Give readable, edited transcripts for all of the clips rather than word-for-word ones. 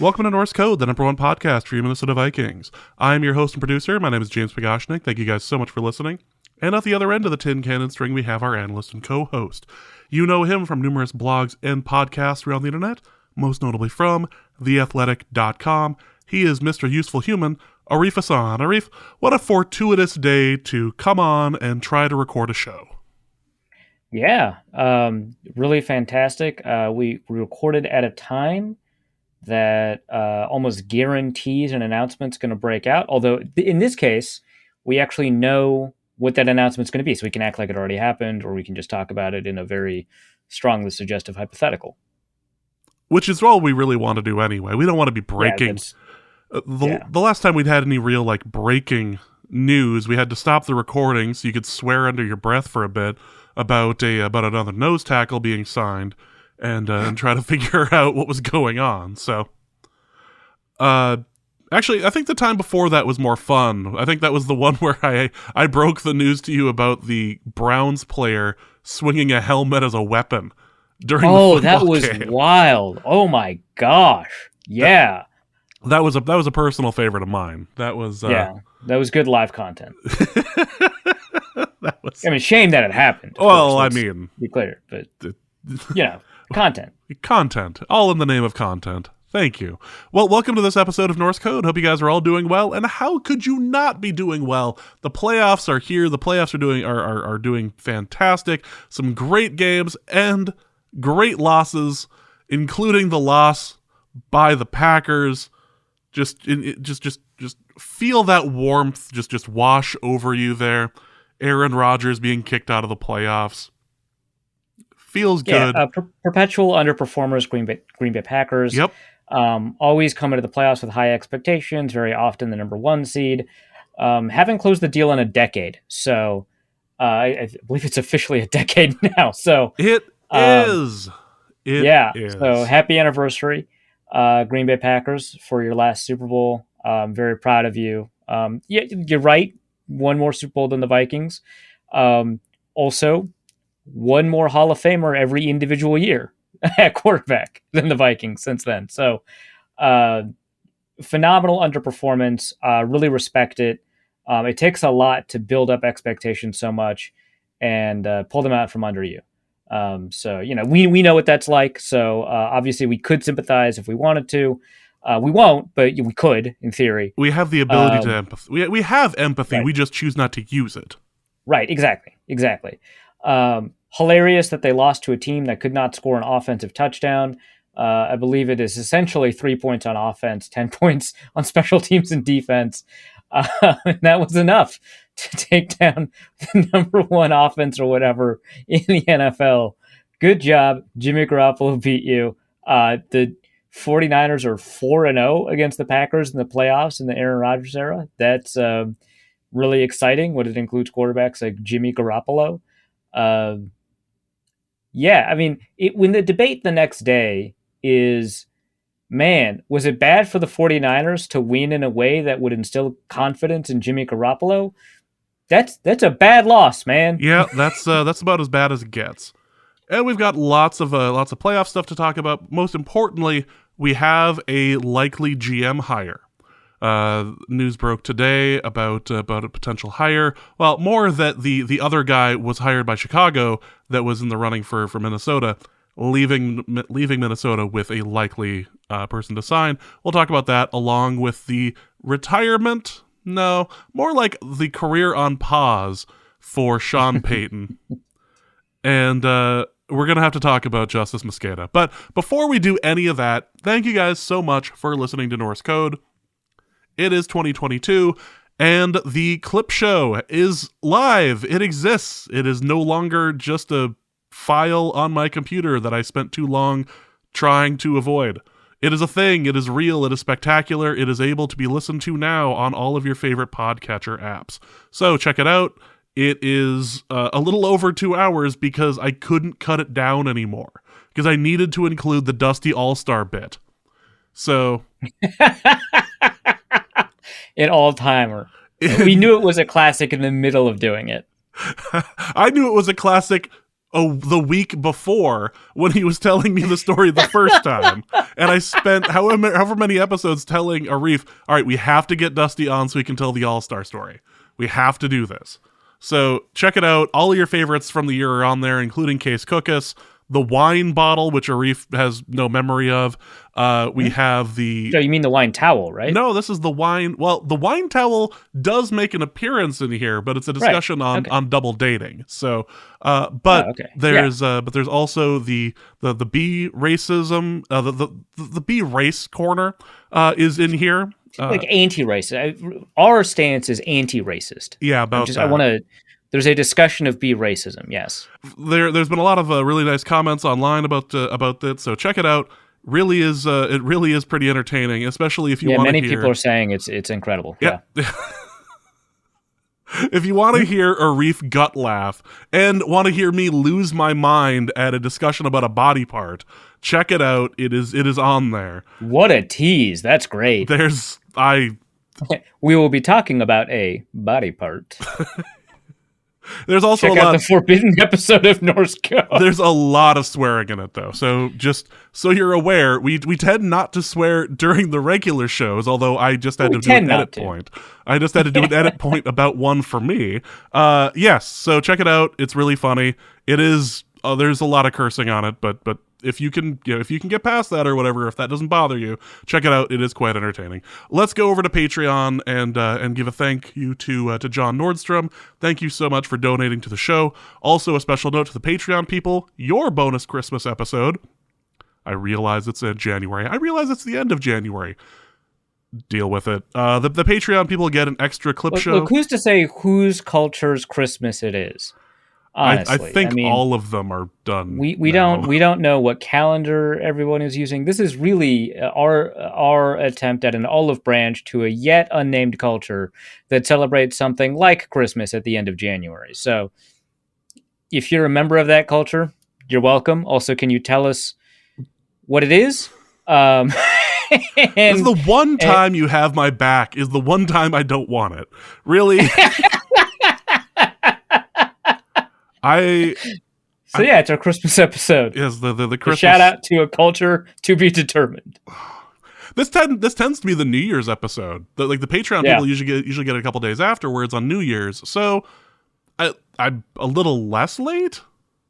Welcome to Norse Code, the #1 podcast for your Minnesota Vikings. I'm your host and producer. My name is James Pagoshnik. Thank you guys so much for listening. And at the other end of the tin cannon string, we have our analyst and co-host. You know him from numerous blogs and podcasts around the internet, most notably from theathletic.com. He is Mr. Useful Human, Arif Hassan. Arif, what a fortuitous day to come on and try to record a show. Yeah, really fantastic. We recorded at a time that almost guarantees an announcement's going to break out. Although in this case, we actually know what that announcement's going to be, so we can act like it already happened, or we can just talk about it in a very strongly suggestive hypothetical. Which is all we really want to do anyway. We don't want to be breaking. The last time we'd had any real breaking news, we had to stop the recording so you could swear under your breath for a bit about another nose tackle being signed. And try to figure out what was going on. So, actually, I think the time before that was more fun. I think that was the one where I broke the news to you about the Browns player swinging a helmet as a weapon during the football that was game. Wild. Oh my gosh. Yeah. That was a personal favorite of mine. That was that was good live content. That was. I mean, shame that it happened. Well, I mean, be clear, but Content. All in the name of content. Thank you. Well, welcome to this episode of Norse Code. Hope you guys are all doing well. And how could you not be doing well? The playoffs are here. The playoffs are doing fantastic. Some great games and great losses, including the loss by the Packers. Just feel that warmth just wash over you there. Aaron Rodgers being kicked out of the playoffs. Feels good. Perpetual underperformers, Green Bay Packers. Yep. Always come into the playoffs with high expectations, very often the #1 seed. Haven't closed the deal in a decade. So I believe it's officially a decade now. So It is. So happy anniversary, Green Bay Packers, for your last Super Bowl. Very proud of you. You're right. One more Super Bowl than the Vikings. Also, one more Hall of Famer every individual year at quarterback than the Vikings since then. So, phenomenal underperformance. Really respect it. It takes a lot to build up expectations so much and pull them out from under you. We know what that's like. So, obviously, we could sympathize if we wanted to. We won't, but we could, in theory. We have the ability to empathy. We have empathy. Right. We just choose not to use it. Right. Exactly. Hilarious that they lost to a team that could not score an offensive touchdown. I believe it is essentially 3 points on offense, 10 points on special teams and defense. And that was enough to take down the #1 offense or whatever in the NFL. Good job. Jimmy Garoppolo beat you. The 49ers are 4-0 against the Packers in the playoffs in the Aaron Rodgers era. That's really exciting when it includes quarterbacks like Jimmy Garoppolo. When the debate the next day is, man, was it bad for the 49ers to win in a way that would instill confidence in Jimmy Garoppolo? That's a bad loss, man. Yeah, that's about as bad as it gets. And we've got lots of playoff stuff to talk about. Most importantly, we have a likely GM hire. News broke today about a potential hire. Well, more that the other guy was hired by Chicago that was in the running for Minnesota, leaving Minnesota with a likely person to sign. We'll talk about that along with the retirement. No, more like the career on pause for Sean Payton. And we're going to have to talk about Justice Mosqueda. But before we do any of that, thank you guys so much for listening to Norse Code. It is 2022, and the clip show is live. It exists. It is no longer just a file on my computer that I spent too long trying to avoid. It is a thing. It is real. It is spectacular. It is able to be listened to now on all of your favorite podcatcher apps. So check it out. It is a little over 2 hours because I couldn't cut it down anymore because I needed to include the Dusty All-Star bit. So... An all-timer. We knew it was a classic in the middle of doing it. I knew it was a classic the week before when he was telling me the story the first time. And I spent however many episodes telling Arif, all right, we have to get Dusty on so we can tell the All-Star story. We have to do this. So check it out. All of your favorites from the year are on there, including Case Cookus, the wine bottle, which Arif has no memory of. We have the... So you mean the wine towel, right? No, this is the wine... Well, the wine towel does make an appearance in here, but it's a discussion on double dating. So, but there's also the B racism, the B race corner is in here. Like anti-racist. Our stance is anti-racist. Yeah, about that. There's a discussion of B racism. Yes, there's been a lot of really nice comments online about that. So check it out. It really is pretty entertaining, especially if you want to hear. Many people are saying it's incredible. Yeah. If you want to hear a Arif gut laugh and want to hear me lose my mind at a discussion about a body part, check it out. It is on there. What a tease! That's great. We will be talking about a body part. There's also Check out the forbidden episode of Norse Code. There's a lot of swearing in it, though. So just so you're aware, we tend not to swear during the regular shows, although I just had to do an edit point. I just had to do an edit point about one for me. Yes, so check it out. It's really funny. It is. There's a lot of cursing on it, but if you can get past that or whatever, if that doesn't bother you, check it out. It is quite entertaining. Let's go over to Patreon and give a thank you to John Nordstrom. Thank you so much for donating to the show. Also, a special note to the Patreon people: your bonus Christmas episode. I realize it's in January. I realize it's the end of January. Deal with it. The Patreon people get an extra clip show. Look, who's to say whose culture's Christmas it is? Honestly, I think all of them are done. We don't know what calendar everyone is using. This is really our attempt at an olive branch to a yet unnamed culture that celebrates something like Christmas at the end of January. So, if you're a member of that culture, you're welcome. Also, can you tell us what it is? This is the one time you have my back. Is the one time I don't want it. Really. It's our Christmas episode. Yes, the Christmas. A shout out to a culture to be determined. This tends to be the New Year's episode. The Patreon people usually get a couple days afterwards on New Year's. So I'm a little less late.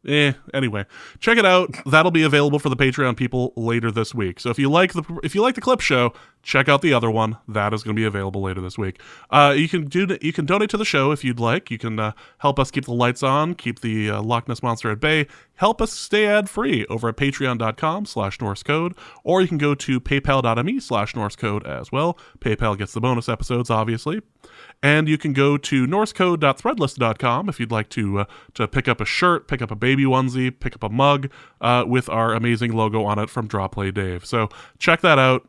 Anyway, check it out. That'll be available for the Patreon people later this week. So if you like the clip show, check out the other one. That is going to be available later this week. You can donate to the show if you'd like. You can help us keep the lights on, keep the Loch Ness Monster at bay, help us stay ad-free over at patreon.com/NorseCode, or you can go to paypal.me/NorseCode as well. PayPal gets the bonus episodes, obviously. And you can go to norsecode.threadless.com if you'd like to pick up a shirt, pick up a baby onesie, pick up a mug with our amazing logo on it from Draw Play Dave. So check that out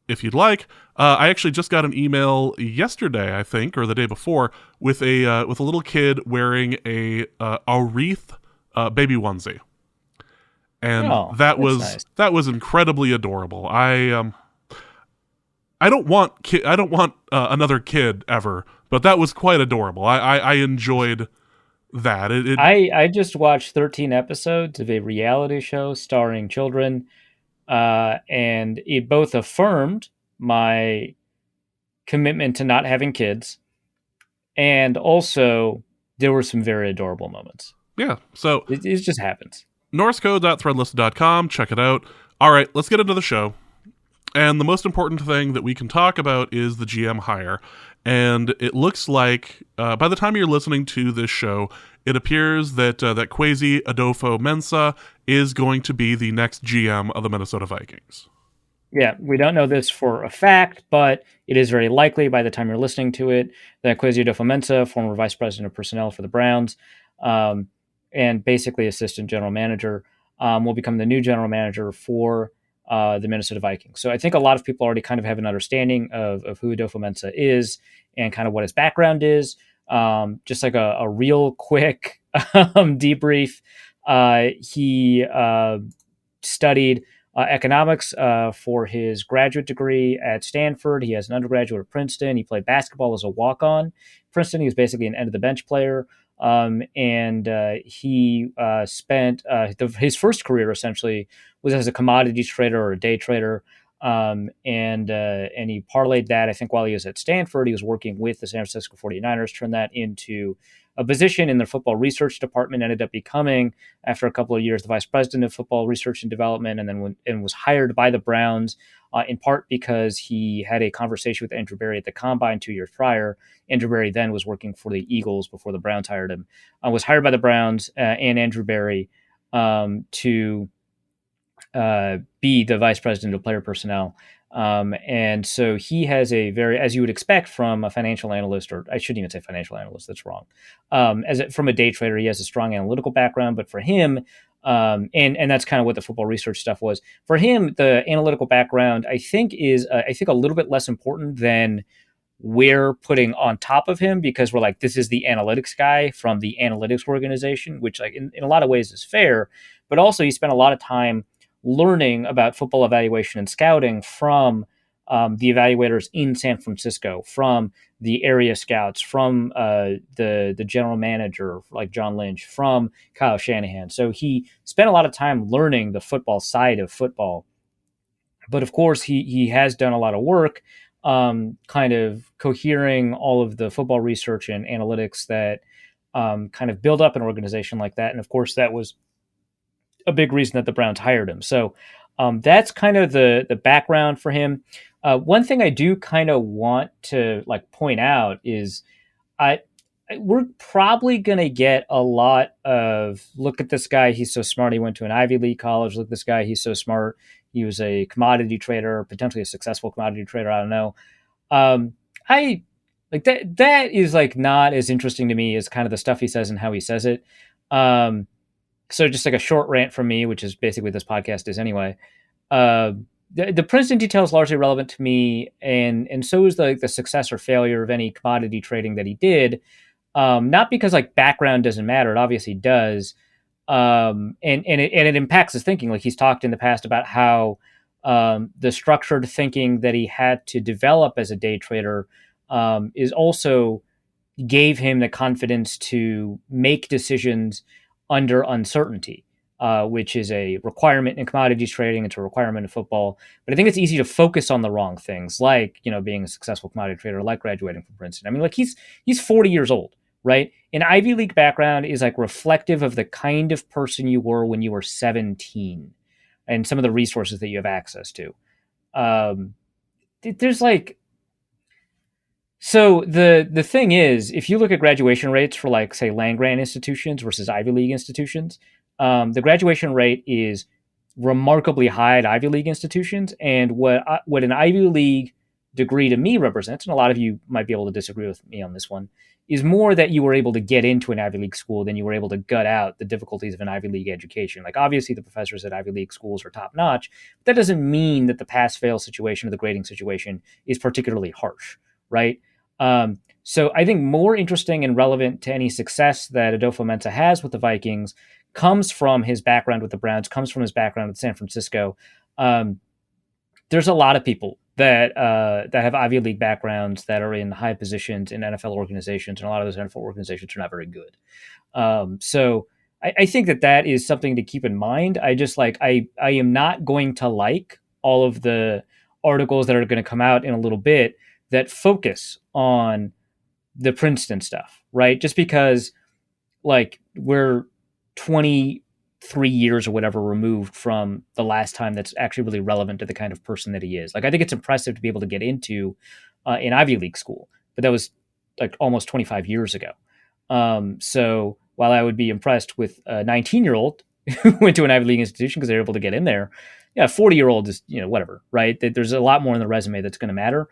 if you'd like. I actually just got an email yesterday, I think, or the day before, with a little kid wearing a wreath baby onesie, and that was incredibly adorable. I don't want another kid ever, but that was quite adorable. I enjoyed that. I just watched 13 episodes of a reality show starring children, and it both affirmed my commitment to not having kids, and also there were some very adorable moments. Yeah, so it just happens. norsecode.threadless.com. Check it out. All right, let's get into the show. And the most important thing that we can talk about is the GM hire. And it looks like, by the time you're listening to this show, it appears that Kwesi Adofo-Mensah is going to be the next GM of the Minnesota Vikings. Yeah, we don't know this for a fact, but it is very likely by the time you're listening to it that Kwesi Adofo-Mensah, former vice president of personnel for the Browns, and basically assistant general manager, will become the new general manager for the Minnesota Vikings. So I think a lot of people already kind of have an understanding of who Adofo-Mensah is and kind of what his background is. Just like a real quick debrief. He studied economics for his graduate degree at Stanford. He has an undergraduate at Princeton. He played basketball as a walk-on. Princeton, he was basically an end-of-the-bench player. And he spent his first career essentially was as a commodities trader or a day trader. And he parlayed that, I think, while he was at Stanford. He was working with the San Francisco 49ers, turned that into a position in their football research department, ended up becoming, after a couple of years, the vice president of football research and development, and then was hired by the Browns, in part because he had a conversation with Andrew Berry at the Combine 2 years prior. Andrew Berry then was working for the Eagles before the Browns hired him, was hired by the Browns and Andrew Berry to be the vice president of player personnel. And so he has a very, as you would expect from a financial analyst, or I shouldn't even say financial analyst, that's wrong. From a day trader, he has a strong analytical background, but for him, and that's kind of what the football research stuff was. For him, the analytical background, I think, is I think a little bit less important than we're putting on top of him, because we're like, this is the analytics guy from the analytics organization, which like in a lot of ways is fair, but also he spent a lot of time learning about football evaluation and scouting from the evaluators in San Francisco, from the area scouts, from the general manager like John Lynch, from Kyle Shanahan. So he spent a lot of time learning the football side of football. But of course, he has done a lot of work kind of cohering all of the football research and analytics that kind of build up an organization like that. And of course, that was a big reason that the Browns hired him. So that's kind of the background for him. One thing I do kind of want to like point out is we're probably going to get a lot of, look at this guy, he's so smart, he went to an Ivy League college. Look at this guy, he's so smart, he was a commodity trader, potentially a successful commodity trader. I don't know. I like that is like not as interesting to me as kind of the stuff he says and how he says it. So just like a short rant from me, which is basically what this podcast is anyway. The Princeton detail is largely relevant to me, and so is the success or failure of any commodity trading that he did. Not because like background doesn't matter; it obviously does, and it impacts his thinking. Like he's talked in the past about how the structured thinking that he had to develop as a day trader is also gave him the confidence to make decisions under uncertainty, which is a requirement in commodities trading. It's a requirement in football. But I think it's easy to focus on the wrong things, like, you know, being a successful commodity trader, like graduating from Princeton. I mean, like he's 40 years old, right? An Ivy League background is like reflective of the kind of person you were when you were 17 and some of the resources that you have access to. There's like, so the thing is, if you look at graduation rates for like, say, land-grant institutions versus Ivy League institutions, the graduation rate is remarkably high at Ivy League institutions. And what an Ivy League degree to me represents, and a lot of you might be able to disagree with me on this one, is more that you were able to get into an Ivy League school than you were able to gut out the difficulties of an Ivy League education. Like obviously the professors at Ivy League schools are top notch, but that doesn't mean that the pass-fail situation or the grading situation is particularly harsh, right? So I think more interesting and relevant to any success that Adofo-Mensah has with the Vikings comes from his background with the Browns, comes from his background with San Francisco. There's a lot of people that have Ivy League backgrounds that are in high positions in NFL organizations, and a lot of those NFL organizations are not very good. So I think that is something to keep in mind. I just like I am not going to like all of the articles that are going to come out in a little bit that focus on the Princeton stuff, right? Just because like we're 23 years or whatever removed from the last time that's actually really relevant to the kind of person that he is. Like, I think it's impressive to be able to get into an Ivy League school, but that was like almost 25 years ago. So while I would be impressed with a 19-year-old who went to an Ivy League institution because they're able to get in there, yeah, 40-year-old is, you know, whatever, right? There's a lot more in the resume that's going to matter.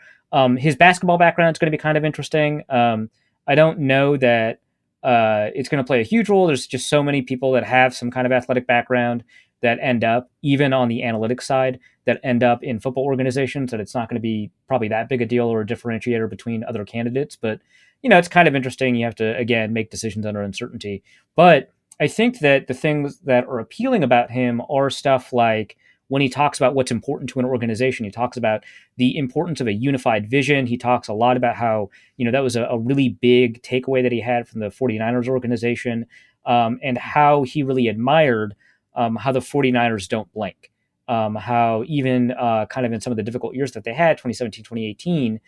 His basketball background is going to be kind of interesting. I don't know that it's going to play a huge role. There's just so many people that have some kind of athletic background that end up, even on the analytics side, that end up in football organizations, that it's not going to be probably that big a deal or a differentiator between other candidates. But, you know, it's kind of interesting. You have to, again, make decisions under uncertainty. But I think that the things that are appealing about him are stuff like when he talks about what's important to an organization. He talks about the importance of a unified vision. He talks a lot about how, that was a really big takeaway that he had from the 49ers organization, and how he really admired how the 49ers don't blink. How even kind of in some of the difficult years that they had, 2017, 2018,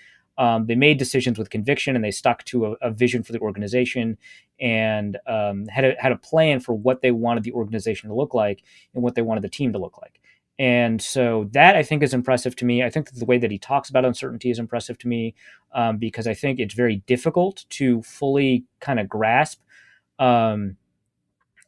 they made decisions with conviction and they stuck to a vision for the organization, and had a plan for what they wanted the organization to look like and what they wanted the team to look like. And so that, I think, is impressive to me. I think that the way that he talks about uncertainty is impressive to me, because I think it's very difficult to fully kind of grasp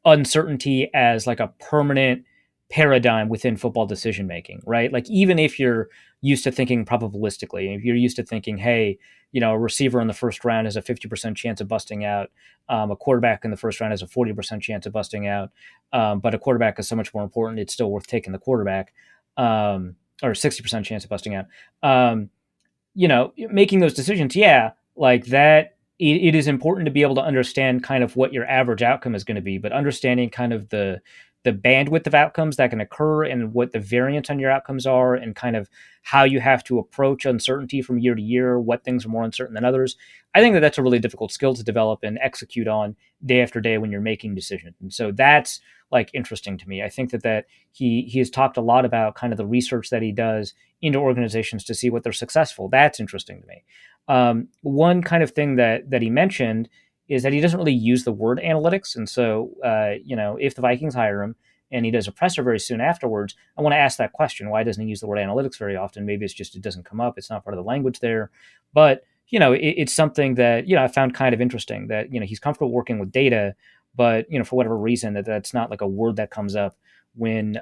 uncertainty as like a permanent paradigm within football decision making, right? Like, even if you're used to thinking probabilistically, if you're used to thinking, hey, a receiver in the first round has a 50% chance of busting out, a quarterback in the first round has a 40% chance of busting out, but a quarterback is so much more important, it's still worth taking the quarterback, or 60% chance of busting out. Making those decisions, like that, it is important to be able to understand kind of what your average outcome is going to be, but understanding kind of the bandwidth of outcomes that can occur and what the variance on your outcomes are, and kind of how you have to approach uncertainty from year to year, what things are more uncertain than others. I think that that's a really difficult skill to develop and execute on day after day when you're making decisions. And so that's like interesting to me. I think that he has talked a lot about kind of the research that he does into organizations to see what they're successful. That's interesting to me. One kind of thing that he mentioned is that he doesn't really use the word analytics. And so, if the Vikings hire him and he does a presser very soon afterwards, I want to ask that question. Why doesn't he use the word analytics very often? Maybe it's just, it doesn't come up. It's not part of the language there. But, it's something that, I found kind of interesting that, he's comfortable working with data, but, for whatever reason, that's not like a word that comes up when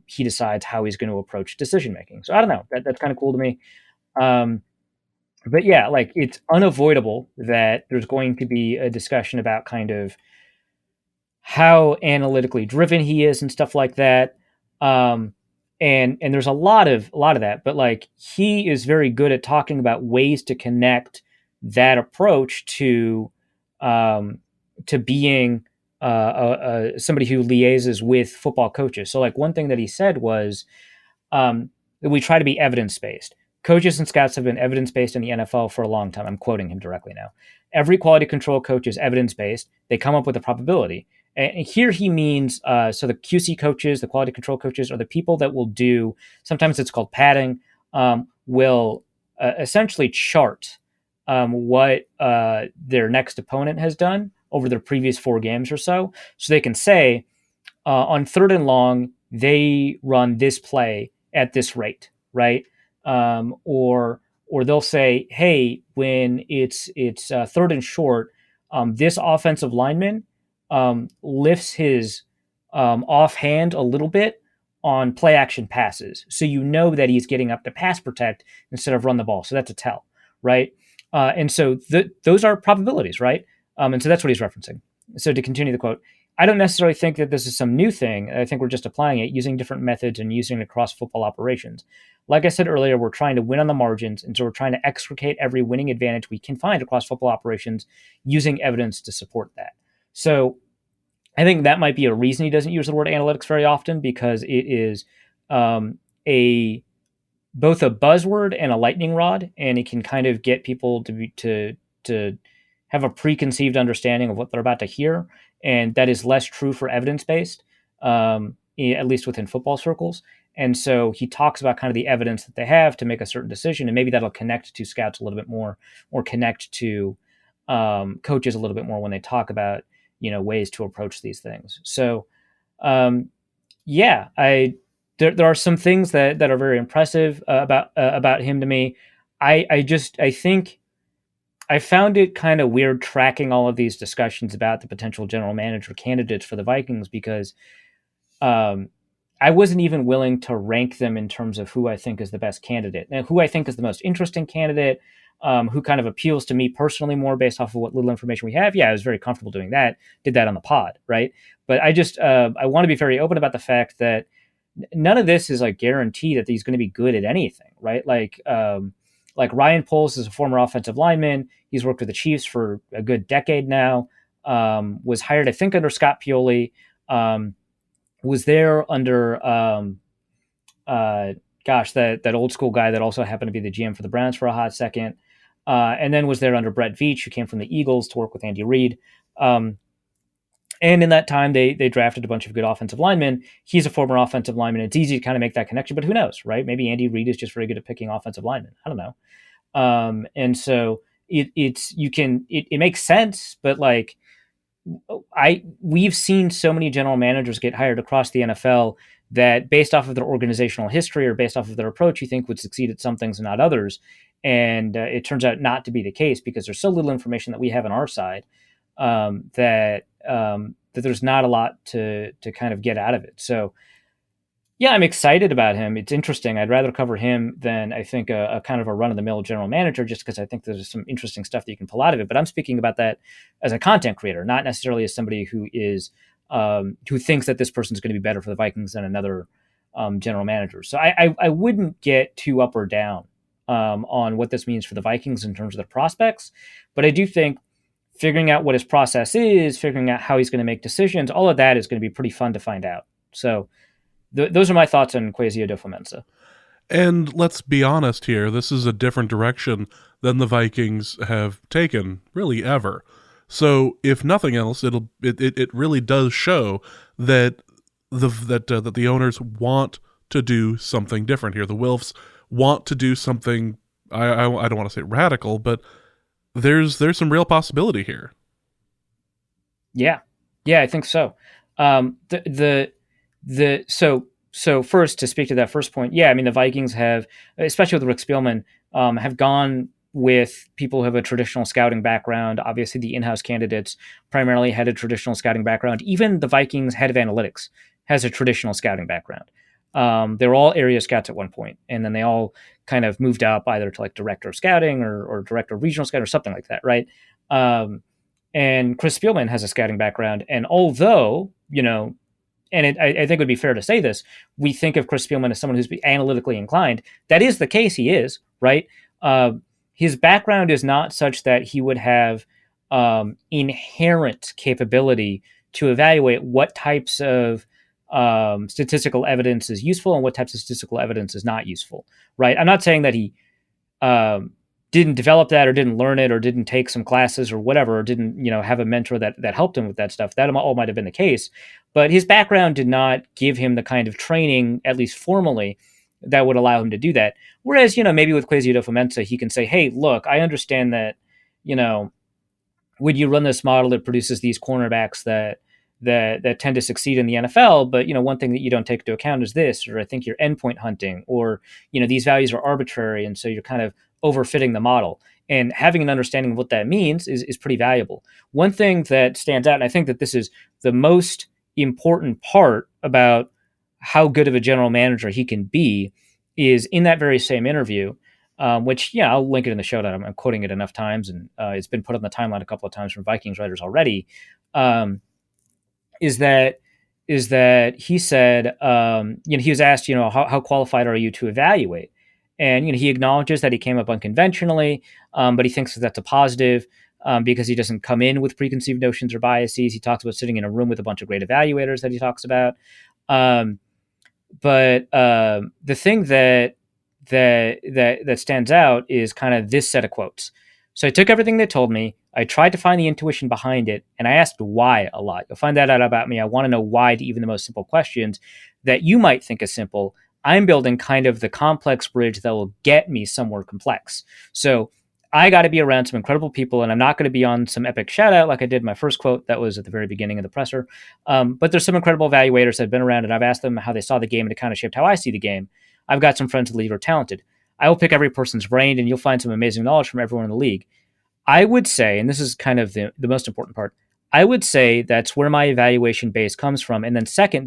he decides how he's going to approach decision-making. So I don't know. That's kind of cool to me. But yeah, like, it's unavoidable that there's going to be a discussion about kind of how analytically driven he is and stuff like that. And there's a lot of that, but like, he is very good at talking about ways to connect that approach to being somebody who liaises with football coaches. So like, one thing that he said was that we try to be evidence-based. Coaches and scouts have been evidence-based in the NFL for a long time. I'm quoting him directly now. Every quality control coach is evidence-based. They come up with a probability. And here he means, so the QC coaches, the quality control coaches, are the people that will do, sometimes it's called padding, will essentially chart what their next opponent has done over their previous 4 games or so. So they can say, on 3rd and long, they run this play at this rate, right? Or they'll say, hey, when it's 3rd and short, this offensive lineman lifts his offhand a little bit on play action passes, so that he's getting up to pass protect instead of run the ball. So that's a tell, right? And so those are probabilities, right? And so that's what he's referencing. So to continue the quote, I don't necessarily think that this is some new thing. I think we're just applying it, using different methods and using it across football operations. Like I said earlier, we're trying to win on the margins, and so we're trying to extricate every winning advantage we can find across football operations using evidence to support that. So I think that might be a reason he doesn't use the word analytics very often, because it is both a buzzword and a lightning rod, and it can kind of get people to have a preconceived understanding of what they're about to hear. And that is less true for evidence-based, at least within football circles. And so he talks about kind of the evidence that they have to make a certain decision, and maybe that'll connect to scouts a little bit more, or connect to coaches a little bit more when they talk about, ways to approach these things. So, there are some things that are very impressive about him to me. I think I found it kind of weird tracking all of these discussions about the potential general manager candidates for the Vikings, because I wasn't even willing to rank them in terms of who I think is the best candidate and who I think is the most interesting candidate, who kind of appeals to me personally more based off of what little information we have. Yeah, I was very comfortable doing that. Did that on the pod, right? But I just I want to be very open about the fact that none of this is like guaranteed that he's going to be good at anything, right? Like Ryan Poles is a former offensive lineman. He's worked with the Chiefs for a good decade now. Was hired, I think, under Scott Pioli. Was there under that old school guy that also happened to be the GM for the Browns for a hot second, and then was there under Brett Veach, who came from the Eagles to work with Andy Reid. And in that time, they drafted a bunch of good offensive linemen. He's a former offensive lineman. It's easy to kind of make that connection, but who knows, right? Maybe Andy Reid is just very good at picking offensive linemen. I don't know. And so it makes sense, but like we've seen so many general managers get hired across the NFL that based off of their organizational history or based off of their approach, you think would succeed at some things and not others. And it turns out not to be the case because there's so little information that we have on our side that there's not a lot to kind of get out of it. So yeah, I'm excited about him. It's interesting. I'd rather cover him than I think a kind of a run-of-the-mill general manager, just because I think there's some interesting stuff that you can pull out of it. But I'm speaking about that as a content creator, not necessarily as somebody who is who thinks that this person's going to be better for the Vikings than another general manager. So I wouldn't get too up or down on what this means for the Vikings in terms of the prospects. But I do think figuring out what his process is, figuring out how he's going to make decisions, all of that is going to be pretty fun to find out. So those are my thoughts on Kwesi Adofo-Mensah. And let's be honest here, this is a different direction than the Vikings have taken, really, ever. So, if nothing else, it really does show that the owners want to do something different here. The Wilfs want to do something. I don't want to say radical, but there's some real possibility here. Yeah, I think so. So first, to speak to that first point, yeah, I mean, the Vikings have, especially with Rick Spielman, have gone with people who have a traditional scouting background. Obviously, the in-house candidates primarily had a traditional scouting background. Even the Vikings head of analytics has a traditional scouting background. They were all area scouts at one point, and then they all kind of moved up either to like director of scouting or director of regional scouting or something like that, right? And Chris Spielman has a scouting background, and although, I think it would be fair to say this, we think of Chris Spielman as someone who's analytically inclined. That is the case. He is, right? His background is not such that he would have inherent capability to evaluate what types of statistical evidence is useful and what types of statistical evidence is not useful, right? I'm not saying that he didn't develop that or didn't learn it or didn't take some classes or whatever, or didn't, have a mentor that helped him with that stuff. That all might have been the case, but his background did not give him the kind of training, at least formally, that would allow him to do that. Whereas, maybe with Kwesi Adofo-Mensah, he can say, hey, look, I understand that, when you run this model, it produces these cornerbacks that tend to succeed in the NFL. But, one thing that you don't take into account is this, or I think you're endpoint hunting, or, these values are arbitrary. And so you're kind of overfitting the model. And having an understanding of what that means is pretty valuable. One thing that stands out, and I think that this is the most important part about how good of a general manager he can be, is in that very same interview, which, I'll link it in the show notes. I'm quoting it enough times, and it's been put on the timeline a couple of times from Vikings writers already, is that he said, he was asked, how qualified are you to evaluate? And, he acknowledges that he came up unconventionally, but he thinks that that's a positive because he doesn't come in with preconceived notions or biases. He talks about sitting in a room with a bunch of great evaluators that he talks about. But the thing that stands out is kind of this set of quotes. So I took everything they told me. I tried to find the intuition behind it, and I asked why a lot. You'll find that out about me. I want to know why to even the most simple questions that you might think is simple. I'm building kind of the complex bridge that will get me somewhere complex. So I got to be around some incredible people, and I'm not going to be on some epic shout out like I did my first quote that was at the very beginning of the presser. But there's some incredible evaluators that have been around, and I've asked them how they saw the game, and it kind of shaped how I see the game. I've got some friends in the league who are talented. I will pick every person's brain, and you'll find some amazing knowledge from everyone in the league. I would say, and this is kind of the most important part, I would say that's where my evaluation base comes from. And then second,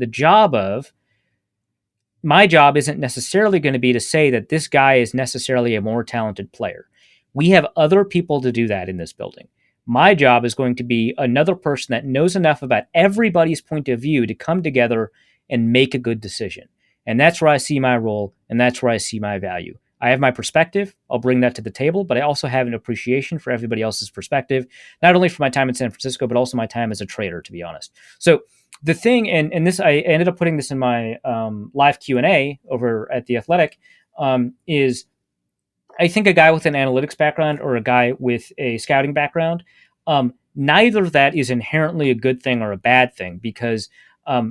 my job isn't necessarily going to be to say that this guy is necessarily a more talented player. We have other people to do that in this building. My job is going to be another person that knows enough about everybody's point of view to come together and make a good decision. And that's where I see my role, and that's where I see my value. I have my perspective. I'll bring that to the table, but I also have an appreciation for everybody else's perspective, not only for my time in San Francisco, but also my time as a trader, to be honest. So The thing, and this, I ended up putting this in my live Q&A over at The Athletic, is I think a guy with an analytics background or a guy with a scouting background, neither of that is inherently a good thing or a bad thing, because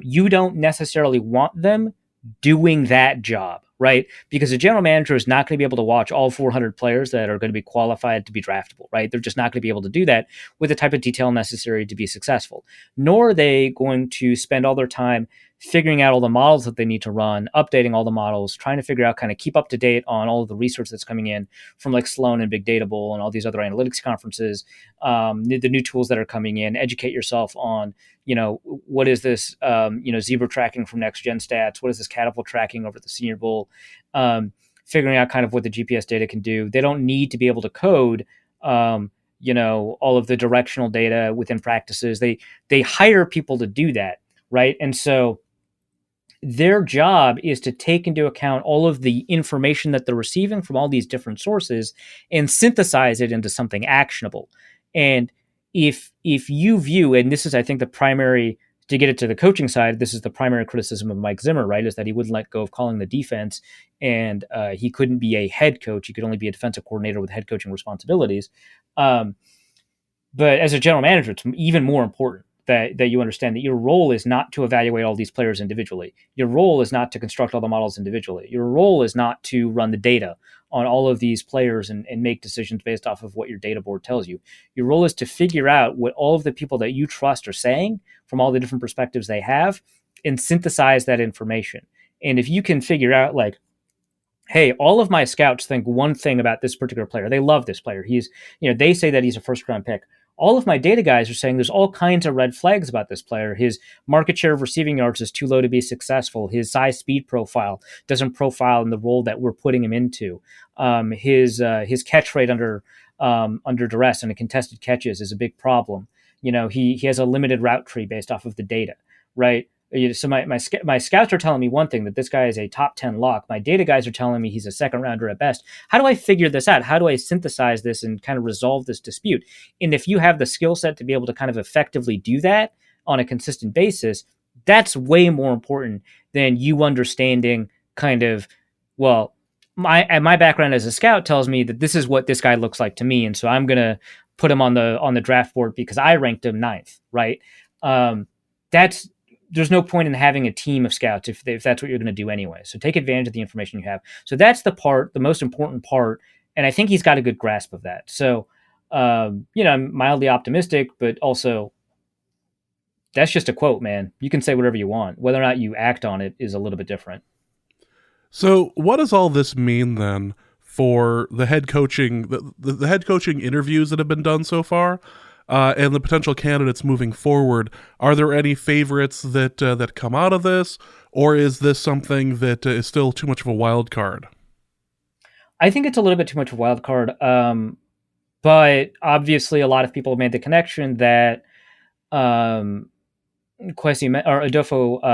you don't necessarily want them doing that job, right? Because a general manager is not going to be able to watch all 400 players that are going to be qualified to be draftable, right? They're just not going to be able to do that with the type of detail necessary to be successful. Nor are they going to spend all their time figuring out all the models that they need to run, updating all the models, trying to figure out, kind of keep up to date on all of the research that's coming in from like Sloan and Big Data Bowl and all these other analytics conferences, the new tools that are coming in, educate yourself on, what is this, zebra tracking from Next Gen Stats? What is this catapult tracking over the Senior Bowl? Figuring out kind of what the GPS data can do. They don't need to be able to code, all of the directional data within practices. They hire people to do that, right? And so their job is to take into account all of the information that they're receiving from all these different sources and synthesize it into something actionable. And if you view, and this is, I think, the primary, to get it to the coaching side, this is the primary criticism of Mike Zimmer, right? Is that he wouldn't let go of calling the defense, and he couldn't be a head coach. He could only be a defensive coordinator with head coaching responsibilities. But as a general manager, it's even more important that you understand that your role is not to evaluate all these players individually. Your role is not to construct all the models individually. Your role is not to run the data on all of these players and make decisions based off of what your data board tells you. Your role is to figure out what all of the people that you trust are saying from all the different perspectives they have and synthesize that information. And if you can figure out, like, hey, all of my scouts think one thing about this particular player. They love this player. They say that he's a first round pick. All of my data guys are saying there's all kinds of red flags about this player. His market share of receiving yards is too low to be successful. His size speed profile doesn't profile in the role that we're putting him into. His catch rate under duress and contested catches is a big problem. He has a limited route tree based off of the data, right? So my scouts are telling me one thing, that this guy is a top 10 lock. My data guys are telling me he's a second rounder at best. How do I figure this out? How do I synthesize this and kind of resolve this dispute? And if you have the skill set to be able to kind of effectively do that on a consistent basis, that's way more important than you understanding kind of, well, my background as a scout tells me that this is what this guy looks like to me, and so I'm going to put him on the draft board because I ranked him 9th, right? There's no point in having a team of scouts if that's what you're going to do anyway. So take advantage of the information you have. So that's the most important part. And I think he's got a good grasp of that. So, I'm mildly optimistic, but also that's just a quote, man. You can say whatever you want. Whether or not you act on it is a little bit different. So what does all this mean then for the head coaching, the head coaching interviews that have been done so far? And the potential candidates moving forward? Are there any favorites that come out of this, or is this something that is still too much of a wild card? I think it's a little bit too much of a wild card, but obviously a lot of people have made the connection that Adolfo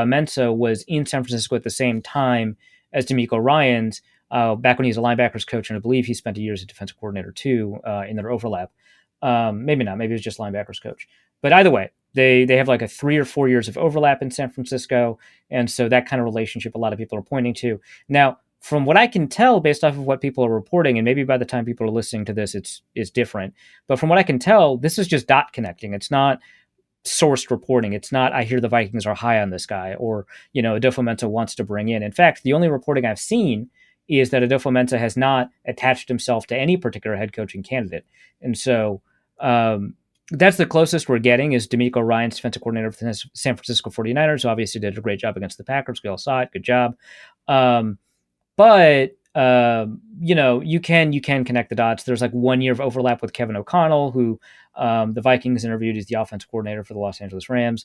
Mensa was in San Francisco at the same time as DeMeco Ryans, back when he was a linebackers coach, and I believe he spent a year as a defensive coordinator too, in their overlap. Maybe not. Maybe it was just linebackers coach. But either way, they have like a 3 or 4 years of overlap in San Francisco. And so that kind of relationship a lot of people are pointing to. Now, from what I can tell based off of what people are reporting, and maybe by the time people are listening to this, it's different. But from what I can tell, this is just dot connecting. It's not sourced reporting. It's not, I hear the Vikings are high on this guy, or, Adolfo Mensa wants to bring in. In fact, the only reporting I've seen is that Adolfo Mensa has not attached himself to any particular head coaching candidate. And so that's the closest we're getting, is DeMeco Ryans, defensive coordinator for the San Francisco 49ers, who obviously did a great job against the Packers. We all saw it. Good job. But you can connect the dots. There's like 1 year of overlap with Kevin O'Connell, who the Vikings interviewed as the offensive coordinator for the Los Angeles Rams.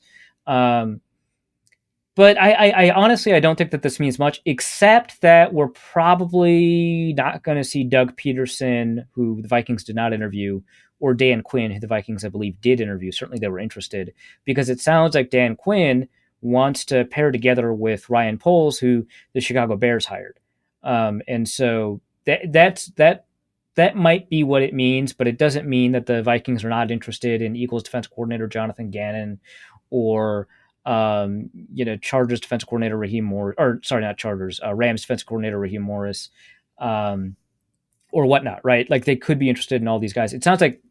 But I honestly, I don't think that this means much, except that we're probably not going to see Doug Peterson, who the Vikings did not interview, or Dan Quinn, who the Vikings, I believe, did interview. Certainly they were interested, because it sounds like Dan Quinn wants to pair together with Ryan Poles, who the Chicago Bears hired. And so that might be what it means, but it doesn't mean that the Vikings are not interested in Eagles defense coordinator Jonathan Gannon, or Chargers defensive coordinator Raheem Morris, or sorry, not Chargers, Rams defensive coordinator Raheem Morris, or whatnot, right? Like they could be interested in all these guys. It sounds like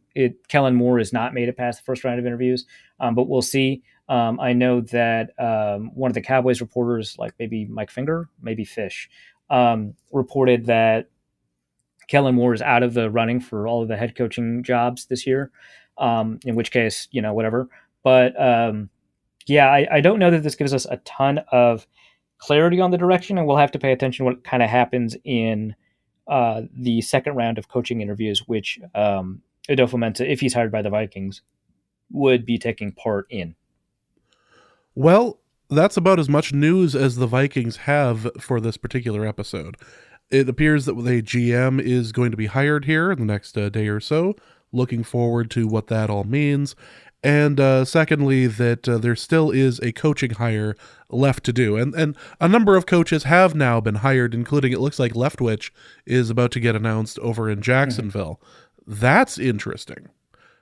Kellen Moore has not made it past the first round of interviews, but we'll see. I know that one of the Cowboys reporters, like maybe Mike Finger, maybe Fish, reported that Kellen Moore is out of the running for all of the head coaching jobs this year, in which case, whatever. But I don't know that this gives us a ton of clarity on the direction, and we'll have to pay attention to what kind of happens in the second round of coaching interviews, which Adolfo-Mensa, if he's hired by the Vikings, would be taking part in. Well, that's about as much news as the Vikings have for this particular episode. It appears that the GM is going to be hired here in the next day or so. Looking forward to what that all means. And secondly, that there still is a coaching hire left to do. And a number of coaches have now been hired, including it looks like Leftwich is about to get announced over in Jacksonville. Mm-hmm. That's interesting.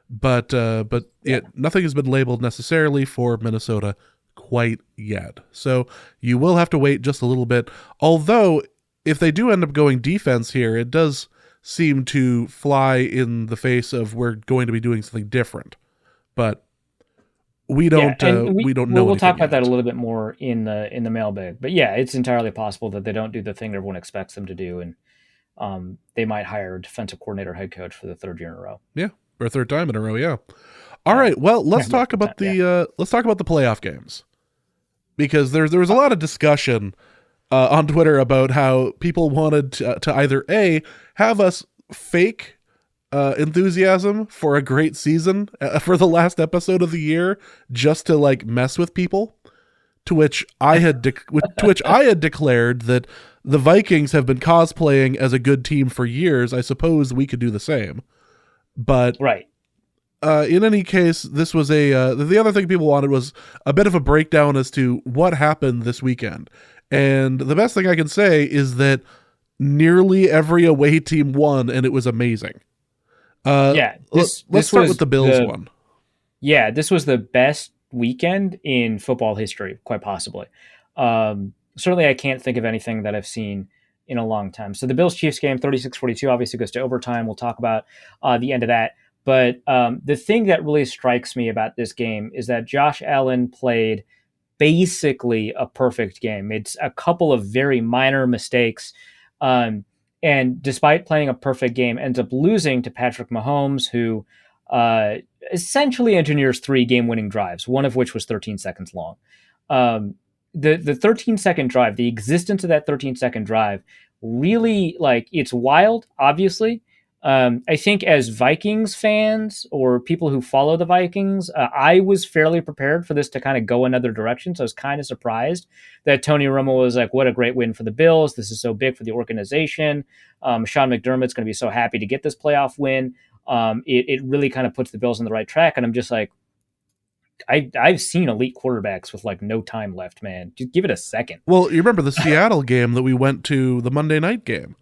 But nothing has been labeled necessarily for Minnesota quite yet. So you will have to wait just a little bit. Although, if they do end up going defense here, it does seem to fly in the face of we're going to be doing something different. But we don't we don't know. We'll talk about that a little bit more in the mailbag. But yeah, it's entirely possible that they don't do the thing everyone expects them to do, and they might hire a defensive coordinator, head coach for the third year in a row. Yeah, or a third time in a row. Yeah. All right. Well, let's talk about the playoff games, because there was a lot of discussion on Twitter about how people wanted to either have us fake enthusiasm for a great season for the last episode of the year just to like mess with people, to which I had declared that the Vikings have been cosplaying as a good team for years. I suppose we could do the same, but right. In any case, this was the other thing people wanted was a bit of a breakdown as to what happened this weekend. And the best thing I can say is that nearly every away team won, and it was amazing. Let's start with the Bills one. Yeah, this was the best weekend in football history, quite possibly. Certainly, I can't think of anything that I've seen in a long time. So the Bills-Chiefs game, 36-42, obviously goes to overtime. We'll talk about the end of that. But the thing that really strikes me about this game is that Josh Allen played basically a perfect game. It's a couple of very minor mistakes. And despite playing a perfect game, ends up losing to Patrick Mahomes, who essentially engineers 3 game-winning drives, one of which was 13 seconds long. The 13-second drive, the existence of that 13-second drive, really, it's wild, obviously. I think as Vikings fans or people who follow the Vikings, I was fairly prepared for this to kind of go another direction. So I was kind of surprised that Tony Romo was like, what a great win for the Bills. This is so big for the organization. Sean McDermott's going to be so happy to get this playoff win. It really kind of puts the Bills on the right track. And I'm just like, I've seen elite quarterbacks with like no time left, man. Just give it a second. Well, you remember the Seattle game that we went to, the Monday night game?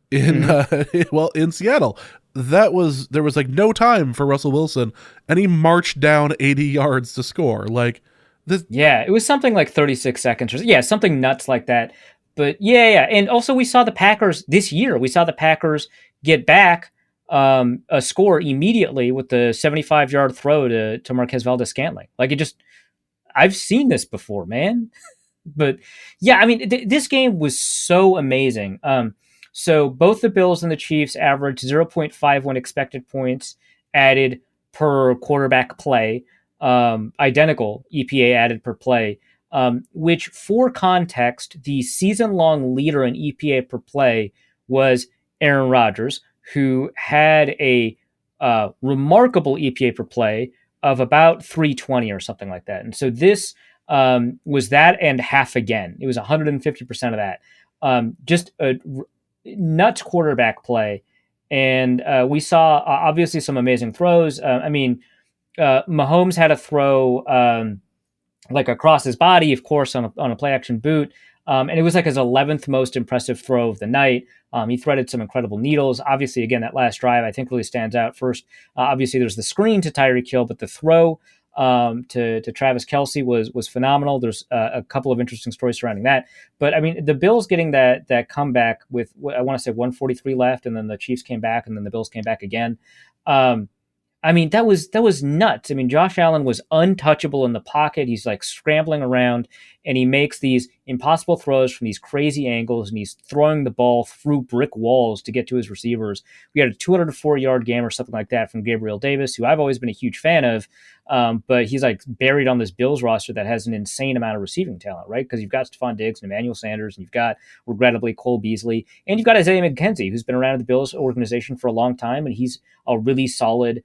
In Seattle, there was like no time for Russell Wilson, and he marched down 80 yards to score. Like this, it was something like 36 seconds, or something nuts like that. But and also we saw the Packers this year. We saw the Packers get back a score immediately with the 75-yard throw to Marquez Valdes-Scantling. Like I've seen this before, man. But I mean, this game was so amazing. So both the Bills and the Chiefs averaged 0.51 expected points added per quarterback play, identical EPA added per play, which for context, the season-long leader in EPA per play was Aaron Rodgers, who had a remarkable EPA per play of about 320 or something like that. And so this was that and half again. It was 150% of that. Just a nuts quarterback play. And we saw obviously some amazing throws. Mahomes had a throw like across his body, of course, on a play action boot. And it was like his 11th most impressive throw of the night. He threaded some incredible needles. Obviously, again, that last drive I think really stands out. First, obviously, there's the screen to Tyreek Hill, but the throw to Travis Kelce was phenomenal. There's a couple of interesting stories surrounding that. But I mean, the Bills getting that comeback with, I want to say 143 left, and then the Chiefs came back, and then the Bills came back again. I mean, that was nuts. I mean, Josh Allen was untouchable in the pocket. He's like scrambling around, and he makes these impossible throws from these crazy angles, and he's throwing the ball through brick walls to get to his receivers. We had a 204-yard game or something like that from Gabriel Davis, who I've always been a huge fan of, but he's like buried on this Bills roster that has an insane amount of receiving talent, right? Because you've got Stephon Diggs and Emmanuel Sanders, and you've got, regrettably, Cole Beasley, and you've got Isaiah McKenzie, who's been around in the Bills organization for a long time, and he's a really solid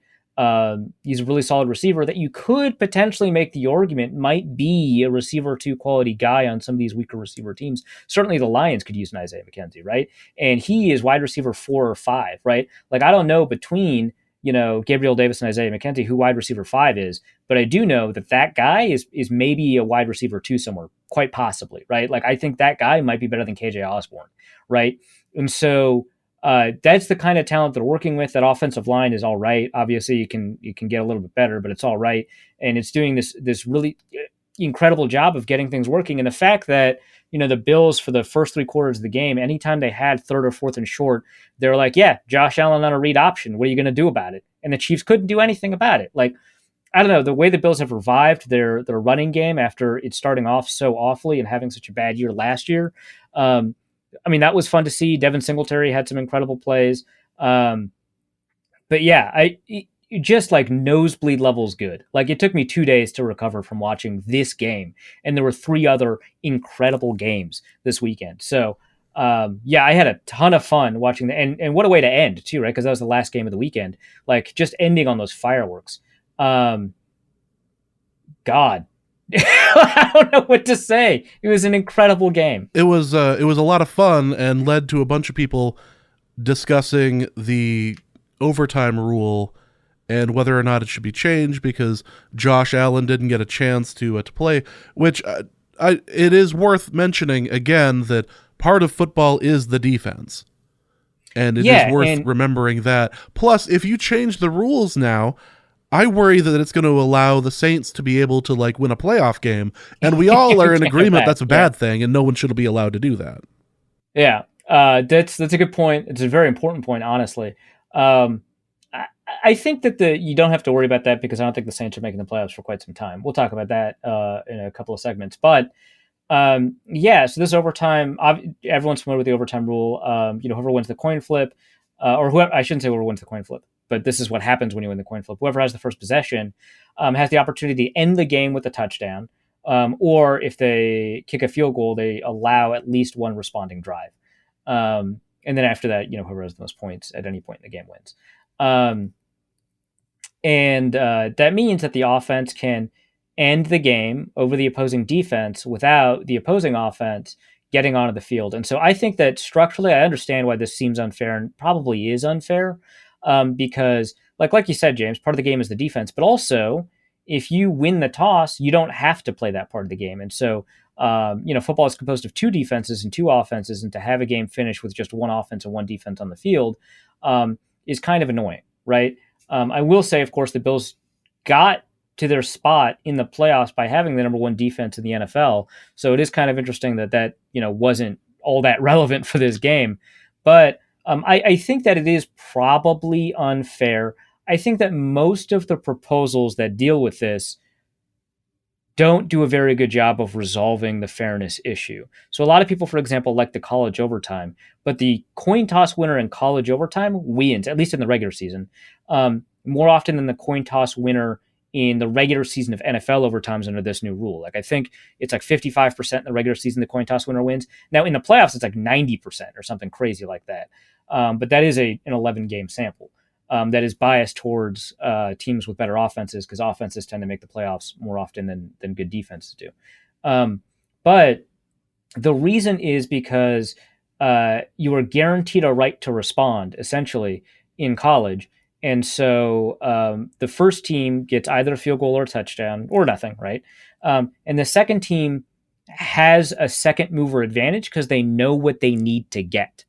receiver that you could potentially make the argument might be a receiver 2 quality guy on some of these weaker receiver teams. Certainly the Lions could use an Isaiah McKenzie, right? And he is wide receiver 4 or 5, right? Like, I don't know between, Gabriel Davis and Isaiah McKenzie who wide receiver 5 is, but I do know that guy is maybe a wide receiver 2 somewhere, quite possibly, right? Like, I think that guy might be better than KJ Osborne, right? And so that's the kind of talent they're working with. That offensive line is all right. Obviously, you can get a little bit better, but it's all right. And it's doing this really incredible job of getting things working. And the fact that, the Bills for the first 3 quarters of the game, anytime they had 3rd or 4th and short, they're like, yeah, Josh Allen on a read option. What are you going to do about it? And the Chiefs couldn't do anything about it. Like, I don't know, the way the Bills have revived their running game after it starting off so awfully and having such a bad year last year. I mean, that was fun to see. Devin Singletary had some incredible plays. But yeah, just like nosebleed levels good. Like, it took me 2 days to recover from watching this game. And there were 3 other incredible games this weekend. So, yeah, I had a ton of fun watching and what a way to end too, right? Because that was the last game of the weekend. Like, just ending on those fireworks. God. I don't know what to say. It was an incredible game. It was a lot of fun and led to a bunch of people discussing the overtime rule and whether or not it should be changed because Josh Allen didn't get a chance to play. Which it is worth mentioning again that part of football is the defense, and it is worth remembering that. Plus, if you change the rules now, I worry that it's going to allow the Saints to be able to win a playoff game, and we all are in agreement that's a bad thing, and no one should be allowed to do that. Yeah, that's a good point. It's a very important point, honestly. I think that you don't have to worry about that because I don't think the Saints are making the playoffs for quite some time. We'll talk about that in a couple of segments, but yeah. So this overtime, everyone's familiar with the overtime rule. Whoever wins the coin flip, or whoever, I shouldn't say whoever wins the coin flip, but this is what happens when you win the coin flip. Whoever has the first possession has the opportunity to end the game with a touchdown, or if they kick a field goal, they allow at least one responding drive. And then after that, whoever has the most points at any point in the game wins. And that means that the offense can end the game over the opposing defense without the opposing offense getting onto the field. And so I think that structurally, I understand why this seems unfair and probably is unfair. Because like you said, James, part of the game is the defense, but also if you win the toss, you don't have to play that part of the game. And so, football is composed of 2 defenses and 2 offenses, and to have a game finish with just 1 offense and 1 defense on the field is kind of annoying, right? I will say, of course, the Bills got to their spot in the playoffs by having the number 1 defense in the NFL. So it is kind of interesting that wasn't all that relevant for this game. But I think that it is probably unfair. I think that most of the proposals that deal with this don't do a very good job of resolving the fairness issue. So a lot of people, for example, like the college overtime, but the coin toss winner in college overtime wins, at least in the regular season, more often than the coin toss winner in the regular season of NFL overtimes under this new rule. Like, I think it's like 55% in the regular season the coin toss winner wins. Now in the playoffs, it's like 90% or something crazy like that. But that is an 11-game sample that is biased towards teams with better offenses, because offenses tend to make the playoffs more often than good defenses do. But the reason is because you are guaranteed a right to respond, essentially, in college. And so the first team gets either a field goal or a touchdown or nothing, right? And the second team has a second mover advantage because they know what they need to get.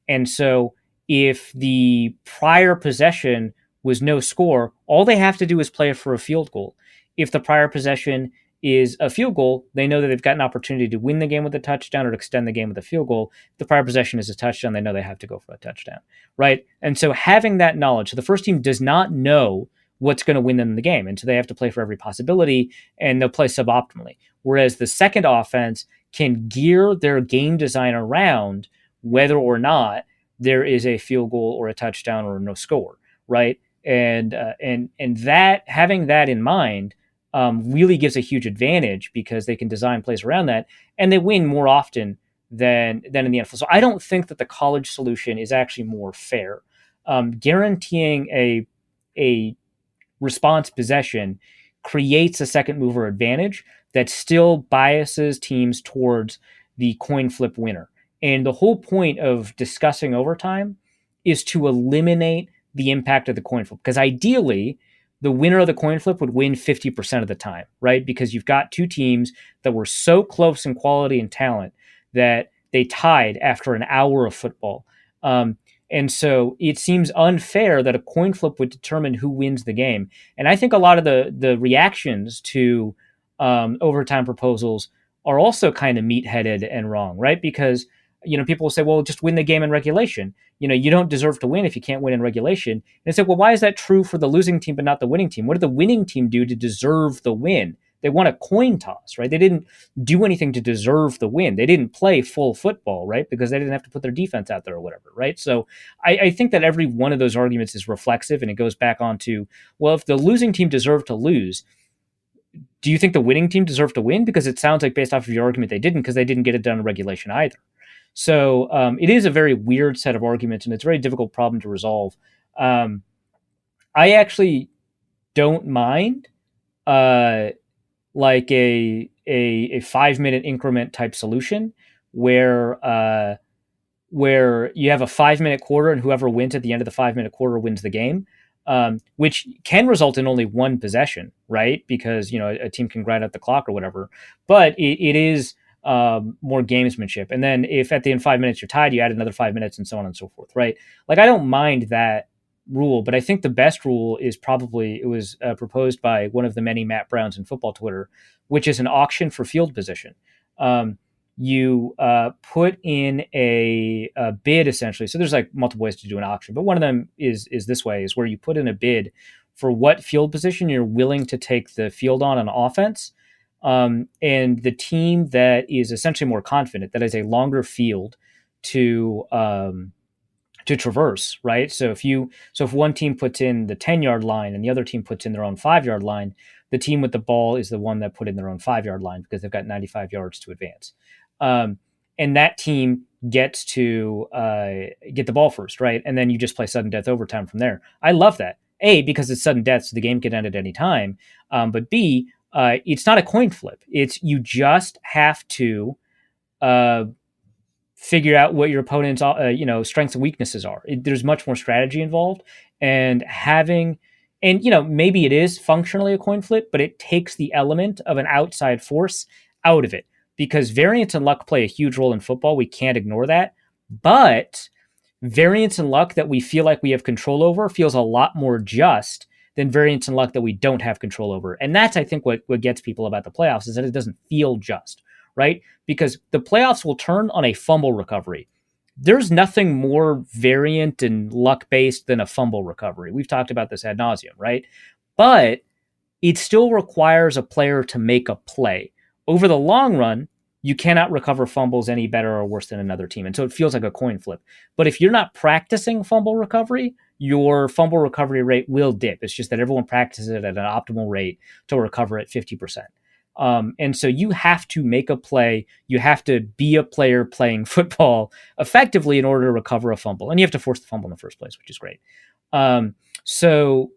And so if the prior possession was no score, all they have to do is play it for a field goal. If the prior possession is a field goal, they know that they've got an opportunity to win the game with a touchdown or to extend the game with a field goal. If the prior possession is a touchdown, they know they have to go for a touchdown, right? And so having that knowledge, so the first team does not know what's going to win them the game, and so they have to play for every possibility, and they'll play suboptimally. Whereas the second offense can gear their game design around whether or not there is a field goal or a touchdown or no score, right? And that, having that in mind, really gives a huge advantage because they can design plays around that, and they win more often than in the NFL. So I don't think that the college solution is actually more fair. Guaranteeing a response possession creates a second mover advantage that still biases teams towards the coin flip winner. And the whole point of discussing overtime is to eliminate the impact of the coin flip, because ideally the winner of the coin flip would win 50% of the time, right? Because you've got two teams that were so close in quality and talent that they tied after an hour of football. And so it seems unfair that a coin flip would determine who wins the game. And I think a lot of the reactions to overtime proposals are also kind of meat-headed and wrong, right? Because, people will say, well, just win the game in regulation. You don't deserve to win if you can't win in regulation. And it's like, well, why is that true for the losing team but not the winning team? What did the winning team do to deserve the win? They won a coin toss, right? They didn't do anything to deserve the win. They didn't play full football, right? Because they didn't have to put their defense out there or whatever, right? So I think that every one of those arguments is reflexive, and it goes back onto, well, if the losing team deserved to lose, do you think the winning team deserved to win? Because it sounds like, based off of your argument, they didn't, because they didn't get it done in regulation either. So it is a very weird set of arguments, and it's a very difficult problem to resolve. I actually don't mind like a 5-minute increment type solution where you have a 5-minute quarter, and whoever wins at the end of the 5-minute quarter wins the game, which can result in only one possession, right? Because a team can grind out the clock or whatever. But it is more gamesmanship. And then if at the end of 5 minutes you're tied, you add another 5 minutes, and so on and so forth, right? Like, I don't mind that rule, but I think the best rule is probably, it was proposed by one of the many Matt Browns in football Twitter, which is an auction for field position. You put in a bid, essentially. So there's like multiple ways to do an auction, but one of them is this way, is where you put in a bid for what field position you're willing to take the field on offense. And the team that is essentially more confident, that is a longer field to traverse, right? So if one team puts in the 10-yard line and the other team puts in their own 5-yard line, the team with the ball is the one that put in their own 5-yard line because they've got 95 yards to advance. And that team gets to get the ball first, right? And then you just play sudden death overtime from there. I love that. A, because it's sudden death, so the game can end at any time. But B, it's not a coin flip. It's, you just have to figure out what your opponent's strengths and weaknesses are. There's much more strategy involved, and maybe it is functionally a coin flip, but it takes the element of an outside force out of it, because variance and luck play a huge role in football. We can't ignore that, but variance and luck that we feel like we have control over feels a lot more just than variance and luck that we don't have control over. And that's, I think, what gets people about the playoffs, is that it doesn't feel just, right? Because the playoffs will turn on a fumble recovery. There's nothing more variant and luck-based than a fumble recovery. We've talked about this ad nauseum, right? But it still requires a player to make a play. Over the long run, you cannot recover fumbles any better or worse than another team. And so it feels like a coin flip. But if you're not practicing fumble recovery, your fumble recovery rate will dip. It's just that everyone practices it at an optimal rate to recover at 50%. And so you have to make a play. You have to be a player playing football effectively in order to recover a fumble. And you have to force the fumble in the first place, which is great. So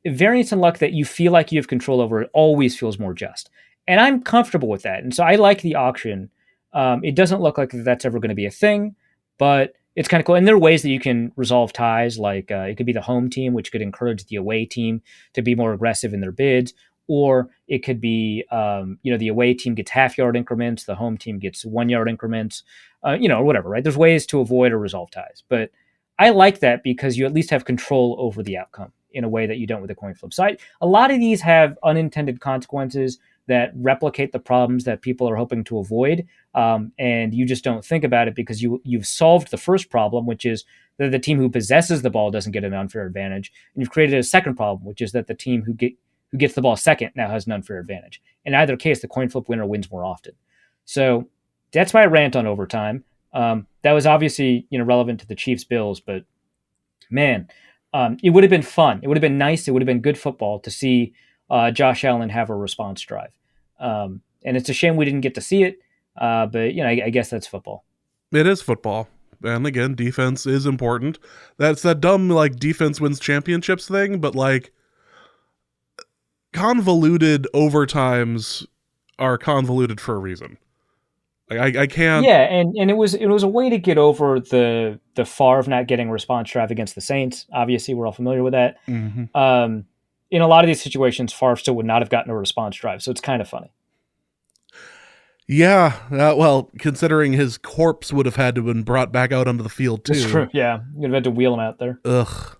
variance and luck that you feel like you have control over, it always feels more just. And I'm comfortable with that. And so I like the auction. It doesn't look like that's ever going to be a thing, but it's kind of cool. And there are ways that you can resolve ties. Like it could be the home team, which could encourage the away team to be more aggressive in their bids. Or it could be, the away team gets half-yard increments, the home team gets 1-yard increments, or whatever, right? There's ways to avoid or resolve ties. But I like that because you at least have control over the outcome. in a way that you don't with a coin flip. So a lot of these have unintended consequences that replicate the problems that people are hoping to avoid. And you just don't think about it because you've solved the first problem, which is that the team who possesses the ball doesn't get an unfair advantage. And you've created a second problem, which is that the team who gets the ball second now has an unfair advantage. In either case, the coin flip winner wins more often. So that's my rant on overtime. That was obviously relevant to the Chiefs-Bills, but man, it would have been fun. It would have been nice. It would have been good football to see Josh Allen have a response drive. And it's a shame we didn't get to see it, but I guess that's football. It is football. And again, defense is important. That's that dumb, defense wins championships thing, but, convoluted overtimes are convoluted for a reason. I can't. Yeah, and it was a way to get over the Favre not getting a response drive against the Saints. Obviously, we're all familiar with that. Mm-hmm. In a lot of these situations, Favre still would not have gotten a response drive, so it's kind of funny. Yeah, well, considering his corpse would have had to have been brought back out onto the field too. That's true. Yeah, you'd have had to wheel him out there. Ugh.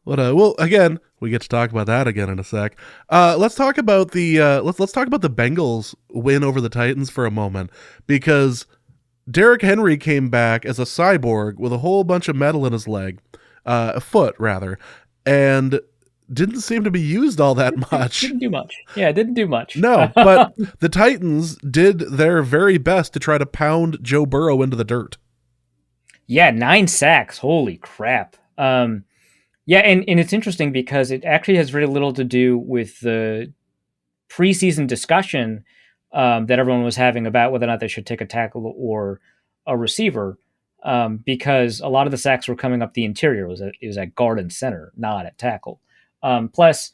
Well, again, we get to talk about that again in a sec. Let's talk about the let's talk about the Bengals win over the Titans for a moment, because Derrick Henry came back as a cyborg with a whole bunch of metal in his leg, a foot rather, and didn't seem to be used all that much. Didn't do much. Yeah, didn't do much. No, but the Titans did their very best to try to pound Joe Burrow into the dirt. Yeah, 9 sacks. Holy crap. Yeah, and it's interesting because it actually has very little to do with the preseason discussion that everyone was having about whether or not they should take a tackle or a receiver, because a lot of the sacks were coming up the interior. It was at guard and center, not at tackle. Plus,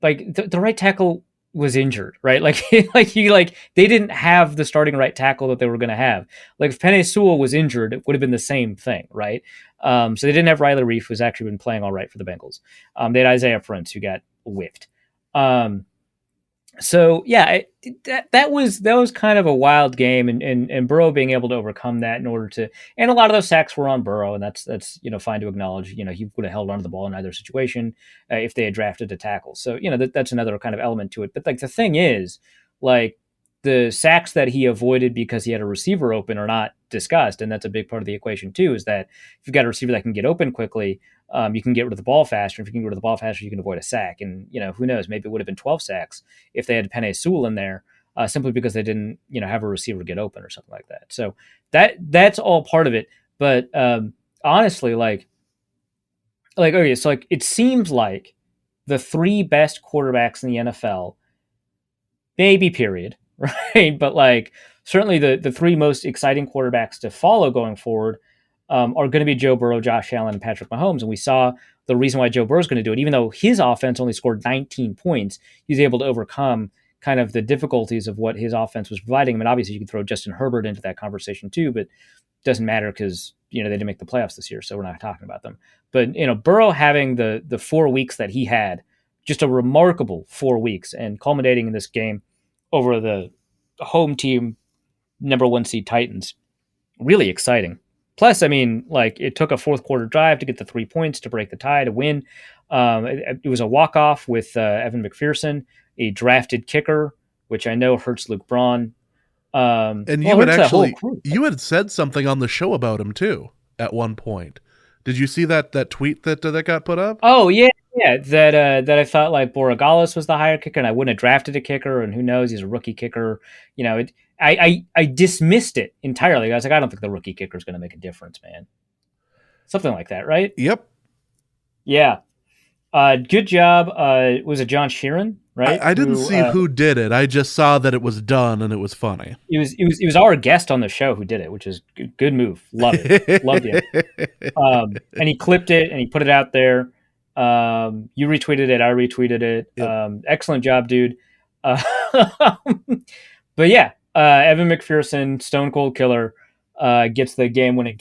the right tackle was injured, right? They didn't have the starting right tackle that they were going to have. If Penei Sewell was injured, it would have been the same thing, right? So they didn't have Riley Reif, who's actually been playing all right for the Bengals. They had Isaiah Prince, who got whiffed. So yeah, that was kind of a wild game, and Burrow being able to overcome that in order to, and a lot of those sacks were on Burrow, and that's fine to acknowledge. He would have held onto the ball in either situation if they had drafted a tackle. So that's another kind of element to it. But the thing is, the sacks that he avoided because he had a receiver open are not discussed, and that's a big part of the equation too. Is that if you've got a receiver that can get open quickly, you can get rid of the ball faster. If you can get rid of the ball faster, you can avoid a sack. And who knows? Maybe it would have been 12 sacks if they had Penei Sewell in there, simply because they didn't have a receiver get open or something like that. So that's all part of it. But honestly, okay, so it seems like the 3 best quarterbacks in the NFL, maybe period. Right, but certainly the 3 most exciting quarterbacks to follow going forward are going to be Joe Burrow, Josh Allen, and Patrick Mahomes. And we saw the reason why Joe Burrow is going to do it, even though his offense only scored 19 points, he's able to overcome kind of the difficulties of what his offense was providing him. And obviously, you can throw Justin Herbert into that conversation too, but it doesn't matter because they didn't make the playoffs this year, so we're not talking about them. But Burrow having the 4 weeks that he had, just a remarkable 4 weeks, and culminating in this game over the home team, number 1 seed Titans. Really exciting. Plus, it took a fourth quarter drive to get the 3 points to break the tie to win. It was a walk-off with Evan McPherson, a drafted kicker, which I know hurts Luke Braun. And you had said something on the show about him too at one point. Did you see that tweet that got put up? Oh yeah. Yeah, that I thought Borregales was the higher kicker, and I wouldn't have drafted a kicker, and who knows, he's a rookie kicker. I dismissed it entirely. I was like, I don't think the rookie kicker is going to make a difference, man. Something like that, right? Yep. Yeah. Good job. Was it John Sheeran, right? I didn't see who did it. I just saw that it was done, and it was funny. It was our guest on the show who did it, which is good move. Love it. Loved him. And he clipped it and he put it out there. You retweeted it. I retweeted it. Yep. Excellent job, dude. But yeah, Evan McPherson, Stone Cold Killer, gets the game-winning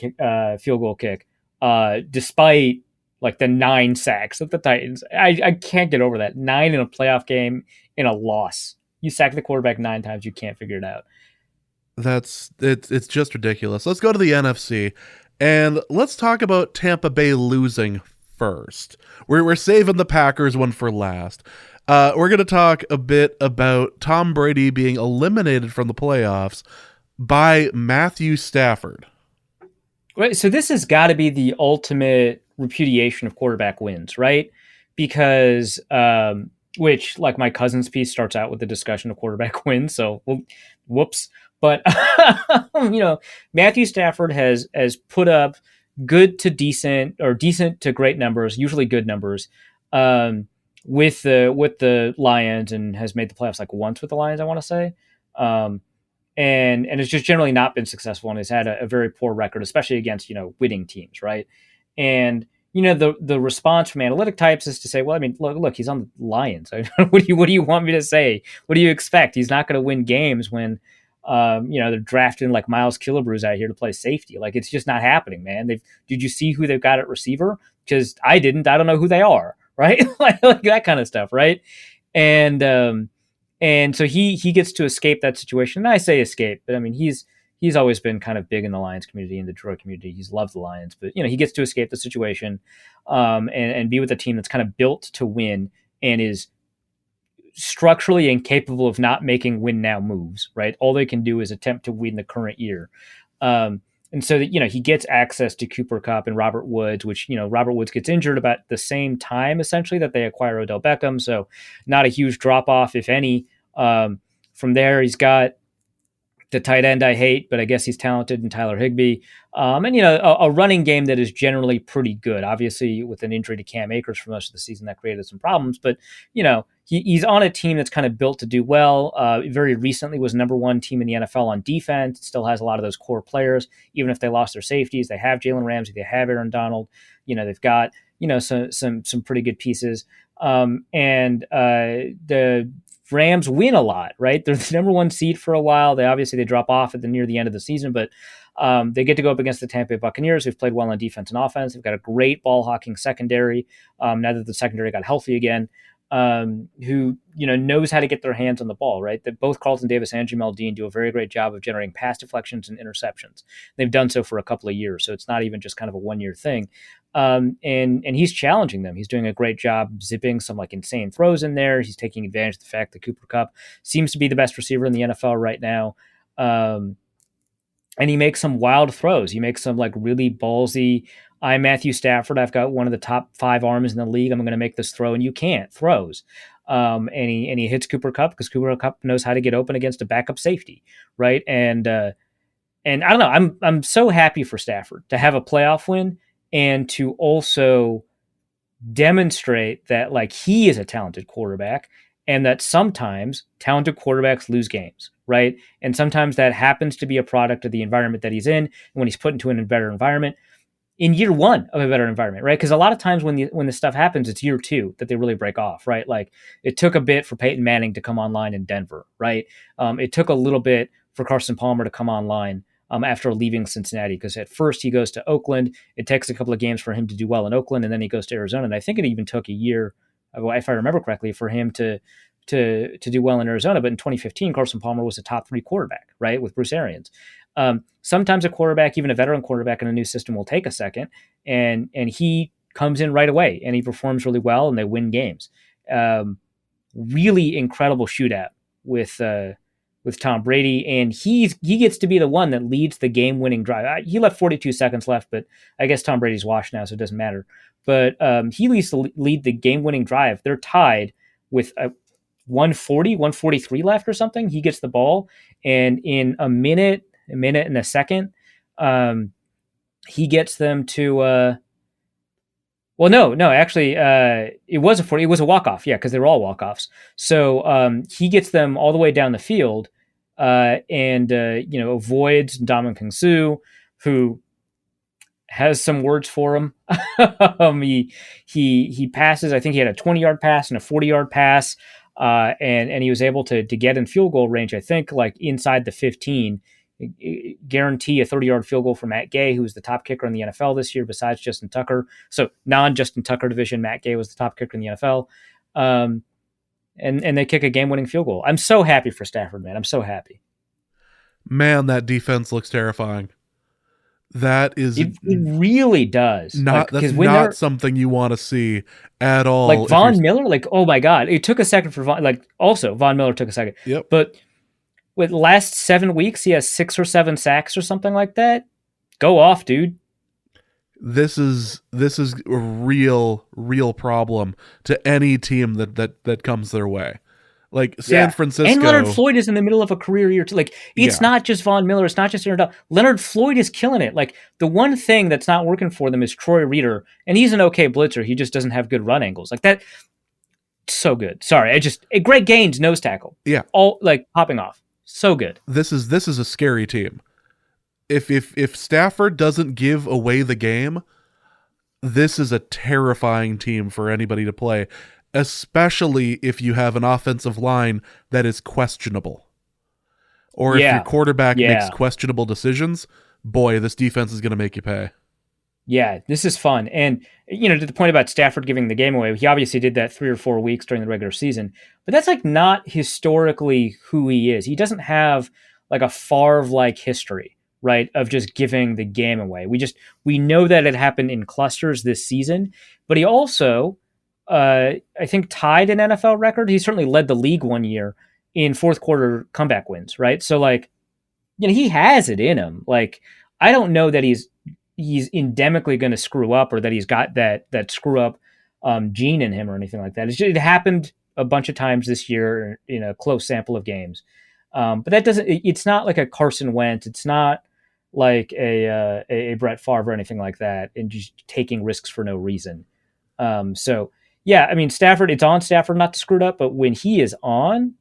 field goal kick, despite the 9 sacks of the Titans. I can't get over that. 9 in a playoff game in a loss. You sack the quarterback 9 times, you can't figure it out. It's just ridiculous. Let's go to the NFC, and let's talk about Tampa Bay losing first. We're saving the Packers one for last. We're going to talk a bit about Tom Brady being eliminated from the playoffs by Matthew Stafford. Right. So this has got to be the ultimate repudiation of quarterback wins, right? Because, which, like, my cousin's piece starts out with the discussion of quarterback wins. So, well, whoops. But, Matthew Stafford has put up good to decent or decent to great numbers, usually good numbers, with the Lions, and has made the playoffs like once with the Lions, I want to say. And it's just generally not been successful, and has had a very poor record, especially against, winning teams, right? And the response from analytic types is to say, well, I mean, look, he's on the Lions. What do you want me to say? What do you expect? He's not going to win games when they're drafting like Miles Killebrews out here to play safety. Like, it's just not happening, man. Did you see who they've got at receiver? Because I didn't. I don't know who they are, right? like that kind of stuff, right? And so he gets to escape that situation. And I say escape, but I mean, he's always been kind of big in the Lions community, in the Detroit community. He's loved the Lions, but he gets to escape the situation, and be with a team that's kind of built to win and is structurally incapable of not making win now moves, right? All they can do is attempt to win the current year. And so that, he gets access to Cooper Kupp and Robert Woods, which, Robert Woods gets injured about the same time, essentially, that they acquire Odell Beckham. So not a huge drop off, if any. From there, he's got the tight end I hate, but I guess he's talented, in Tyler Higbee. And a running game that is generally pretty good. Obviously, with an injury to Cam Akers for most of the season, that created some problems. But, he's on a team that's kind of built to do well. Very recently was number one team in the NFL on defense. It still has a lot of those core players. Even if they lost their safeties, they have Jalen Ramsey, they have Aaron Donald. They've got, some pretty good pieces. And the Rams win a lot, right? They're the number one seed for a while. They drop off near the end of the season, but they get to go up against the Tampa Bay Buccaneers, who've played well on defense and offense. They've got a great ball hawking secondary. Now that the secondary got healthy again, who knows how to get their hands on the ball, right? That both Carlton Davis and Jamel Dean do a very great job of generating pass deflections and interceptions. They've done so for a couple of years, so it's not even just kind of a one-year thing. And he's challenging them. He's doing a great job zipping some like insane throws in there. He's taking advantage of the fact that Cooper Kupp seems to be the best receiver in the NFL right now. And he makes some wild throws. He makes some like really ballsy, I'm Matthew Stafford, I've got one of the top 5 arms in the league, I'm going to make this throw, and you can't, throws. And he hits Cooper Kupp because Cooper Kupp knows how to get open against a backup safety, right? And I don't know, I'm so happy for Stafford to have a playoff win and to also demonstrate that like he is a talented quarterback, and that sometimes talented quarterbacks lose games, right? And sometimes that happens to be a product of the environment that he's in, and when he's put into a better environment, in year one of a better environment, right? Because a lot of times when the stuff happens, it's year two that they really break off, right? Like it took a bit for Peyton Manning to come online in Denver, right? It took a little bit for Carson Palmer to come online after leaving Cincinnati, because at first he goes to Oakland. It takes a couple of games for him to do well in Oakland, and then he goes to Arizona. And I think it even took a year, if I remember correctly, for him to do well in Arizona. But in 2015, Carson Palmer was a top 3 quarterback, right, with Bruce Arians. Sometimes a quarterback, even a veteran quarterback in a new system, will take a second, and he comes in right away and he performs really well, and they win games. Really incredible shootout with Tom Brady, and he gets to be the one that leads the game-winning drive. He left 42 seconds left, but I guess Tom Brady's washed now, so it doesn't matter. But he lead the game-winning drive. They're tied with 143 left or something. He gets the ball, and in a minute and a second, he gets them to actually, it was a walk-off, yeah, because they were all walk-offs. So he gets them all the way down the field, and avoids Ndamukong Suh, who has some words for him. He passes. I think he had a 20-yard pass and a 40-yard pass, and he was able to get in field goal range, I think, like inside the 15. Guarantee a 30-yard field goal for Matt Gay, who was the top kicker in the NFL this year besides Justin Tucker. So non-Justin Tucker division, Matt Gay was the top kicker in the NFL. And they kick a game-winning field goal. I'm so happy for Stafford, man. I'm so happy. Man, that defense looks terrifying. That is It really does. not that's because when not something you want to see at all. like Von Miller, like, oh my God, it took a second for Von. Like, also Von Miller took a second. Yep. But with last 7 weeks, he has 6 or 7 sacks or something like that. Go off, dude. This is a real problem to any team that comes their way. Like San Francisco. And Leonard Floyd is in the middle of a career year too. Like, it's not just Von Miller. It's not just Aaron Donald. Leonard Floyd is killing it. Like, the one thing that's not working for them is Troy Reader. And he's an okay blitzer. He just doesn't have good run angles. Like, that, so good. Sorry. Greg Gaines, nose tackle. Yeah. All, like, popping off. So good. This is a scary team. If Stafford doesn't give away the game, this is a terrifying team for anybody to play, especially if you have an offensive line that is questionable. Or if your quarterback makes questionable decisions, boy, this defense is going to make you pay. Yeah, this is fun. And, to the point about Stafford giving the game away, he obviously did that 3 or 4 weeks during the regular season. But that's, like, not historically who he is. He doesn't have, like, a Favre-like history, right, of just giving the game away. We know that it happened in clusters this season. But he also, I think, tied an NFL record. He certainly led the league one year in fourth quarter comeback wins, right? So, like, he has it in him. Like, I don't know that he's endemically going to screw up, or that he's got that screw up gene in him or anything like that. It happened a bunch of times this year in a close sample of games. But that it's not like a Carson Wentz. It's not like a Brett Favre or anything like that, and just taking risks for no reason. So yeah, I mean, Stafford, it's on Stafford not to screw it up, but when he is on,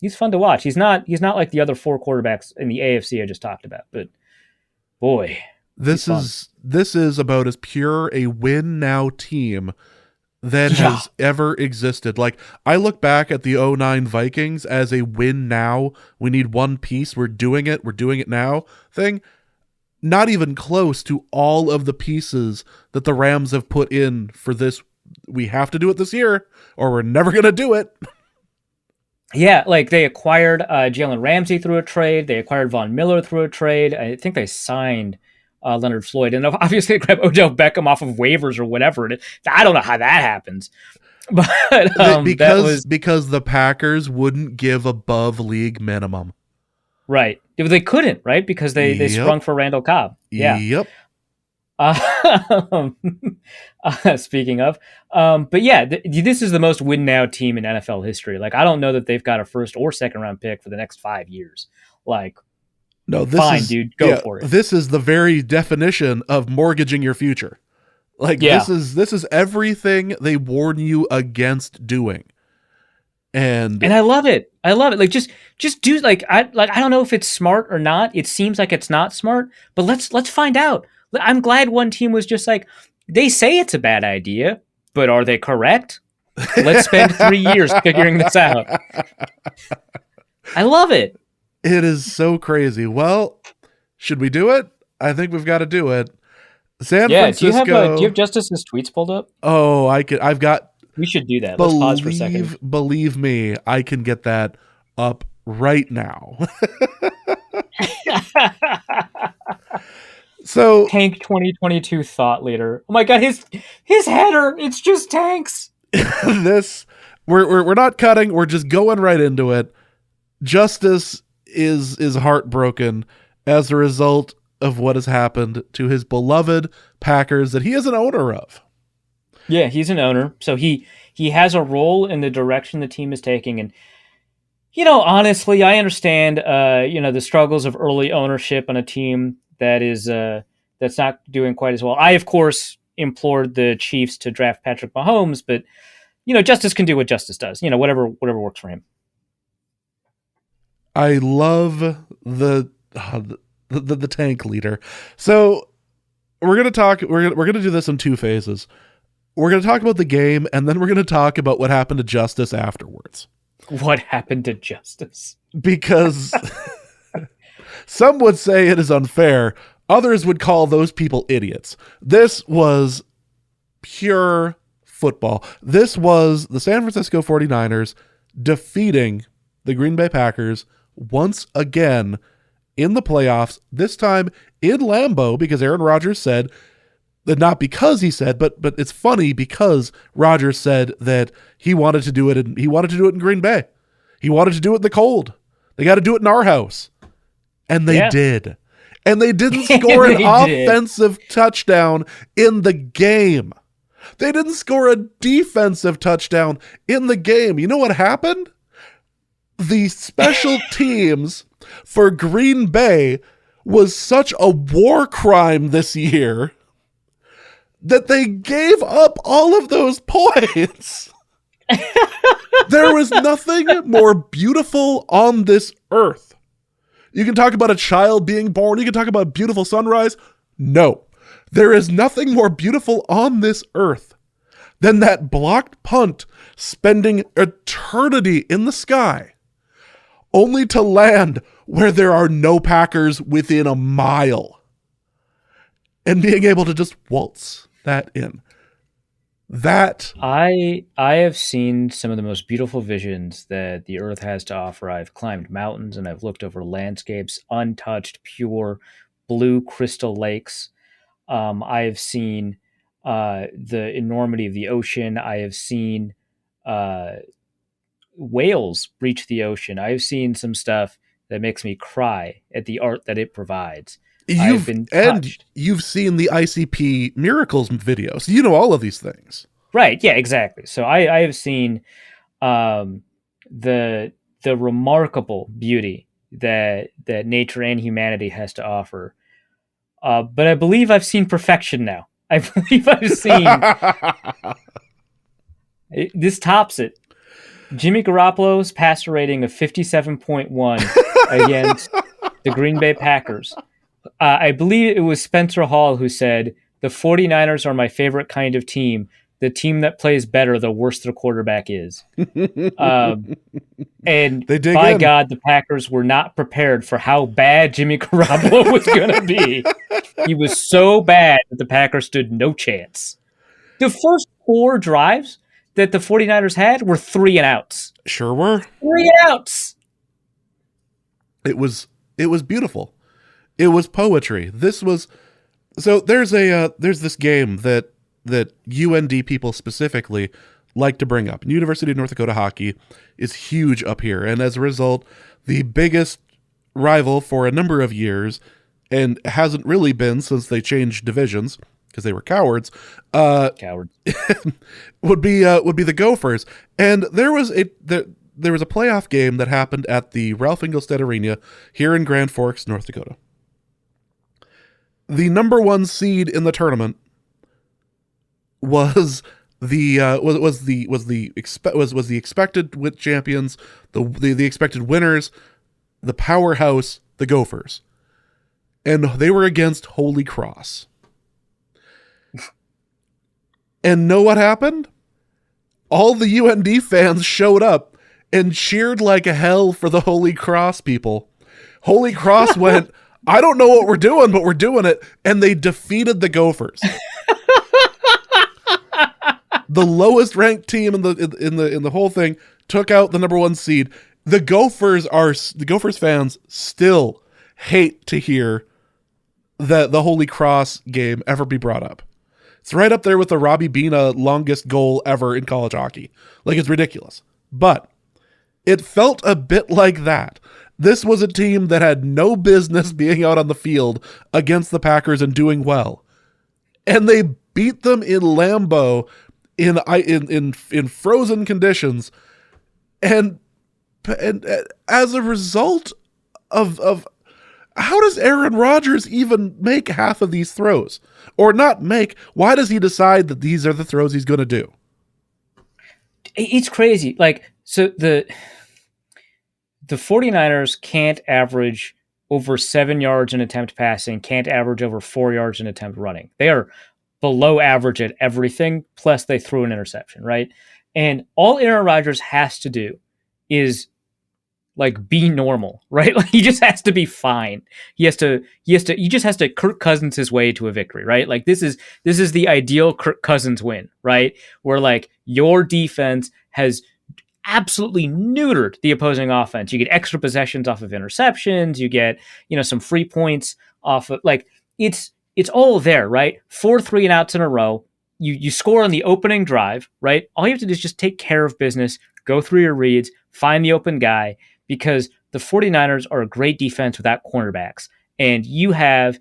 he's fun to watch. He's not like the other 4 quarterbacks in the AFC I just talked about, but boy, this is about as pure a win now team that has ever existed. Like, I look back at the 2009 Vikings as a win now, we need one piece, we're doing it now thing. Not even close to all of the pieces that the Rams have put in for this. We have to do it this year or we're never going to do it. Yeah, like, they acquired Jalen Ramsey through a trade. They acquired Von Miller through a trade. I think they signed Leonard Floyd, and obviously grab Odell Beckham off of waivers or whatever. I don't know how that happens, but because the Packers wouldn't give above league minimum, right? They couldn't, right? Because they sprung for Randall Cobb. Yeah. Yep. Speaking of, but yeah, this is the most win now team in NFL history. Like, I don't know that they've got a first or second round pick for the next 5 years. Like, no, dude, go for it. This is the very definition of mortgaging your future. Like, this is everything they warn you against doing. And I love it. Like, just do, like, I don't know if it's smart or not. It seems like it's not smart, but let's find out. I'm glad one team was just like, they say it's a bad idea, but are they correct? Let's spend 3 years figuring this out. I love it. It is so crazy. Well, should we do it? I think we've got to do it. San Francisco. Do you have Justice's tweets pulled up? Oh, I've got. We should do that. Let's pause for a second. Believe me, I can get that up right now. So, Tank 2022 thought leader. Oh my God, his header, it's just tanks. We're not cutting, we're just going right into it. Justice is heartbroken as a result of what has happened to his beloved Packers that he is an owner of. Yeah, he's an owner, so he has a role in the direction the team is taking. And honestly, I understand the struggles of early ownership on a team that is that's not doing quite as well. I, of course, implored the Chiefs to draft Patrick Mahomes, but Justice can do what Justice does. Whatever works for him. I love the tank leader. So we're gonna talk. We're gonna do this in 2 phases. We're gonna talk about the game, and then we're gonna talk about what happened to Justice afterwards. What happened to Justice? Because some would say it is unfair. Others would call those people idiots. This was pure football. This was the San Francisco 49ers defeating the Green Bay Packers once again in the playoffs, this time in Lambeau, because Aaron Rodgers said, not because he said, but it's funny because Rodgers said that he wanted to do it in Green Bay. He wanted to do it in the cold. They got to do it in our house. And they did. And they didn't score an offensive touchdown in the game. They didn't score a defensive touchdown in the game. You know what happened? The special teams for Green Bay was such a war crime this year that they gave up all of those points. There was nothing more beautiful on this earth. You can talk about a child being born. You can talk about a beautiful sunrise. No. There is nothing more beautiful on this earth than that blocked punt spending eternity in the sky only to land where there are no Packers within a mile and being able to just waltz that in. That I have seen some of the most beautiful visions that the earth has to offer. I've climbed mountains and I've looked over landscapes, untouched, pure blue crystal lakes. I have seen the enormity of the ocean. I have seen whales breach the ocean. I have seen some stuff that makes me cry at the art that it provides. I've been touched. You've seen the ICP Miracles videos. You know all of these things. Right. Yeah, exactly. So I have seen the remarkable beauty that nature and humanity has to offer. But I believe I've seen perfection now. I believe I've seen this tops it. Jimmy Garoppolo's passer rating of 57.1 against the Green Bay Packers. I believe it was Spencer Hall who said, the 49ers are my favorite kind of team. The team that plays better, the worse their quarterback is. And by God, the Packers were not prepared for how bad Jimmy Garoppolo was going to be. He was so bad that the Packers stood no chance. The first 4 drives that the 49ers had were 3 and outs. Sure were. 3 and outs. It was beautiful. It was poetry. This was so. There's this game that UND people specifically like to bring up. University of North Dakota hockey is huge up here, and as a result, the biggest rival for a number of years, and hasn't really been since they changed divisions because they were cowards. Cowards would be the Gophers, and there was a playoff game that happened at the Ralph Engelstad Arena here in Grand Forks, North Dakota. The number 1 seed in the tournament was the expected champions, the expected winners, the powerhouse, the Gophers, and they were against Holy Cross. And know what happened? All the UND fans showed up and cheered like hell for the Holy Cross people. Holy Cross went, I don't know what we're doing, but we're doing it. And they defeated the Gophers. The lowest ranked team in the whole thing took out the number 1 seed. The Gophers fans still hate to hear the Holy Cross game ever be brought up. It's right up there with the Robbie Bina longest goal ever in college hockey. Like, it's ridiculous. But it felt a bit like that. This was a team that had no business being out on the field against the Packers and doing well. And they beat them in Lambeau in frozen conditions. And as a result of how does Aaron Rodgers even make half of these throws? Or not make, why does he decide that these are the throws he's going to do? It's crazy. Like, so the 49ers can't average over 7 yards in attempt passing, can't average over 4 yards in attempt running. They are below average at everything, plus they threw an interception, right? And all Aaron Rodgers has to do is like be normal, right? Like, he just has to be fine. He just has to Kirk Cousins his way to a victory, right? Like, this is the ideal Kirk Cousins win, right? Where like your defense has absolutely neutered the opposing offense. You get extra possessions off of interceptions. You get, some free points off of, like, it's all there, right? 4 3-and-outs in a row. You score on the opening drive, right? All you have to do is just take care of business, go through your reads, find the open guy, because the 49ers are a great defense without cornerbacks. And you have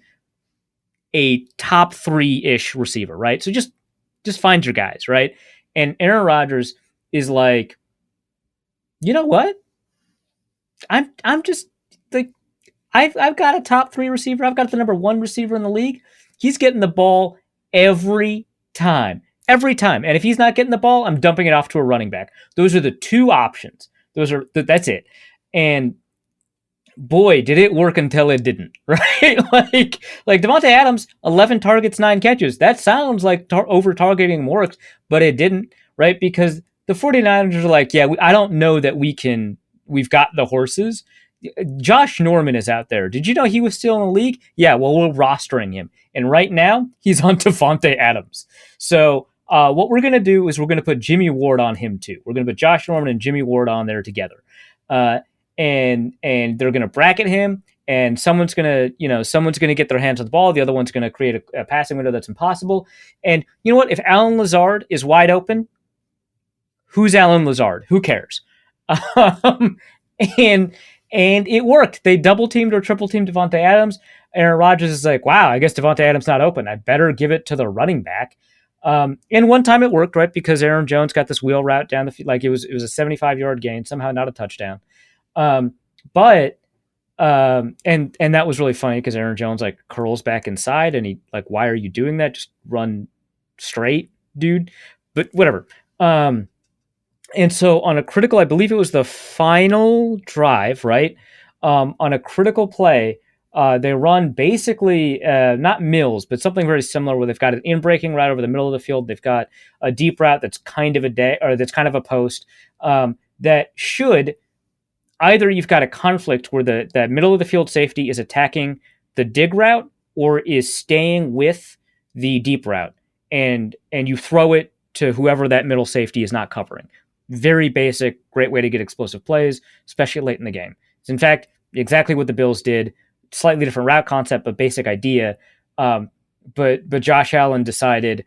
a top 3-ish receiver, right? So just find your guys, right? And Aaron Rodgers is like, you know what? I'm just like, I've got a top 3 receiver. I've got the number 1 receiver in the league. He's getting the ball every time. And if he's not getting the ball, I'm dumping it off to a running back. Those are the 2 options. That's it. And boy, did it work until it didn't, right? like Davante Adams, 11 targets, 9 catches. That sounds like over-targeting worked, but it didn't, right? Because the 49ers are like, yeah, I don't know that we've got the horses. Josh Norman is out there. Did you know he was still in the league? Yeah, well, we're rostering him. And right now, he's on Davante Adams. So what we're going to do is we're going to put Jimmy Ward on him too. We're going to put Josh Norman and Jimmy Ward on there together. And they're going to bracket him, and someone's going to get their hands on the ball. The other one's going to create a passing window that's impossible. And you know what? If Allen Lazard is wide open, who's Allen Lazard? Who cares? And it worked. They double teamed or triple teamed Davante Adams. Aaron Rodgers is like, wow, I guess Davante Adams not open. I better give it to the running back. And one time it worked, right? Because Aaron Jones got this wheel route down the field. Like it was a 75-yard gain, somehow not a touchdown. And that was really funny because Aaron Jones like curls back inside and he like, why are you doing that? Just run straight, dude. But whatever. And so on a critical, I believe it was the final drive, right? On a critical play, they run basically not Mills, but something very similar where they've got an in-breaking route over the middle of the field. They've got a deep route that's kind of a post that should either you've got a conflict where the middle of the field safety is attacking the dig route or is staying with the deep route, and you throw it to whoever that middle safety is not covering. Very basic, great way to get explosive plays, especially late in the game. It's in fact exactly what the Bills did. Slightly different route concept, but basic idea. But Josh Allen decided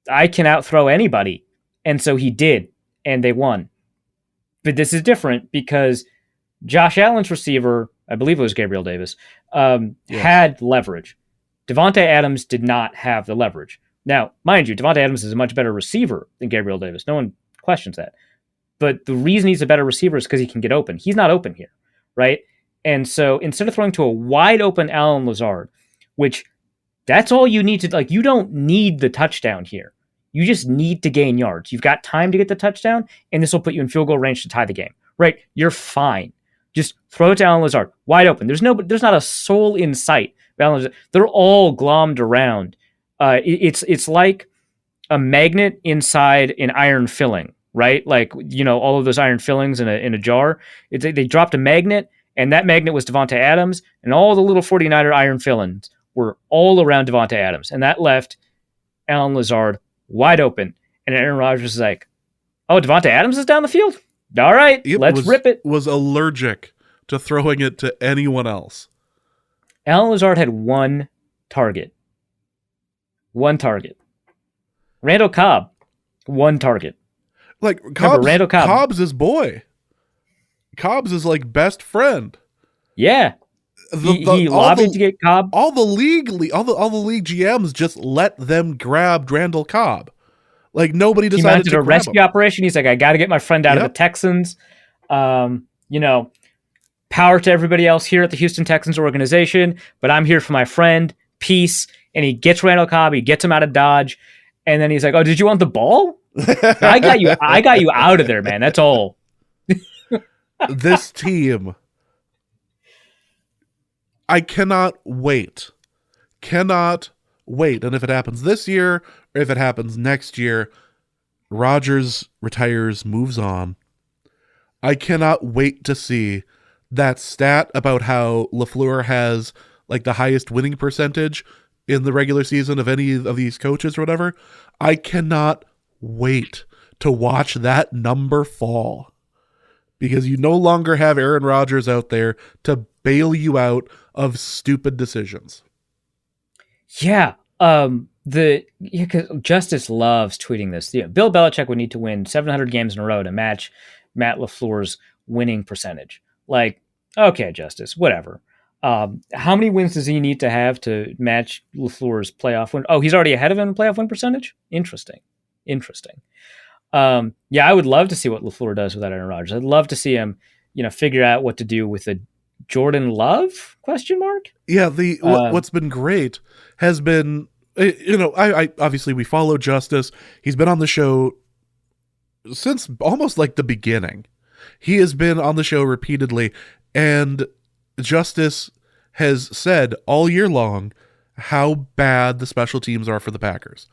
I can outthrow anybody, and so he did, and they won. But this is different because Josh Allen's receiver, I believe it was Gabriel Davis, had leverage. Davante Adams did not have the leverage. Now, mind you, Davante Adams is a much better receiver than Gabriel Davis. No one questions that. But the reason he's a better receiver is because he can get open. He's not open here, right? And so instead of throwing to a wide open Allen Lazard, which that's all you need to, like, you don't need the touchdown here. You just need to gain yards. You've got time to get the touchdown, and this will put you in field goal range to tie the game, right? You're fine. Just throw it to Allen Lazard, wide open. There's not a soul in sight. They're all glommed around. It's like a magnet inside an iron filling, right? Like, all of those iron fillings in a jar. They dropped a magnet, and that magnet was Davante Adams, and all the little 49er iron fillings were all around Davante Adams, and that left Allen Lazard wide open. And Aaron Rodgers is like, oh, Davante Adams is down the field? All right, let's rip it. Was allergic to throwing it to anyone else. Allen Lazard had one target. Randall Cobb, one target. Like, Randall Cobb. Cobb's his boy. Cobb's his, like, best friend. Yeah. He lobbied to get Cobb. All the league GMs just let them grab Randall Cobb. Like, nobody decided he mounted to a rescue operation. He's like, I got to get my friend out of the Texans. Power to everybody else here at the Houston Texans organization, but I'm here for my friend. Peace. And he gets Randall Cobb. He gets him out of Dodge. And then he's like, oh, did you want the ball? I got you out of there, man. That's all. This team, I cannot wait. And if it happens this year, or if it happens next year, Rodgers retires, moves on. I cannot wait to see that stat about how LaFleur has like the highest winning percentage in the regular season of any of these coaches or whatever. I cannot wait to watch that number fall, because you no longer have Aaron Rodgers out there to bail you out of stupid decisions. Yeah. Because Justice loves tweeting this. Bill Belichick would need to win 700 games in a row to match Matt LaFleur's winning percentage. Like, okay, Justice, whatever. How many wins does he need to have to match LaFleur's playoff win? Oh, he's already ahead of him in playoff win percentage? Interesting. Yeah, I would love to see what LaFleur does without Aaron Rodgers. I'd love to see him, figure out what to do with the Jordan Love ? Yeah, what's been great has been, I obviously we follow Justice. He's been on the show since almost like the beginning. He has been on the show repeatedly, and Justice has said all year long how bad the special teams are for the Packers.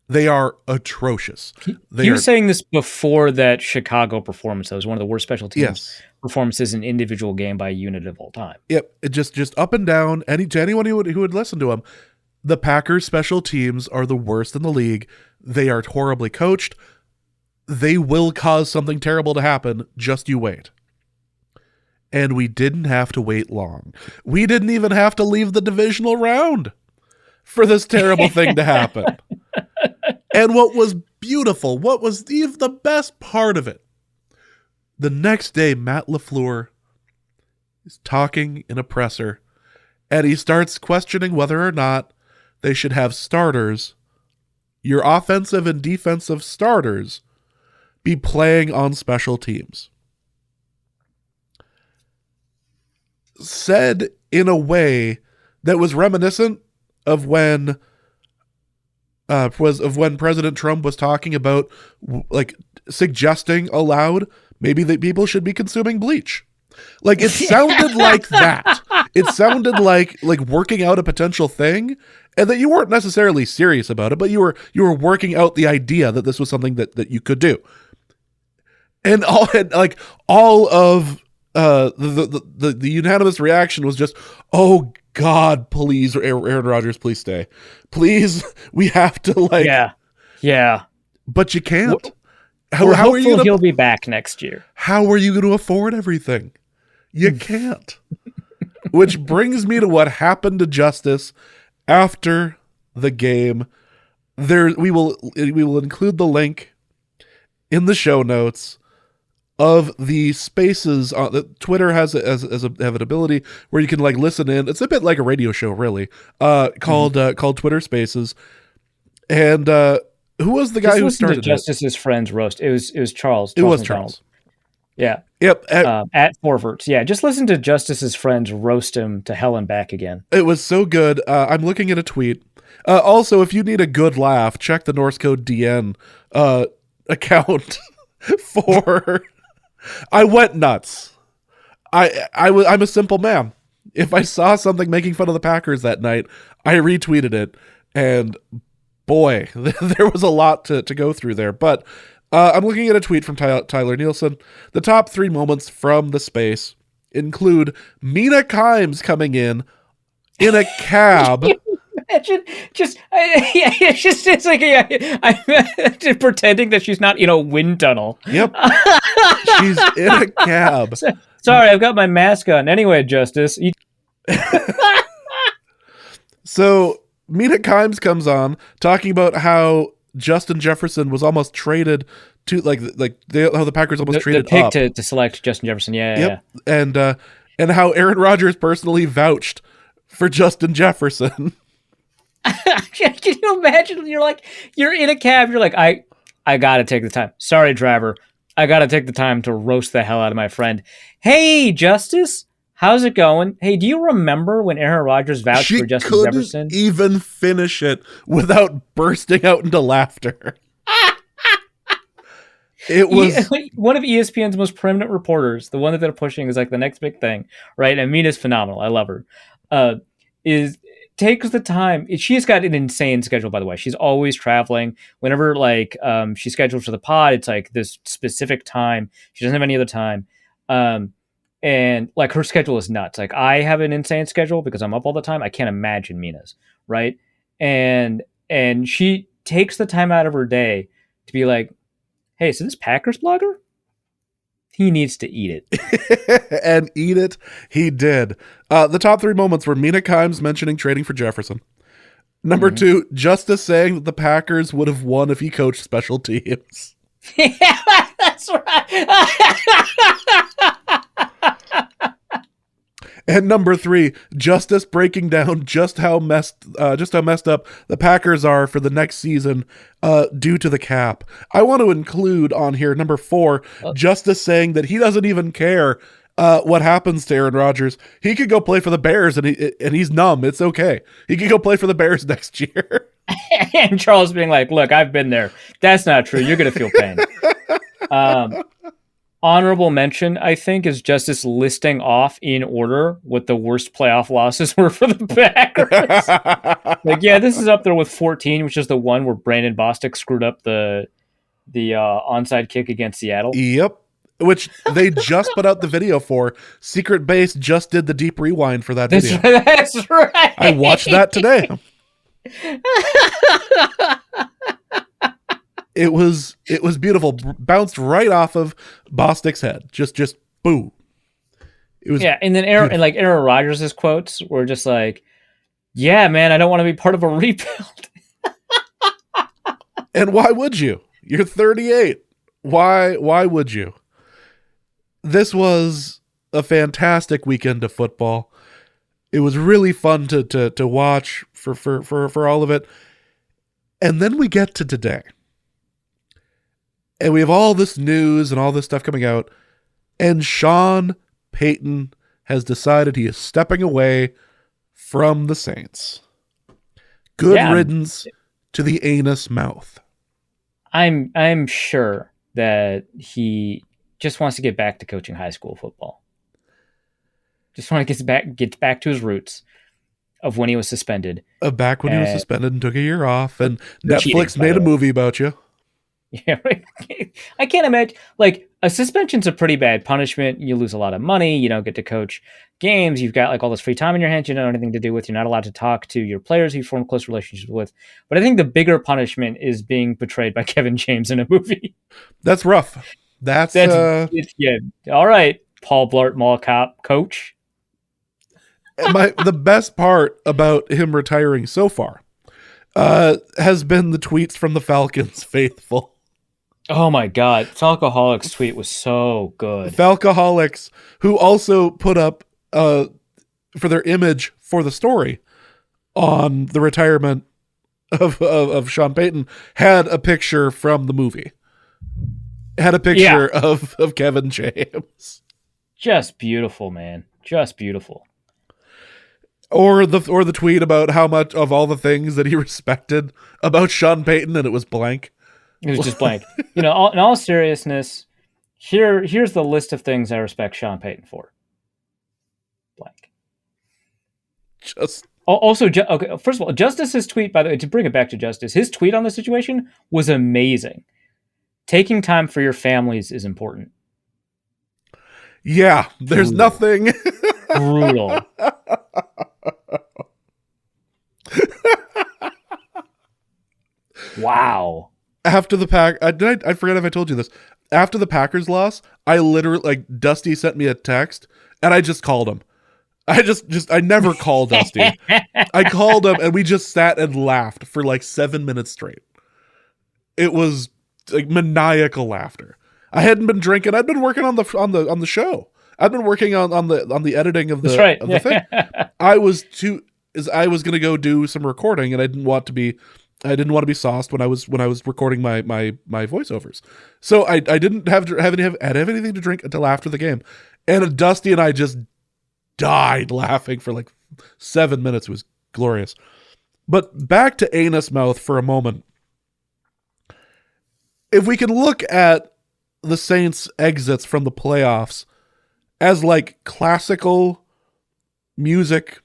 They are atrocious. He was saying this before that Chicago performance. That was one of the worst special teams performances in individual game by unit of all time. Yep, it just up and down. To anyone who would listen to him, the Packers special teams are the worst in the league. They are horribly coached. They will cause something terrible to happen. Just you wait. And we didn't have to wait long. We didn't even have to leave the divisional round for this terrible thing to happen. And what was beautiful, what was the best part of it, the next day, Matt LaFleur is talking in a presser, and he starts questioning whether or not they should have starters, your offensive and defensive starters, be playing on special teams. Said in a way that was reminiscent of when President Trump was talking about like suggesting aloud maybe that people should be consuming bleach. Like it sounded like that. It sounded like working out a potential thing, and that you weren't necessarily serious about it, but you were working out the idea that this was something that you could do. And all of the unanimous reaction was just, oh God, please, Aaron Rodgers, please stay. Please, we have to Yeah. But you can't. How are you he'll be back next year. How are you going to afford everything? You can't. Which brings me to what happened to Justice after the game. We will include the link in the show notes of the spaces that Twitter has have an ability where you can listen in. It's a bit like a radio show, really, called Twitter Spaces. And who was the guy who started Justice's Friends roast? It was Charles. It was McDonald. Charles. Yeah. Yep. At Forverts. Yeah. Just listen to Justice's Friends roast him to hell and back again. It was so good. I'm looking at a tweet. Also, if you need a good laugh, check the Norse Code DN account for. I went nuts. I'm a simple man. If I saw something making fun of the Packers that night, I retweeted it, and boy, there was a lot to go through there. But I'm looking at a tweet from Tyler Nielsen. The top 3 moments from the space include Mina Kimes coming in a cab. Imagine it's like pretending that she's not in a wind tunnel. Yep. She's in a cab. Sorry, I've got my mask on. Anyway, Justice. So Mina Kimes comes on talking about how Justin Jefferson was almost traded to how the Packers almost traded the pick up to select Justin Jefferson. Yeah. And how Aaron Rodgers personally vouched for Justin Jefferson. Can you imagine? You're in a cab. You're like, I got to take the time. Sorry, driver. I got to take the time to roast the hell out of my friend. Hey, Justice. How's it going? Hey, do you remember when Aaron Rodgers vouched for Justin Jefferson? She couldn't even finish it without bursting out into laughter. It was one of ESPN's most preeminent reporters, the one that they're pushing is the next big thing, right? And Mina's phenomenal. I love her. Takes the time. She's got an insane schedule, by the way. She's always traveling. Whenever she's scheduled for the pod, it's this specific time. She doesn't have any other time. And her schedule is nuts. I have an insane schedule because I'm up all the time. I can't imagine Mina's, right? And she takes the time out of her day to be like, hey, so this Packers blogger, he needs to eat it. And eat it, he did. The top 3 moments were Mina Kimes mentioning trading for Jefferson. Number 2, Justice saying that the Packers would have won if he coached special teams. Yeah, that's right. And number 3, Justice breaking down just how messed up the Packers are for the next season due to the cap. I want to include on here number 4, Justice saying that he doesn't even care what happens to Aaron Rodgers. He could go play for the Bears, and he's numb. It's okay. He could go play for the Bears next year. And Charles being like, look, I've been there. That's not true. You're going to feel pain. Honorable mention, I think, is Justice listing off in order what the worst playoff losses were for the Packers. Like, yeah, this is up there with 14, which is the one where Brandon Bostic screwed up the onside kick against Seattle. Yep. Which they just put out the video for. Secret Base just did the deep rewind for that video. That's right. I watched that today. It was beautiful. Bounced right off of Bostic's head. Just boo. It was and then Aaron Rodgers' quotes were just like, "Yeah, man, I don't want to be part of a rebuild." And why would you? You're 38. Why would you? This was a fantastic weekend of football. It was really fun to watch for all of it. And then we get to today. And we have all this news and all this stuff coming out. And Sean Payton has decided he is stepping away from the Saints. Good riddance to the anus mouth. I'm sure that he just wants to get back to coaching high school football. Just want to get back to his roots of when he was suspended. Back when he was suspended and took a year off, and Netflix made a movie about you. Yeah, I can't imagine. Like, a suspension's a pretty bad punishment. You lose a lot of money. You don't get to coach games. You've got like all this free time in your hands. You don't have anything to do with. You're not allowed to talk to your players who you form close relationships with. But I think the bigger punishment is being betrayed by Kevin James in a movie. That's rough. That's yeah. All right, Paul Blart Mall Cop coach. The best part about him retiring so far has been the tweets from the Falcons faithful. Oh my God. Falcoholics tweet was so good. Falcoholics, who also put up for their image for the story on the retirement of Sean Payton, had a picture from the movie. Had a picture of Kevin James. Just beautiful, man. Just beautiful. Or the tweet about how much of all the things that he respected about Sean Payton, and it was blank. It was just blank. In all seriousness, here's the list of things I respect Sean Payton for. Blank. Okay. First of all, Justice's tweet, by the way, to bring it back to Justice, his tweet on the situation was amazing. Taking time for your families is important. Yeah, there's nothing. Brutal. Wow. After the I forget if I told you this. After the Packers loss, I literally, Dusty sent me a text, and I just called him. I never called Dusty. I called him, and we just sat and laughed for 7 minutes straight. It was maniacal laughter. I hadn't been drinking. I'd been working on the show. I'd been working on the editing of the thing. I was going to go do some recording, and I didn't want to be sauced when I was recording my voiceovers. So I didn't have anything to drink until after the game. And Dusty and I just died laughing for 7 minutes. It was glorious. But back to anus mouth for a moment. If we can look at the Saints' exits from the playoffs as classical music,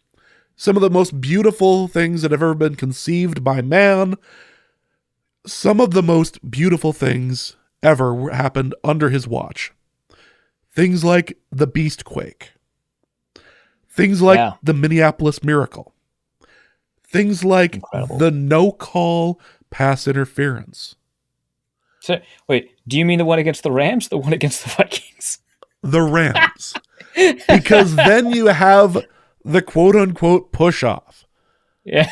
some of the most beautiful things that have ever been conceived by man, some of the most beautiful things ever happened under his watch. Things like the Beastquake. Things like the Minneapolis Miracle. Things like the no-call pass interference. So, wait, do you mean the one against the Rams, the one against the Vikings? The Rams. Because then you have the quote unquote push off. Yeah.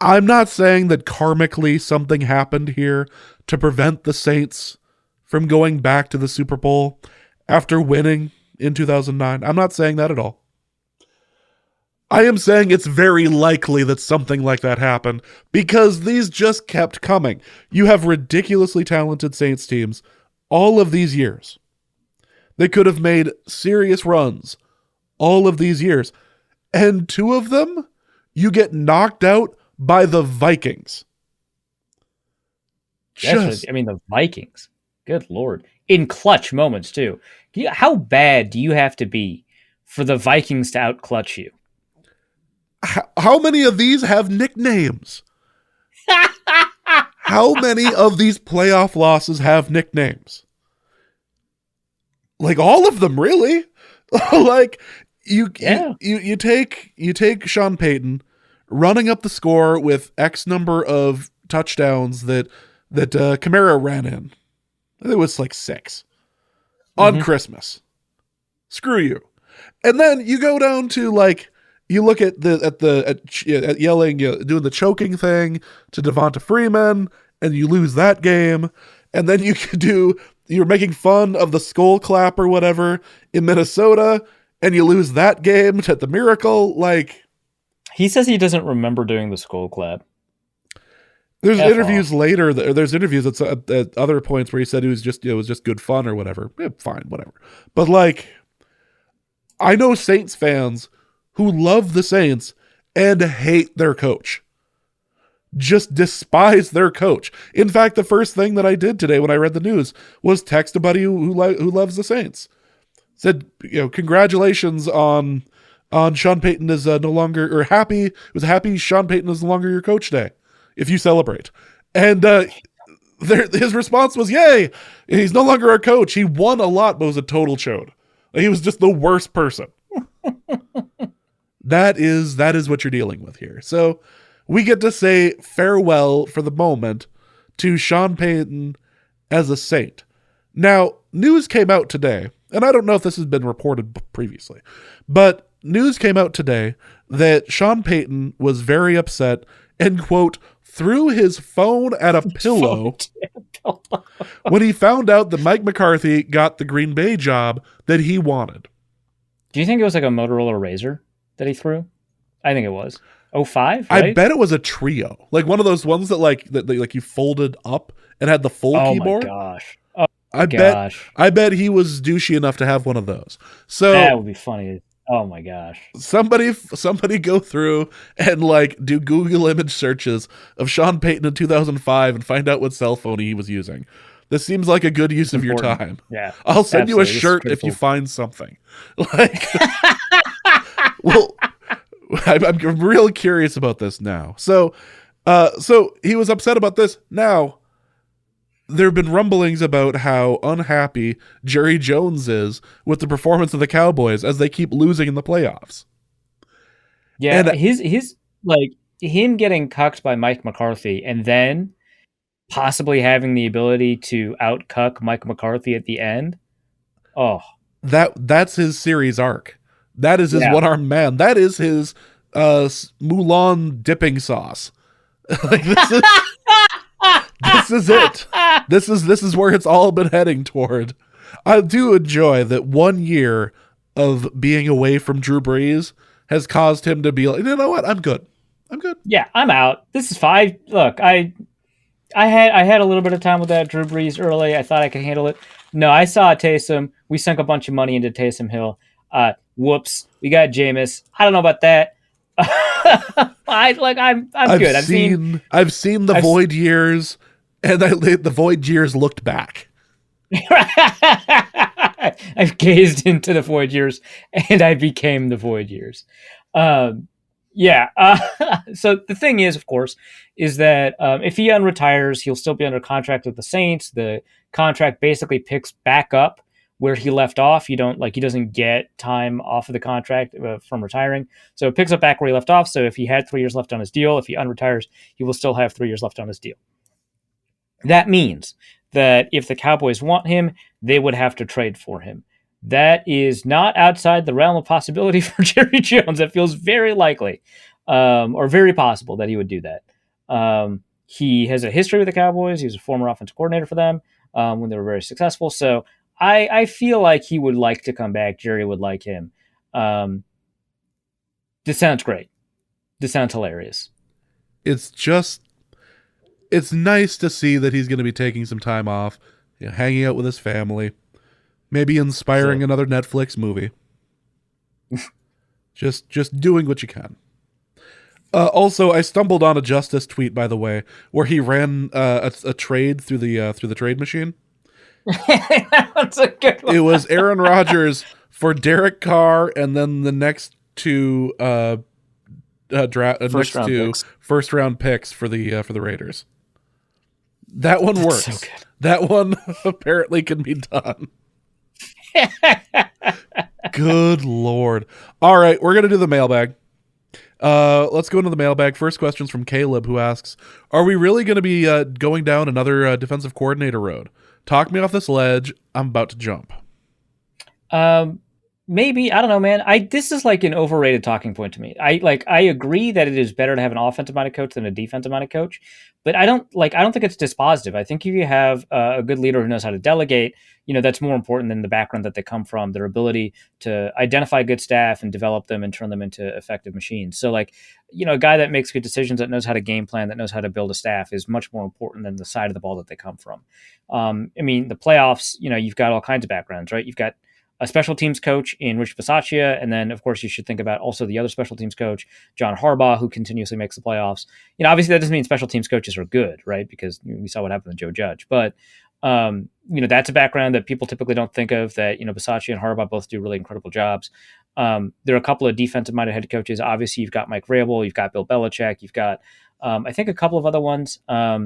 I'm not saying that karmically something happened here to prevent the Saints from going back to the Super Bowl after winning in 2009. I'm not saying that at all. I am saying it's very likely that something like that happened because these just kept coming. You have ridiculously talented Saints teams all of these years. They could have made serious runs all of these years. And two of them, you get knocked out by the Vikings. I mean, the Vikings. Good Lord. In clutch moments, too. How bad do you have to be for the Vikings to outclutch you? How many of these have nicknames? How many of these playoff losses have nicknames? Like all of them, really. Like you take Sean Payton running up the score with X number of touchdowns that Kamara ran in. I think it was like 6 on Christmas. Screw you. And then you go down to like you look at yelling, doing the choking thing to Devonta Freeman, and you lose that game. And then you're making fun of the skull clap or whatever in Minnesota, and you lose that game to the Miracle. Like, he says he doesn't remember doing the skull clap. There's interviews later. There's interviews at other points where he said it was just good fun or whatever. Yeah, fine, whatever. But like, I know Saints fans who love the Saints and hate their coach. Just despise their coach. In fact, the first thing that I did today when I read the news was text a buddy who loves the Saints. Said, congratulations on Sean Payton is no longer, or happy Sean Payton is no longer your coach today, if you celebrate. And his response was, yay, he's no longer our coach. He won a lot, but was a total chode. He was just the worst person. That is what you're dealing with here. So we get to say farewell for the moment to Sean Payton as a Saint. Now, news came out today, and I don't know if this has been reported previously, but news came out today that Sean Payton was very upset and, quote, threw his phone at a pillow when he found out that Mike McCarthy got the Green Bay job that he wanted. Do you think it was like a Motorola Razr that he threw? I think it was. 05, right? I bet it was a Trio. Like one of those ones that you folded up and had the full keyboard. Oh my gosh. Oh my gosh. I bet he was douchey enough to have one of those. So that would be funny. Oh my gosh. Somebody go through and like do Google image searches of Sean Payton in 2005 and find out what cell phone he was using. This seems like a good use of your time. Yeah. I'll send you a shirt if you find something. Like, well, I'm real curious about this now. So he was upset about this. Now, there have been rumblings about how unhappy Jerry Jones is with the performance of the Cowboys as they keep losing in the playoffs. Yeah, and his like him getting cucked by Mike McCarthy and then possibly having the ability to out-cuck Mike McCarthy at the end. Oh, that's his series arc. That is his one-armed man. That is his Mulan dipping sauce. Like this is it. This is where it's all been heading toward. I do enjoy that 1 year of being away from Drew Brees has caused him to be like, you know what? I'm good. Yeah, I'm out. This is fine. Look, I had a little bit of time with that Drew Brees early. I thought I could handle it. No, I saw Taysom. We sunk a bunch of money into Taysom Hill. Whoops. We got Jameis. I don't know about that. I'm good. I've seen the void years, and the void years looked back. I've gazed into the void years, and I became the void years. So the thing is, of course, is that if he unretires, he'll still be under contract with the Saints. The contract basically picks back up where he left off. You don't he doesn't get time off of the contract from retiring. So it picks up back where he left off. So if he had 3 years left on his deal, if he unretires, he will still have 3 years left on his deal. That means that if the Cowboys want him, they would have to trade for him. That is not outside the realm of possibility for Jerry Jones. That feels very likely, or very possible that he would do that. He has a history with the Cowboys. He was a former offensive coordinator for them when they were very successful. So I feel like he would like to come back. Jerry would like him. This sounds great. This sounds hilarious. It's nice to see that he's going to be taking some time off, hanging out with his family, maybe inspiring another Netflix movie. just doing what you can. Also, I stumbled on a Justice tweet, by the way, where he ran a trade through the trade machine. That's a good one. It was Aaron Rodgers for Derek Carr, and then the next two first round picks for the Raiders. That one works. So good. That one apparently can be done. Good Lord. All right, we're gonna do the mailbag. Let's go into the mailbag. First question's from Caleb, who asks, are we really going to be going down another defensive coordinator road? Talk me off this ledge. I'm about to jump. Maybe. I don't know, man. This is like an overrated talking point to me. I agree that it is better to have an offensive-minded coach than a defensive-minded coach, but I don't think it's dispositive. I think if you have a good leader who knows how to delegate, that's more important than the background that they come from, their ability to identify good staff and develop them and turn them into effective machines. So a guy that makes good decisions, that knows how to game plan, that knows how to build a staff is much more important than the side of the ball that they come from. The playoffs, you've got all kinds of backgrounds, right? You've got a special teams coach in Rich Bisaccia, and then, of course, you should think about also the other special teams coach, John Harbaugh, who continuously makes the playoffs. Obviously that doesn't mean special teams coaches are good, right? Because we saw what happened with Joe Judge. But, that's a background that people typically don't think of, that, Bisaccia and Harbaugh both do really incredible jobs. There are a couple of defensive-minded head coaches. Obviously, you've got Mike Vrabel, you've got Bill Belichick, you've got, I think, a couple of other ones. At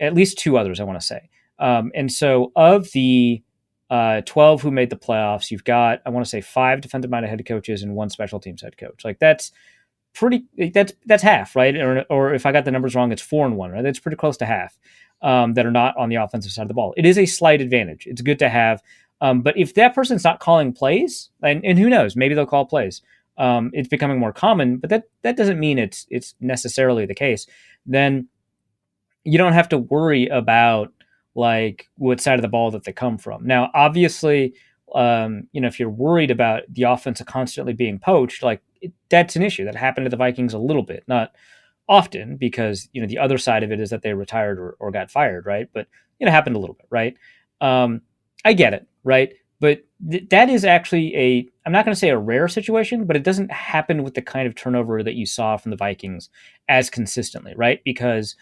least two others, I want to say. And so of the 12 who made the playoffs, you've got, I want to say, 5 defensive-minded head coaches and 1 special teams head coach. That's half, right? Or if I got the numbers wrong, it's 4 and 1, right? That's pretty close to half that are not on the offensive side of the ball. It is a slight advantage. It's good to have. But if that person's not calling plays, and who knows, maybe they'll call plays. It's becoming more common, but that doesn't mean it's necessarily the case. Then you don't have to worry about what side of the ball that they come from. Now, obviously, if you're worried about the offense constantly being poached, that's an issue. That happened to the Vikings a little bit, not often, because, the other side of it is that they retired or got fired, right? But it happened a little bit, right? I get it, right? But that is actually I'm not going to say a rare situation, but it doesn't happen with the kind of turnover that you saw from the Vikings as consistently, right? Because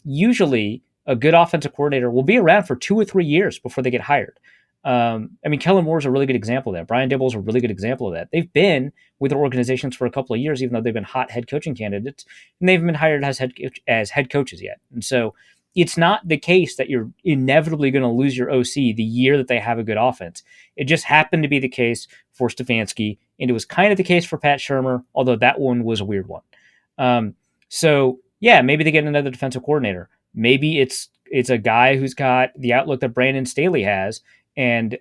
usually a good offensive coordinator will be around for 2 or 3 years before they get hired. Kellen Moore is a really good example of that. Brian Dibble is a really good example of that. They've been with their organizations for a couple of years, even though they've been hot head coaching candidates, and they haven't been hired as head coaches yet. And so it's not the case that you're inevitably going to lose your OC the year that they have a good offense. It just happened to be the case for Stefanski, and it was kind of the case for Pat Shurmur, although that one was a weird one. So yeah, maybe they get another defensive coordinator. Maybe it's a guy who's got the outlook that Brandon Staley has, and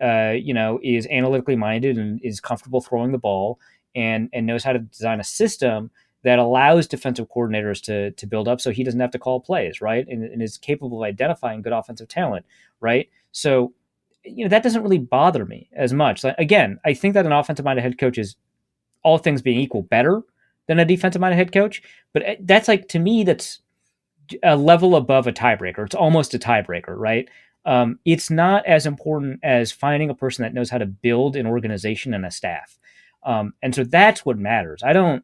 is analytically minded and is comfortable throwing the ball and knows how to design a system that allows defensive coordinators to build up, so he doesn't have to call plays, right? And is capable of identifying good offensive talent, right? So that doesn't really bother me as much. Again, I think that an offensive-minded head coach is, all things being equal, better than a defensive-minded head coach. But that's to me, that's a level above a tiebreaker. It's almost a tiebreaker, right? It's not as important as finding a person that knows how to build an organization and a staff. And so that's what matters. I'm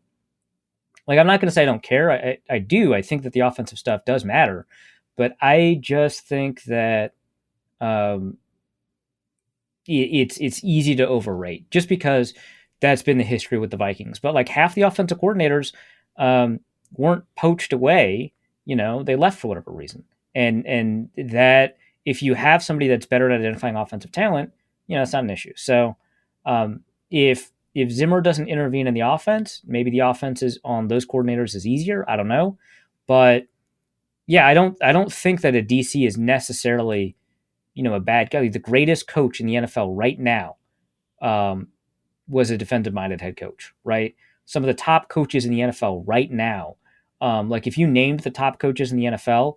not going to say I don't care. I do. I think that the offensive stuff does matter, but I just think that it's easy to overrate just because that's been the history with the Vikings. But half the offensive coordinators weren't poached away. They left for whatever reason, and that if you have somebody that's better at identifying offensive talent, it's not an issue. So if Zimmer doesn't intervene in the offense, maybe the offense is on those coordinators is easier. I don't know, but yeah, I don't think that a DC is necessarily, a bad guy. The greatest coach in the NFL right now was a defensive-minded head coach, right? Some of the top coaches in the NFL right now, like if you named the top coaches in the NFL,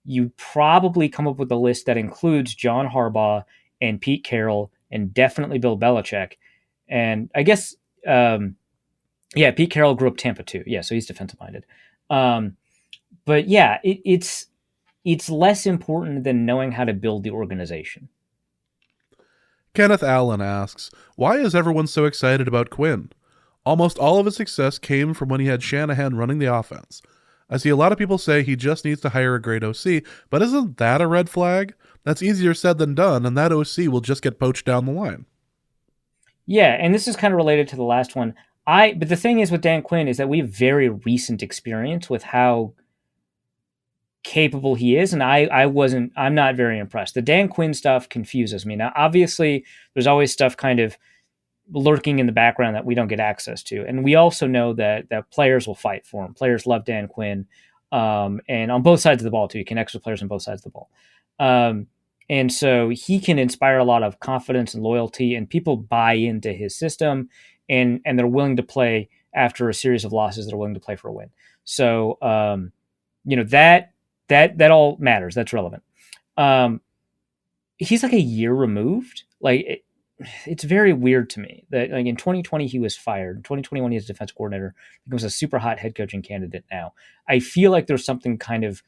you probably come up with a list that includes John Harbaugh and Pete Carroll and definitely Bill Belichick. And I guess, Pete Carroll grew up Tampa too. Yeah, so he's defensive-minded. But yeah, it's less important than knowing how to build the organization. Kenneth Allen asks, why is everyone so excited about Quinn? Almost all of his success came from when he had Shanahan running the offense. I see a lot of people say he just needs to hire a great OC, but isn't that a red flag? That's easier said than done, and that OC will just get poached down the line. Yeah, and this is kind of related to the last one. But the thing is with Dan Quinn is that we have very recent experience with how capable he is, and I'm not very impressed. The Dan Quinn stuff confuses me. Now, obviously, there's always stuff kind of lurking in the background that we don't get access to, and we also know that players will fight for him. Players love Dan Quinn, and on both sides of the ball too. He connects with players on both sides of the ball, and so he can inspire a lot of confidence and loyalty, and people buy into his system, and they're willing to play after a series of losses. They're willing to play for a win. So that all matters. That's relevant. He's like a year removed. It's very weird to me that in 2020 he was fired. In 2021 he was defense coordinator. Becomes a super hot head coaching candidate now. I feel like there's something kind of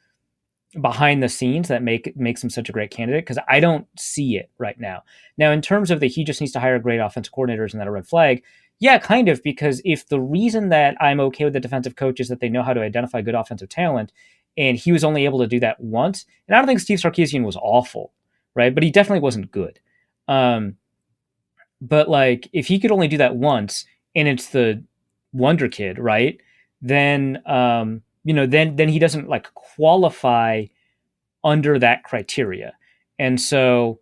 behind the scenes that makes him such a great candidate, because I don't see it right now. Now, in terms of he just needs to hire great offensive coordinators and that a red flag, yeah, kind of, because if the reason that I'm okay with the defensive coach is that they know how to identify good offensive talent, and he was only able to do that once, and I don't think Steve Sarkisian was awful, right? But he definitely wasn't good. But if he could only do that once, and it's the wonder kid, right? Then then he doesn't qualify under that criteria. And so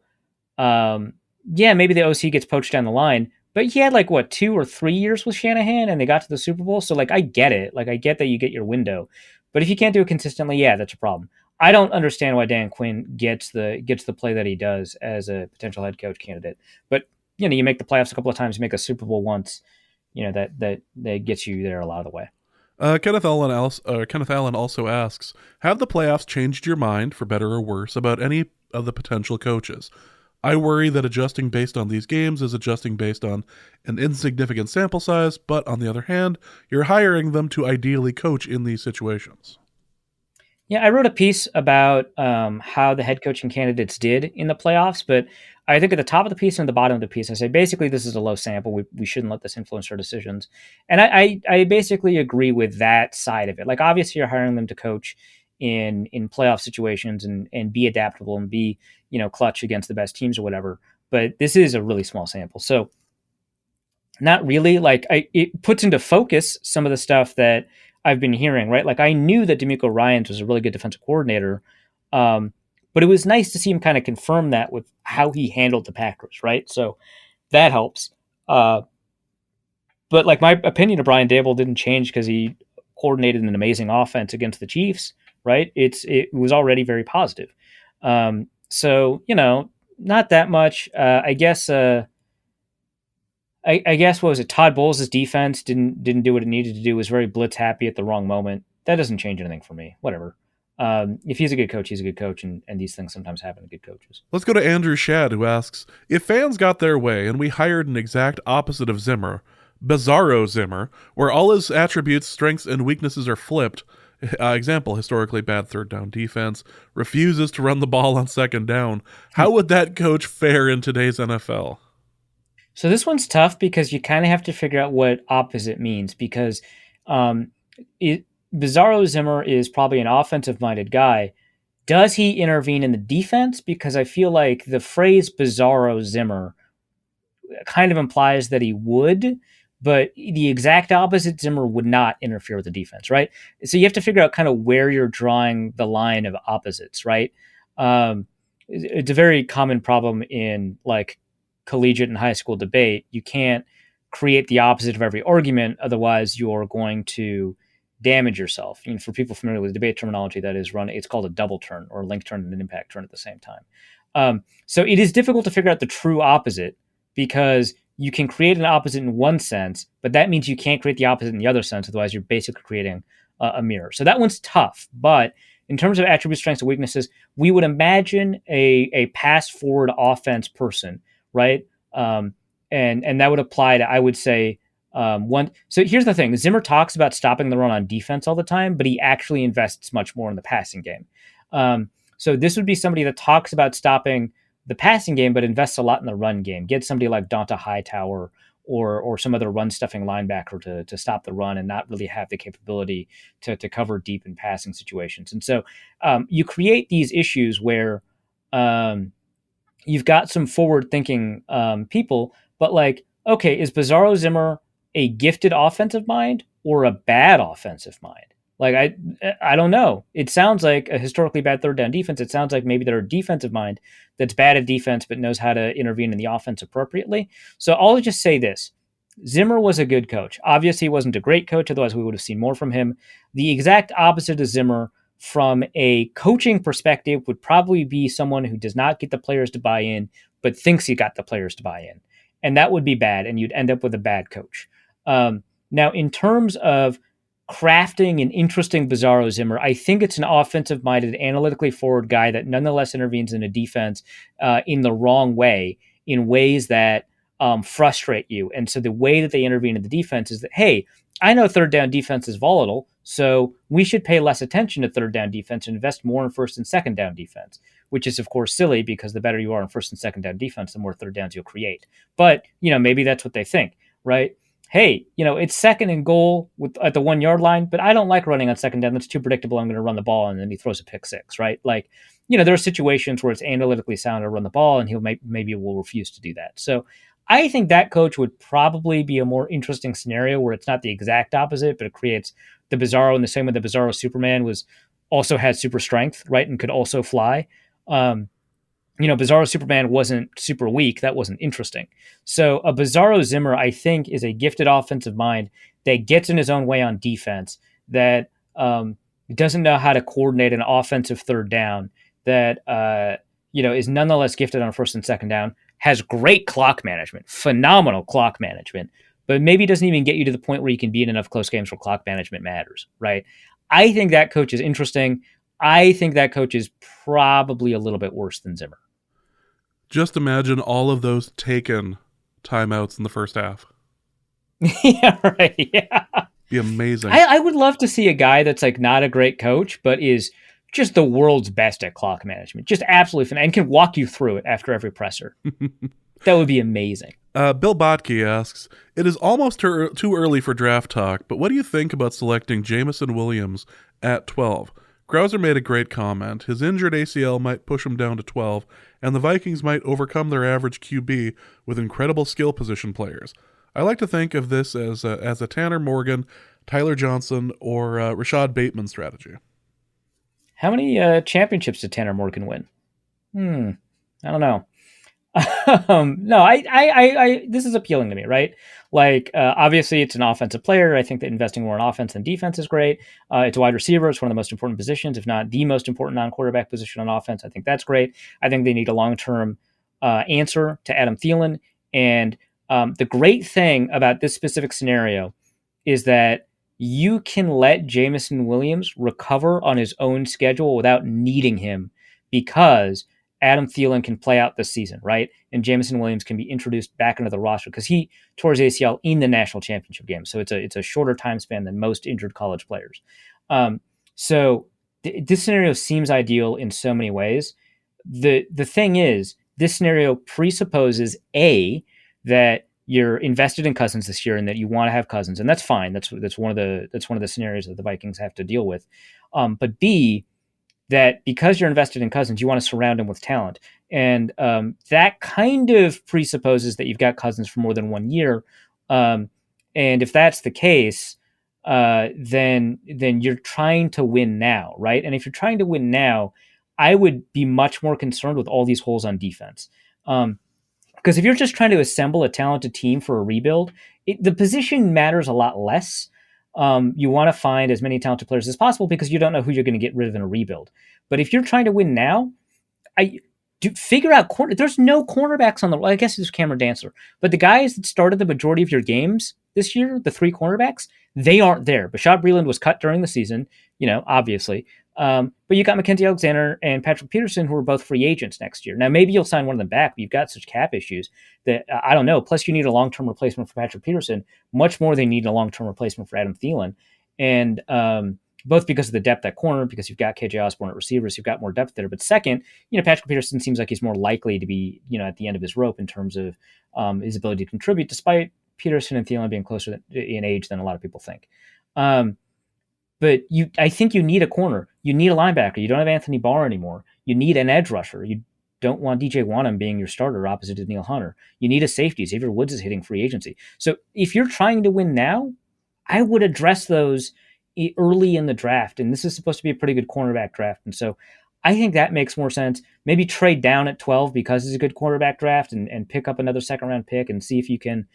maybe the OC gets poached down the line, but he had 2 or 3 years with Shanahan and they got to the Super Bowl. So I get it. I get that you get your window, but if you can't do it consistently, yeah, that's a problem. I don't understand why Dan Quinn gets the play that he does as a potential head coach candidate. But you make the playoffs a couple of times, you make a Super Bowl once, that gets you there a lot of the way. Kenneth Allen also asks, have the playoffs changed your mind, for better or worse, about any of the potential coaches? I worry that adjusting based on these games is adjusting based on an insignificant sample size, but on the other hand, you're hiring them to ideally coach in these situations. Yeah, I wrote a piece about how the head coaching candidates did in the playoffs, but I think at the top of the piece and the bottom of the piece, I say basically this is a low sample. We shouldn't let this influence our decisions. And I basically agree with that side of it. Obviously you're hiring them to coach in playoff situations and be adaptable and be, clutch against the best teams or whatever. But this is a really small sample. So not really. It puts into focus some of the stuff that I've been hearing, right? I knew that DeMeco Ryans was a really good defensive coordinator, but it was nice to see him kind of confirm that with how he handled the Packers, right? So that helps. But my opinion of Brian Daboll didn't change because he coordinated an amazing offense against the Chiefs, right? It was already very positive. So not that much. I guess. I guess what was it? Todd Bowles' defense didn't do what it needed to do. Was very blitz happy at the wrong moment. That doesn't change anything for me. Whatever. If he's a good coach, he's a good coach, and these things sometimes happen to good coaches. Let's go to Andrew Shad, who asks, if fans got their way and we hired an exact opposite of Zimmer, Bizarro Zimmer, where all his attributes, strengths, and weaknesses are flipped, example, historically bad third down defense, refuses to run the ball on second down, how would that coach fare in today's NFL? So this one's tough because you kind of have to figure out what opposite means, because Bizarro Zimmer is probably an offensive-minded guy. Does he intervene in the defense? Because I feel like the phrase Bizarro Zimmer kind of implies that he would, but the exact opposite, Zimmer would not interfere with the defense, right? So you have to figure out kind of where you're drawing the line of opposites, right? It's a very common problem in like collegiate and high school debate. You can't create the opposite of every argument, otherwise you're going to damage yourself. For people familiar with debate terminology, that is it's called a double turn or a link turn and an impact turn at the same time. So it is difficult to figure out the true opposite because you can create an opposite in one sense, but that means you can't create the opposite in the other sense. Otherwise, you're basically creating a mirror. So that one's tough. But in terms of attributes, strengths, and weaknesses, we would imagine a pass forward offense person, right? And that would apply to, I would say, one. So here's the thing: Zimmer talks about stopping the run on defense all the time, but he actually invests much more in the passing game. So this would be somebody that talks about stopping the passing game, but invests a lot in the run game. Get somebody like Donta Hightower or some other run stuffing linebacker to stop the run and not really have the capability to cover deep in passing situations. And so you create these issues where you've got some forward thinking people, but like, okay, is Bizarro Zimmer a gifted offensive mind or a bad offensive mind? Like, I don't know. It sounds like a historically bad third down defense. It sounds like maybe they're a defensive mind that's bad at defense but knows how to intervene in the offense appropriately. So I'll just say this. Zimmer was a good coach. Obviously, he wasn't a great coach. Otherwise, we would have seen more from him. The exact opposite of Zimmer from a coaching perspective would probably be someone who does not get the players to buy in but thinks he got the players to buy in. And that would be bad, and you'd end up with a bad coach. Now, in terms of crafting an interesting Bizarro Zimmer, I think it's an offensive-minded, analytically forward guy that nonetheless intervenes in a defense in the wrong way, in ways that frustrate you. And so the way that they intervene in the defense is that, hey, I know third down defense is volatile, so we should pay less attention to third down defense and invest more in first and second down defense, which is, of course, silly because the better you are in first and second down defense, the more third downs you'll create. But, maybe that's what they think, right? Hey, it's second and goal at the 1 yard line, but I don't like running on second down. That's too predictable. I'm going to run the ball. And then he throws a pick six, right? Like, there are situations where it's analytically sound to run the ball and he'll maybe will refuse to do that. So I think that coach would probably be a more interesting scenario where it's not the exact opposite, but it creates the Bizarro in the same way the Bizarro Superman also had super strength, right? And could also fly. Bizarro Superman wasn't super weak. That wasn't interesting. So a Bizarro Zimmer, I think, is a gifted offensive mind that gets in his own way on defense, that doesn't know how to coordinate an offensive third down, that is nonetheless gifted on first and second down, has great clock management, phenomenal clock management, but maybe doesn't even get you to the point where you can be in enough close games where clock management matters, right? I think that coach is interesting. I think that coach is probably a little bit worse than Zimmer. Just imagine all of those taken timeouts in the first half. Yeah, right. Yeah. Be amazing. I would love to see a guy that's like not a great coach, but is just the world's best at clock management. Just absolutely fun and can walk you through it after every presser. That would be amazing. Bill Botke asks, it is almost too early for draft talk, but what do you think about selecting Jameson Williams at 12? Krauser made a great comment. His injured ACL might push him down to 12, and the Vikings might overcome their average QB with incredible skill position players. I like to think of this as a Tanner Morgan, Tyler Johnson, or Rashad Bateman strategy. How many championships did Tanner Morgan win? I don't know. No, I this is appealing to me, right? Like, obviously it's an offensive player. I think that investing more in offense than defense is great. It's a wide receiver. It's one of the most important positions, if not the most important non-quarterback position on offense. I think that's great. I think they need a long-term answer to Adam Thielen. And the great thing about this specific scenario is that you can let Jameson Williams recover on his own schedule without needing him, because Adam Thielen can play out this season, right? And Jameson Williams can be introduced back into the roster because he tore his ACL in the national championship game. So it's a shorter time span than most injured college players. So this scenario seems ideal in so many ways. The thing is, this scenario presupposes that you're invested in Cousins this year and that you want to have Cousins, and that's fine. That's one of the scenarios that the Vikings have to deal with. But B, that because you're invested in Cousins, you want to surround him with talent. And that kind of presupposes that you've got Cousins for more than 1 year. And if that's the case, then you're trying to win now, right? And if you're trying to win now, I would be much more concerned with all these holes on defense. Because if you're just trying to assemble a talented team for a rebuild, the position matters a lot less. You want to find as many talented players as possible because you don't know who you're going to get rid of in a rebuild. But if you're trying to win now, figure out corner. There's no cornerbacks on the. Well, I guess there's Cameron Dancer, but the guys that started the majority of your games this year, the 3 cornerbacks, they aren't there. Bashaud Breeland was cut during the season, obviously. But you got Mackenzie Alexander and Patrick Peterson, who are both free agents next year. Now, maybe you'll sign one of them back, but you've got such cap issues that I don't know. Plus, you need a long-term replacement for Patrick Peterson, much more than you need a long-term replacement for Adam Thielen. And both because of the depth at corner, because you've got KJ Osborne at receivers, you've got more depth there. But second, Patrick Peterson seems like he's more likely to be, at the end of his rope in terms of his ability to contribute, despite Peterson and Thielen being closer in age than a lot of people think. But I think you need a corner. You need a linebacker. You don't have Anthony Barr anymore. You need an edge rusher. You don't want DJ Wonnum being your starter opposite to Neil Hunter. You need a safety. Xavier Woods is hitting free agency. So if you're trying to win now, I would address those early in the draft. And this is supposed to be a pretty good cornerback draft. And so I think that makes more sense. Maybe trade down at 12 because it's a good quarterback draft and pick up another second-round pick and see if you can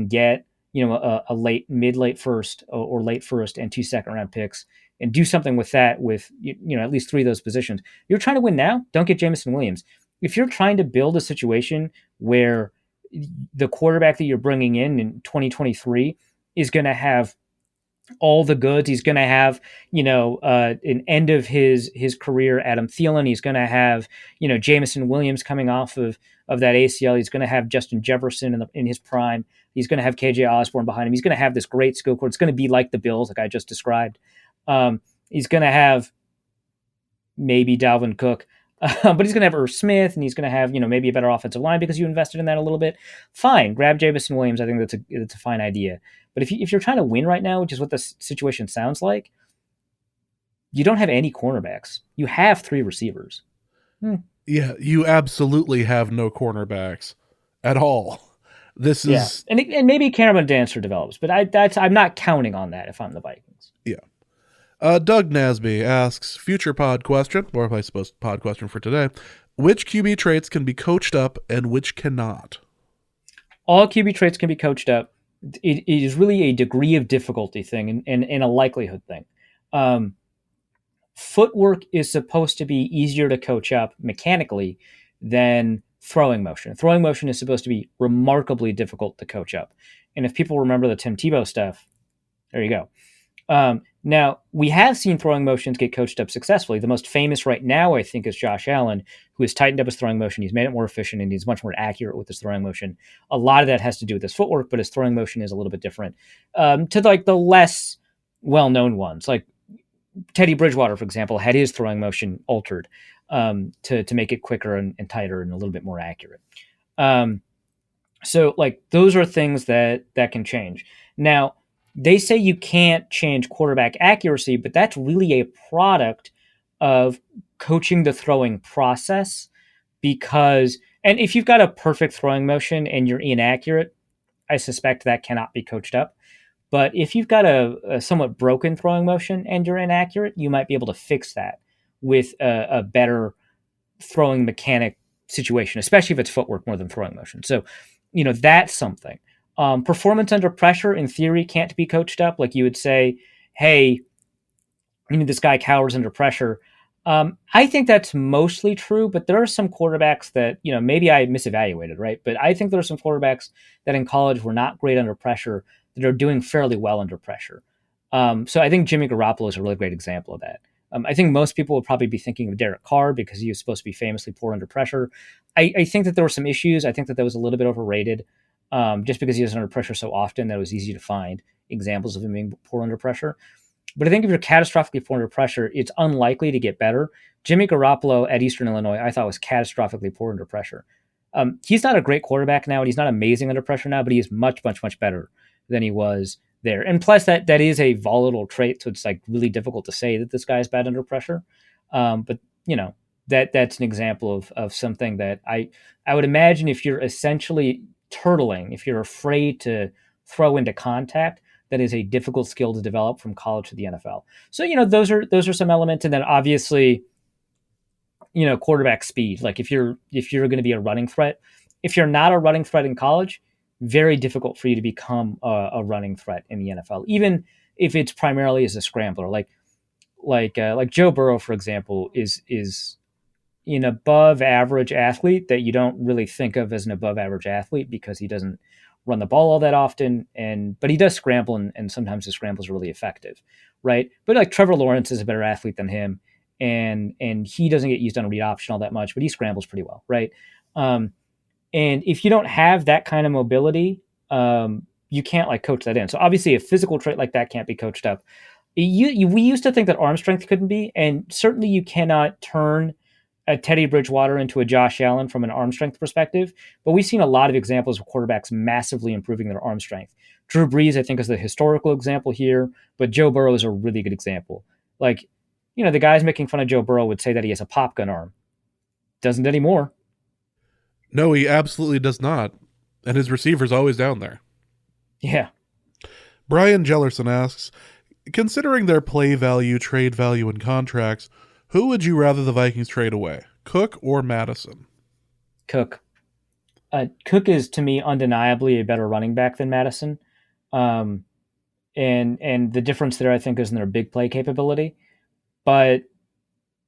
get a mid-late first or late first and 2 second-round picks and do something with that with, at least 3 of those positions. You're trying to win now, don't get Jameson Williams. If you're trying to build a situation where the quarterback that you're bringing in 2023 is going to have all the goods, he's going to have, an end of his career Adam Thielen, he's going to have, Jameson Williams coming off of that ACL, he's going to have Justin Jefferson in his prime, he's going to have KJ Osborne behind him, he's going to have this great skill core, it's going to be like the Bills, like I just described. He's going to have maybe Dalvin Cook, but he's going to have Irv Smith, and he's going to have, maybe a better offensive line because you invested in that a little bit. Fine, grab Jameson Williams. I think that's a fine idea. But if you're trying to win right now, which is what the situation sounds like, you don't have any cornerbacks. You have 3 receivers. Yeah, you absolutely have no cornerbacks at all. This is and maybe Cameron Dancer develops, but I'm not counting on that if I'm the Vikings. Yeah. Doug Nasby asks, future pod question, or I suppose pod question for today, which QB traits can be coached up and which cannot? All QB traits can be coached up. It is really a degree of difficulty thing and a likelihood thing. Footwork is supposed to be easier to coach up mechanically than throwing motion. Throwing motion is supposed to be remarkably difficult to coach up. And if people remember the Tim Tebow stuff, there you go. Now, we have seen throwing motions get coached up successfully. The most famous right now, I think, is Josh Allen, who has tightened up his throwing motion. He's made it more efficient, and he's much more accurate with his throwing motion. A lot of that has to do with his footwork, but his throwing motion is a little bit different. To like the less well-known ones, like Teddy Bridgewater, for example, had his throwing motion altered to make it quicker and tighter and a little bit more accurate. So, like, those are things that can change. Now, they say you can't change quarterback accuracy, but that's really a product of coaching the throwing process and if you've got a perfect throwing motion and you're inaccurate, I suspect that cannot be coached up. But if you've got a somewhat broken throwing motion and you're inaccurate, you might be able to fix that with a better throwing mechanic situation, especially if it's footwork more than throwing motion. So, that's something. Performance under pressure, in theory, can't be coached up. Like you would say, hey, this guy cowers under pressure. I think that's mostly true, but there are some quarterbacks that, maybe I misevaluated, right? But I think there are some quarterbacks that in college were not great under pressure that are doing fairly well under pressure. So I think Jimmy Garoppolo is a really great example of that. I think most people would probably be thinking of Derek Carr because he was supposed to be famously poor under pressure. I think that there were some issues. I think that was a little bit overrated. Just because he was under pressure so often that it was easy to find examples of him being poor under pressure. But I think if you're catastrophically poor under pressure, it's unlikely to get better. Jimmy Garoppolo at Eastern Illinois, I thought was catastrophically poor under pressure. He's not a great quarterback now, and he's not amazing under pressure now, but he is much, much, much better than he was there. And plus, that is a volatile trait, so it's like really difficult to say that this guy is bad under pressure. But that's an example of something that I would imagine if you're essentially turtling, if you're afraid to throw into contact, that is a difficult skill to develop from college to the NFL. So, those are some elements. And then obviously quarterback speed. Like if you're going to be a running threat, if you're not a running threat in college, very difficult for you to become a running threat in the NFL, even if it's primarily as a scrambler. Like Joe Burrow, for example, is an above average athlete that you don't really think of as an above average athlete because he doesn't run the ball all that often, but he does scramble, and sometimes his scrambles are really effective, right? But like Trevor Lawrence is a better athlete than him, and he doesn't get used on a read option all that much, but he scrambles pretty well, right? And if you don't have that kind of mobility, you can't like coach that in. So obviously a physical trait like that can't be coached up. We used to think that arm strength couldn't be, and certainly you cannot turn a Teddy Bridgewater into a Josh Allen from an arm strength perspective, but we've seen a lot of examples of quarterbacks massively improving their arm strength. Drew Brees, I think, is the historical example here, but Joe Burrow is a really good example. Like, the guys making fun of Joe Burrow would say that he has a pop gun arm. Doesn't anymore. No, he absolutely does not. And his receiver's always down there. Yeah. Brian Jellerson asks, considering their play value, trade value, and contracts, who would you rather the Vikings trade away, Cook or Madison? Cook. Cook is, to me, undeniably a better running back than Madison. And the difference there, I think, is in their big play capability. But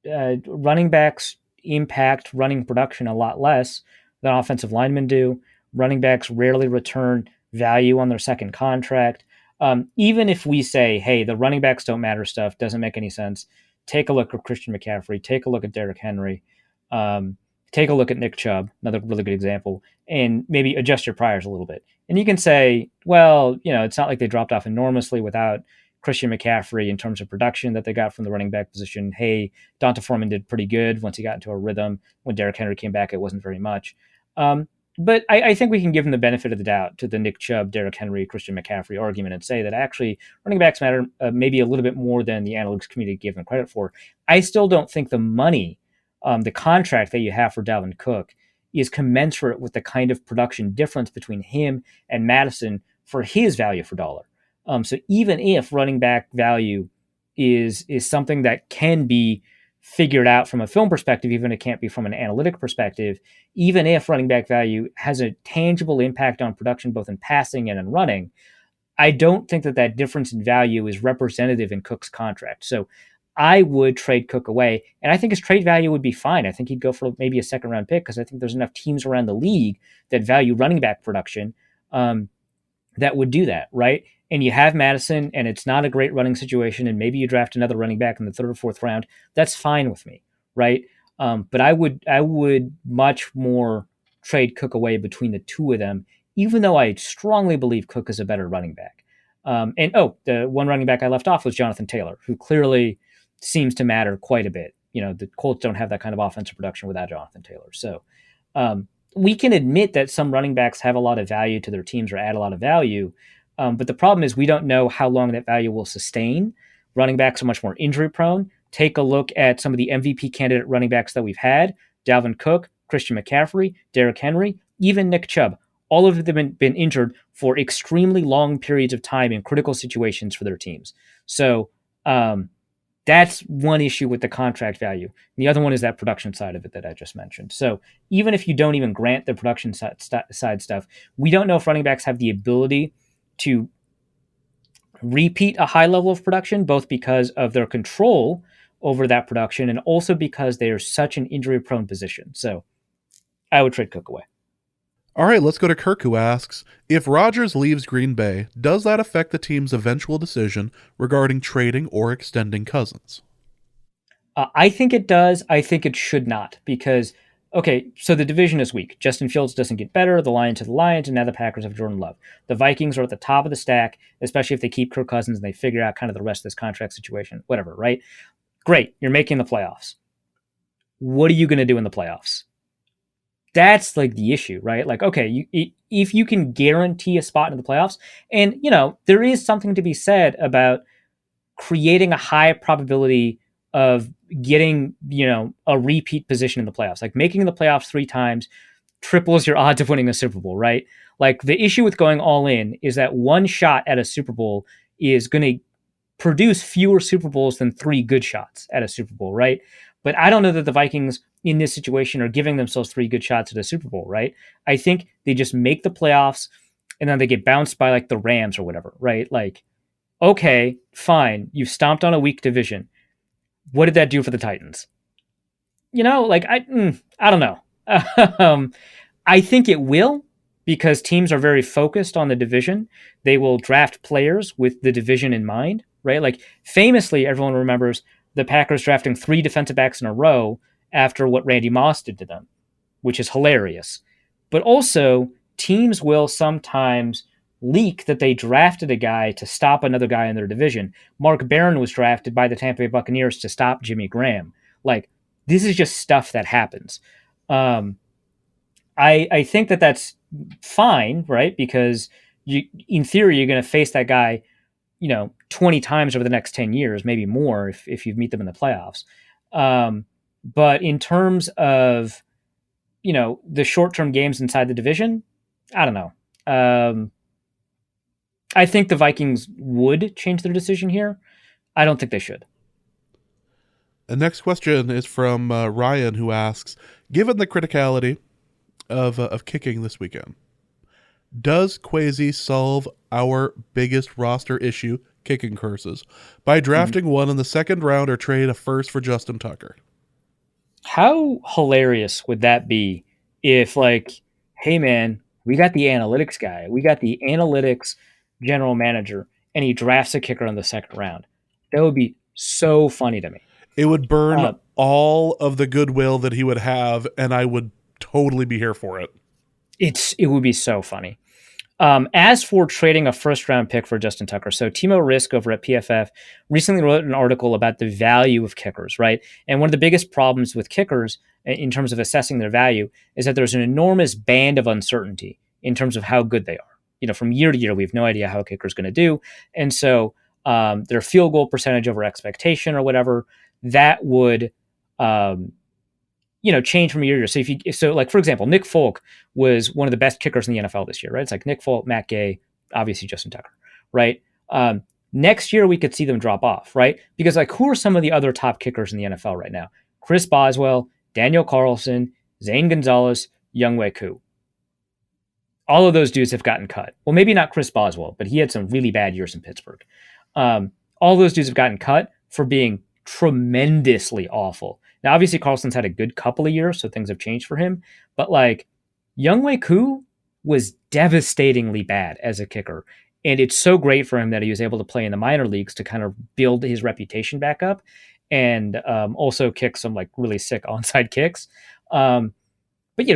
running backs impact running production a lot less than offensive linemen do. Running backs rarely return value on their second contract. Even if we say, hey, the running backs don't matter stuff, doesn't make any sense, take a look at Christian McCaffrey, take a look at Derrick Henry, take a look at Nick Chubb, another really good example, and maybe adjust your priors a little bit. And you can say, well, it's not like they dropped off enormously without Christian McCaffrey in terms of production that they got from the running back position. Hey, Donta Foreman did pretty good once he got into a rhythm. When Derrick Henry came back, it wasn't very much. But I think we can give him the benefit of the doubt to the Nick Chubb, Derrick Henry, Christian McCaffrey argument and say that actually running backs matter maybe a little bit more than the analytics community gave them credit for. I still don't think the money, the contract that you have for Dalvin Cook is commensurate with the kind of production difference between him and Madison for his value for dollar. So even if running back value is something that can be figured out from a film perspective, even if it can't be from an analytic perspective, even if running back value has a tangible impact on production, both in passing and in running, I don't think that difference in value is representative in Cook's contract. So I would trade Cook away, and I think his trade value would be fine. I think he'd go for maybe a second round pick because I think there's enough teams around the league that value running back production that would do that, right? And you have Madison, and it's not a great running situation, and maybe you draft another running back in the third or fourth round. That's fine with me, right? But I would much more trade Cook away between the two of them, even though I strongly believe Cook is a better running back. The one running back I left off was Jonathan Taylor, who clearly seems to matter quite a bit. The Colts don't have that kind of offensive production without Jonathan Taylor. So we can admit that some running backs have a lot of value to their teams or add a lot of value. But the problem is we don't know how long that value will sustain. Running backs are much more injury prone. Take a look at some of the MVP candidate running backs that we've had: Dalvin Cook, Christian McCaffrey, Derrick Henry, even Nick Chubb. All of them have been injured for extremely long periods of time in critical situations for their teams. So that's one issue with the contract value. And the other one is that production side of it that I just mentioned. So even if you don't even grant the production side stuff, we don't know if running backs have the ability to repeat a high level of production, both because of their control over that production and also because they are such an injury-prone position. So I would trade Cook away. All right, let's go to Kirk, who asks, if Rodgers leaves Green Bay, does that affect the team's eventual decision regarding trading or extending Cousins? I think it does. I think it should not, because okay, so the division is weak. Justin Fields doesn't get better. The Lions are the Lions, and now the Packers have Jordan Love. The Vikings are at the top of the stack, especially if they keep Kirk Cousins and they figure out kind of the rest of this contract situation, whatever, right? Great, you're making the playoffs. What are you going to do in the playoffs? That's like the issue, right? Like, okay, if you can guarantee a spot in the playoffs, and, there is something to be said about creating a high probability of getting, a repeat position in the playoffs. Like making the playoffs 3 times triples your odds of winning a Super Bowl, right? Like the issue with going all in is that one shot at a Super Bowl is going to produce fewer Super Bowls than 3 good shots at a Super Bowl, right? But I don't know that the Vikings in this situation are giving themselves 3 good shots at a Super Bowl, right? I think they just make the playoffs and then they get bounced by like the Rams or whatever, right? Like, okay, fine. You stomped on a weak division. What did that do for the Titans? Like I don't know. I think it will, because teams are very focused on the division. They will draft players with the division in mind, right? Like famously, everyone remembers the Packers drafting 3 defensive backs in a row after what Randy Moss did to them, which is hilarious. But also, teams will sometimes leak that they drafted a guy to stop another guy in their division. Mark Barron was drafted by the Tampa Bay Buccaneers to stop Jimmy Graham. Like, this is just stuff that happens. I think that that's fine, right? Because in theory, you're going to face that guy, 20 times over the next 10 years, maybe more if you meet them in the playoffs. But in terms of, the short-term games inside the division, I don't know. I think the Vikings would change their decision here. I don't think they should. The next question is from Ryan, who asks, given the criticality of kicking this weekend, does Kwesi solve our biggest roster issue, kicking curses, by drafting one in the second round or trade a first for Justin Tucker? How hilarious would that be if, like, hey man, we got the analytics guy, we got the analytics general manager, and he drafts a kicker in the second round? That would be so funny to me. It would burn all of the goodwill that he would have, and I would totally be here for it. It would be so funny. As for trading a first-round pick for Justin Tucker, so Timo Risk over at PFF recently wrote an article about the value of kickers, right? And one of the biggest problems with kickers in terms of assessing their value is that there's an enormous band of uncertainty in terms of how good they are. From year to year, we have no idea how a kicker is going to do. And so their field goal percentage over expectation or whatever, that would change from year to year. So like, for example, Nick Folk was one of the best kickers in the NFL this year, right? It's like Nick Folk, Matt Gay, obviously Justin Tucker, right? Next year, we could see them drop off, right? Because like, who are some of the other top kickers in the NFL right now? Chris Boswell, Daniel Carlson, Zane Gonzalez, Younghoe Koo. All of those dudes have gotten cut. Well, maybe not Chris Boswell, but he had some really bad years in Pittsburgh. All those dudes have gotten cut for being tremendously awful. Now, obviously, Carlson's had a good couple of years, so things have changed for him. But like, Younghoe Koo was devastatingly bad as a kicker. And it's so great for him that he was able to play in the minor leagues to kind of build his reputation back up, and also kick some like really sick onside kicks. But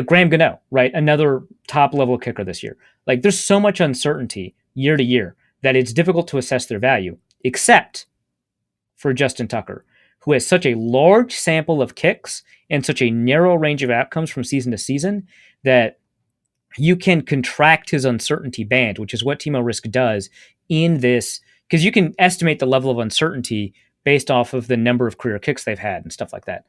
Graham Gano, right? Another top level kicker this year. Like, there's so much uncertainty year to year that it's difficult to assess their value, except for Justin Tucker, who has such a large sample of kicks and such a narrow range of outcomes from season to season that you can contract his uncertainty band, which is what Timo Risk does in this, because you can estimate the level of uncertainty based off of the number of career kicks they've had and stuff like that.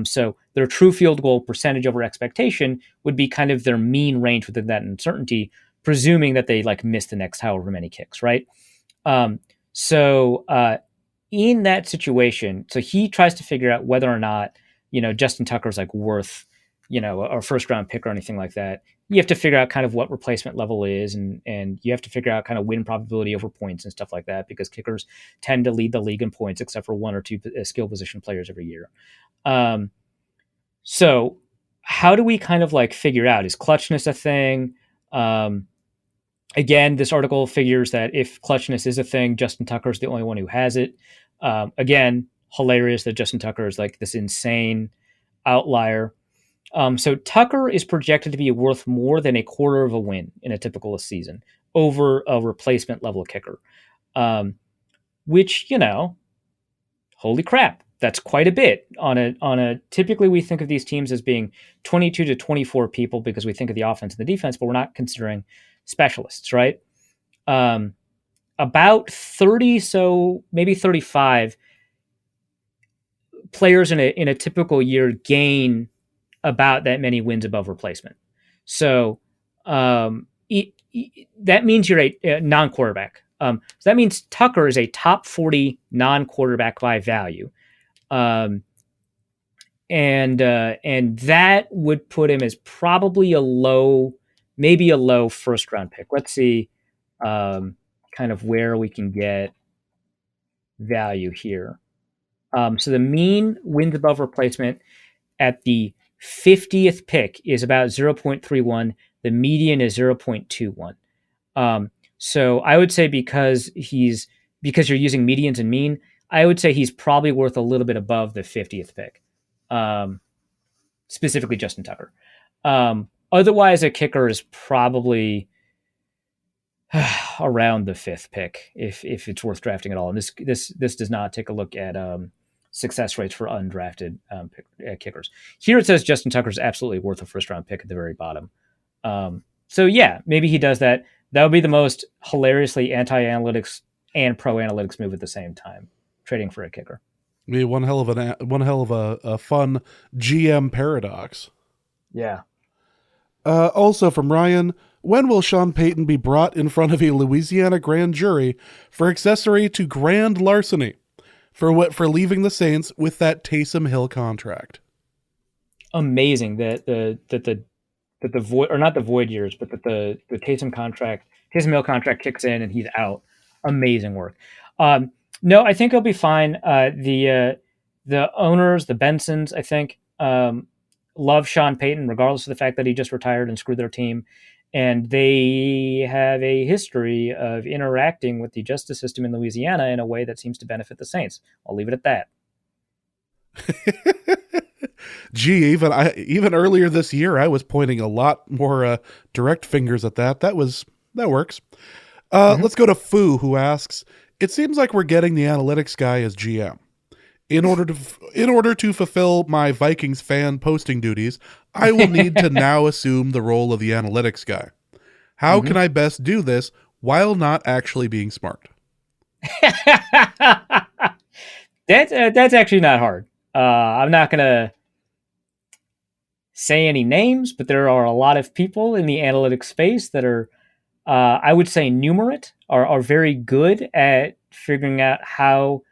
So their true field goal percentage over expectation would be kind of their mean range within that uncertainty, presuming that they like miss the next however many kicks, right? So in that situation, so he tries to figure out whether or not, Justin Tucker's like worth, a first round pick or anything like that. You have to figure out kind of what replacement level is, and you have to figure out kind of win probability over points and stuff like that, because kickers tend to lead the league in points, except for one or two skill position players every year. So how do we kind of like figure out, is clutchness a thing? Again, this article figures that if clutchness is a thing, Justin Tucker is the only one who has it. Again, hilarious that Justin Tucker is like this insane outlier. So Tucker is projected to be worth more than a quarter of a win in a typical season over a replacement level kicker, which, holy crap, that's quite a bit on a, typically we think of these teams as being 22 to 24 people because we think of the offense and the defense, but we're not considering specialists, right? About 30, so maybe 35 players in a typical year gain about that many wins above replacement. So that means you're a non-quarterback. So that means Tucker is a top 40 non-quarterback by value. And and that would put him as probably maybe a low first round pick. Let's see, kind of where we can get value here. So the mean wins above replacement at the 50th pick is about 0.31. The median is 0.21. So I would say because you're using medians and mean, I would say he's probably worth a little bit above the 50th pick, specifically Justin Tucker. Otherwise, a kicker is probably around the 5th pick if it's worth drafting at all. And this does not take a look at success rates for undrafted kickers. Here it says Justin Tucker is absolutely worth a first round pick at the very bottom. So yeah, maybe he does that. That would be the most hilariously anti-analytics and pro-analytics move at the same time, trading for a kicker. Be one hell of a fun GM paradox. Yeah. Also from Ryan, when will Sean Payton be brought in front of a Louisiana grand jury for accessory to grand larceny for leaving the Saints with that Taysom Hill contract? Amazing that the void, or not the void years, but that the Taysom Hill contract kicks in and he's out. Amazing work. No, I think he'll be fine. The owners, the Bensons, I think, love Sean Payton, regardless of the fact that he just retired and screwed their team. And they have a history of interacting with the justice system in Louisiana in a way that seems to benefit the Saints. I'll leave it at that. Gee, even earlier this year, I was pointing a lot more direct fingers at that. That works. Let's go to Fu, who asks, it seems like we're getting the analytics guy as GM. In order to fulfill my Vikings fan posting duties, I will need to now assume the role of the analytics guy. How can I best do this while not actually being smart? That's actually not hard. I'm not going to say any names, but there are a lot of people in the analytics space that are, I would say, numerate, are very good at figuring out how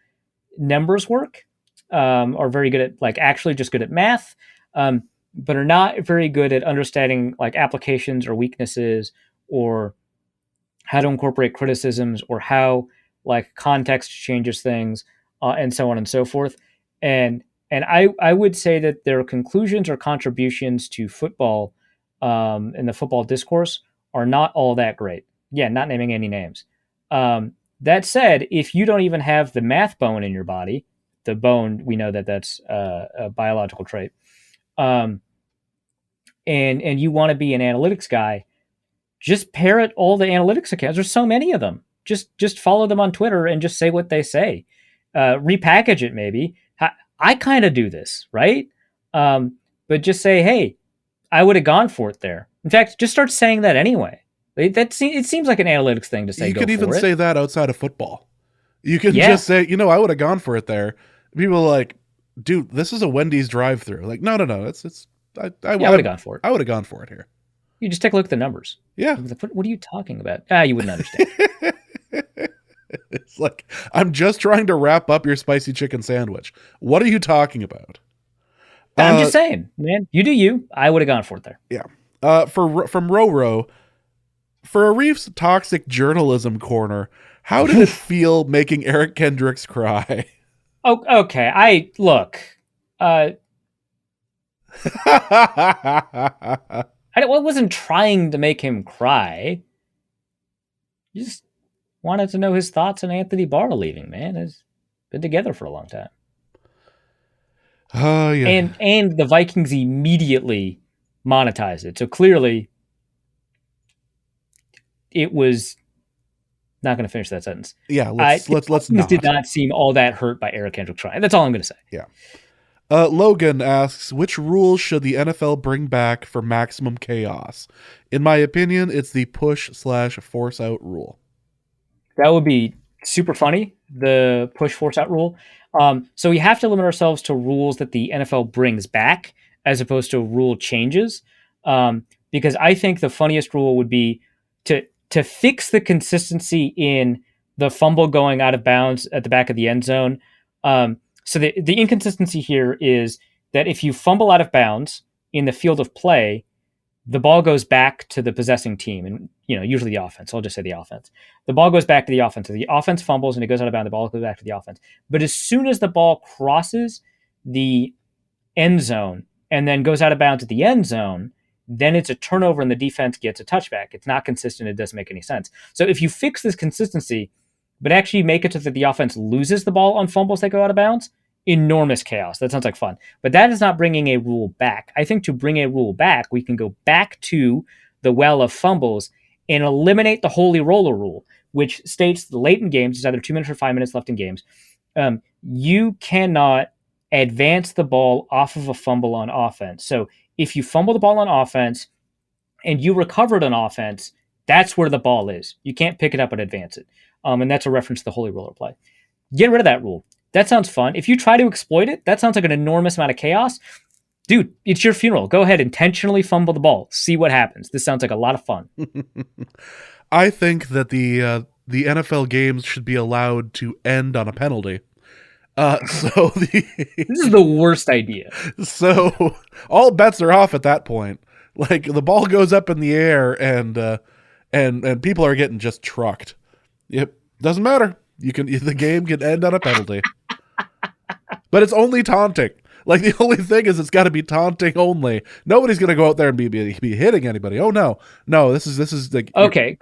numbers work, are very good at, like, actually just good at math, but are not very good at understanding, like, applications or weaknesses or how to incorporate criticisms or how, like, context changes things, and so on and so forth. And I would say that their conclusions or contributions to football, in the football discourse, are not all that great. Yeah, not naming any names. That said, if you don't even have the math bone in your body, the bone, we know that that's a biological trait, and you want to be an analytics guy, just parrot all the analytics accounts. There's so many of them. Just follow them on Twitter and just say what they say. Repackage it maybe. I kind of do this, right? But just say, hey, I would have gone for it there. In fact, just start saying that anyway. It seems like an analytics thing to say. You could even say that outside of football. You can just say, I would have gone for it there. People are like, dude, this is a Wendy's drive-through. Like, no. I would have gone for it. I would have gone for it here. You just take a look at the numbers. Yeah. What are you talking about? You wouldn't understand. It's like, I'm just trying to wrap up your spicy chicken sandwich. What are you talking about? I'm just saying, man, you do you. I would have gone for it there. Yeah. From Roro, for a Reef's toxic journalism corner, how did it feel making Eric Kendricks cry? Oh, okay. I wasn't trying to make him cry. You just wanted to know his thoughts on Anthony Barr leaving, man. It's been together for a long time. Oh, yeah. And the Vikings immediately monetized it. So clearly it was not going to finish that sentence. Yeah, let's not. Did not seem all that hurt by Eric Kendricks trying. That's all I'm going to say. Yeah. Logan asks, which rules should the NFL bring back for maximum chaos? In my opinion, it's the push/force out rule. That would be super funny, the push force out rule. So we have to limit ourselves to rules that the NFL brings back as opposed to rule changes. Because I think the funniest rule would be to fix the consistency in the fumble going out of bounds at the back of the end zone. So the inconsistency here is that if you fumble out of bounds in the field of play, the ball goes back to the possessing team, and usually the offense. I'll just say the offense. The ball goes back to the offense. So the offense fumbles and it goes out of bounds. The ball goes back to the offense. But as soon as the ball crosses the end zone and then goes out of bounds at the end zone, then it's a turnover and the defense gets a touchback. It's not consistent. It doesn't make any sense. So if you fix this consistency, but actually make it so that the offense loses the ball on fumbles that go out of bounds, enormous chaos. That sounds like fun. But that is not bringing a rule back. I think to bring a rule back, we can go back to the well of fumbles and eliminate the holy roller rule, which states the late in games, there's either 2 minutes or 5 minutes left in games, you cannot advance the ball off of a fumble on offense. So if you fumble the ball on offense and you recover it on offense, that's where the ball is. You can't pick it up and advance it. And that's a reference to the holy roller play. Get rid of that rule. That sounds fun. If you try to exploit it, that sounds like an enormous amount of chaos. Dude, it's your funeral. Go ahead, intentionally fumble the ball. See what happens. This sounds like a lot of fun. I think that the NFL games should be allowed to end on a penalty. This is the worst idea. So all bets are off at that point. Like the ball goes up in the air and people are getting just trucked. Yep, doesn't matter. The game can end on a penalty. But it's only taunting. Like the only thing is it's got to be taunting only. Nobody's going to go out there and be hitting anybody. Oh no. This is like okay.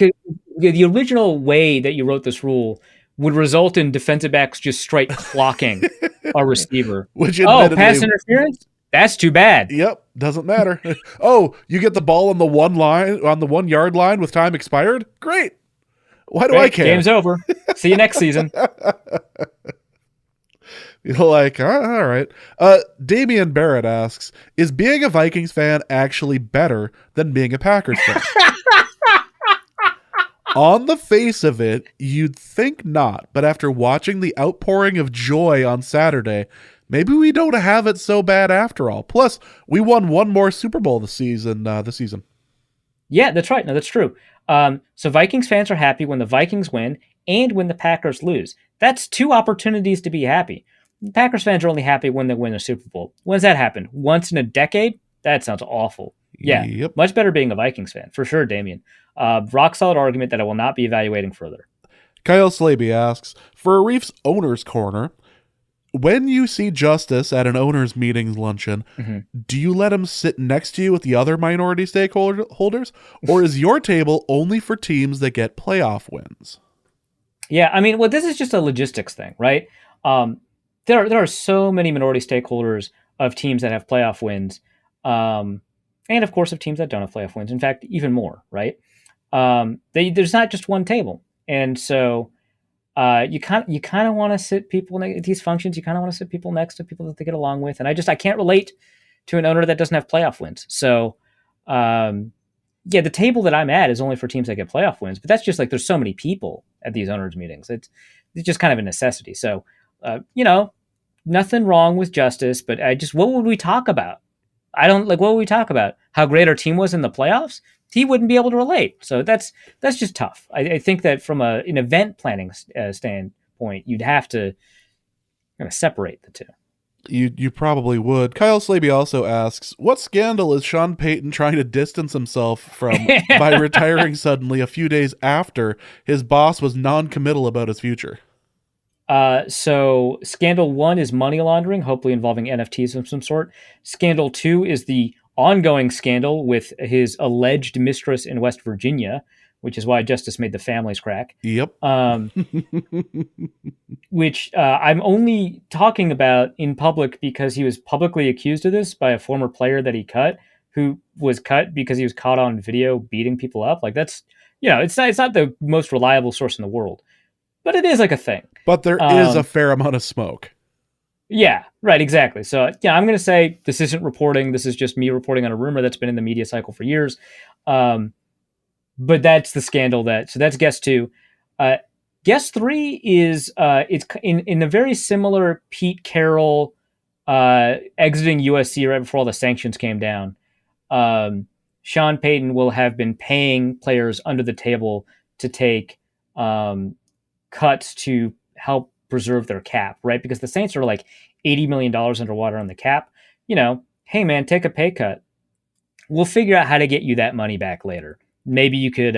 The original way that you wrote this rule would result in defensive backs just straight clocking a receiver. Which pass interference? That's too bad. Yep, doesn't matter. Oh, you get the ball on the 1 yard line with time expired? Great. Why do I care? Game's over. See you next season. You're like, all right. Damian Barrett asks, is being a Vikings fan actually better than being a Packers fan? On the face of it, you'd think not, but after watching the outpouring of joy on Saturday, maybe we don't have it so bad after all. Plus, we won one more Super Bowl this season. Yeah, that's right. No, that's true. So Vikings fans are happy when the Vikings win and when the Packers lose. That's 2 opportunities to be happy. Packers fans are only happy when they win a Super Bowl. When's that happened? Once in a decade? That sounds awful. Yeah, yep. Much better being a Vikings fan, for sure, Damien. Rock solid argument that I will not be evaluating further. Kyle Slaby asks, for a Reefs Owner's Corner, when you see Justice at an owner's meetings luncheon, do you let him sit next to you with the other minority stakeholders, or is your table only for teams that get playoff wins? Yeah, I mean, well, this is just a logistics thing, right? There are so many minority stakeholders of teams that have playoff wins, and of course of teams that don't have playoff wins. In fact, even more, right? There's not just one table, and so you kind of want to sit people at these functions. You kind of want to sit people next to people that they get along with, and I can't relate to an owner that doesn't have playoff wins. So, the table that I'm at is only for teams that get playoff wins, but that's just like there's so many people at these owners meetings. It's just kind of a necessity. So, nothing wrong with Justice, but what would we talk about? What would we talk about? How great our team was in the playoffs? He wouldn't be able to relate. So that's just tough. I think that from an event planning standpoint, you'd have to kind of separate the two. You probably would. Kyle Slaby also asks, what scandal is Sean Payton trying to distance himself from by retiring suddenly a few days after his boss was non-committal about his future? So scandal 1 is money laundering, hopefully involving NFTs of some sort. Scandal 2 is the ongoing scandal with his alleged mistress in West Virginia, which is why Justice made the families crack. Yep. Which I'm only talking about in public because he was publicly accused of this by a former player that he cut, who was cut because he was caught on video beating people up. Like that's, it's not the most reliable source in the world, but it is like a thing. But there is a fair amount of smoke. Yeah, right, exactly. So, I'm going to say this isn't reporting. This is just me reporting on a rumor that's been in the media cycle for years. But that's the scandal so that's guess 2. Guess 3 is it's in a very similar Pete Carroll exiting USC right before all the sanctions came down. Sean Payton will have been paying players under the table to take cuts to help preserve their cap, right? Because the Saints are like $80 million underwater on the cap. hey man, take a pay cut. We'll figure out how to get you that money back later. Maybe you could,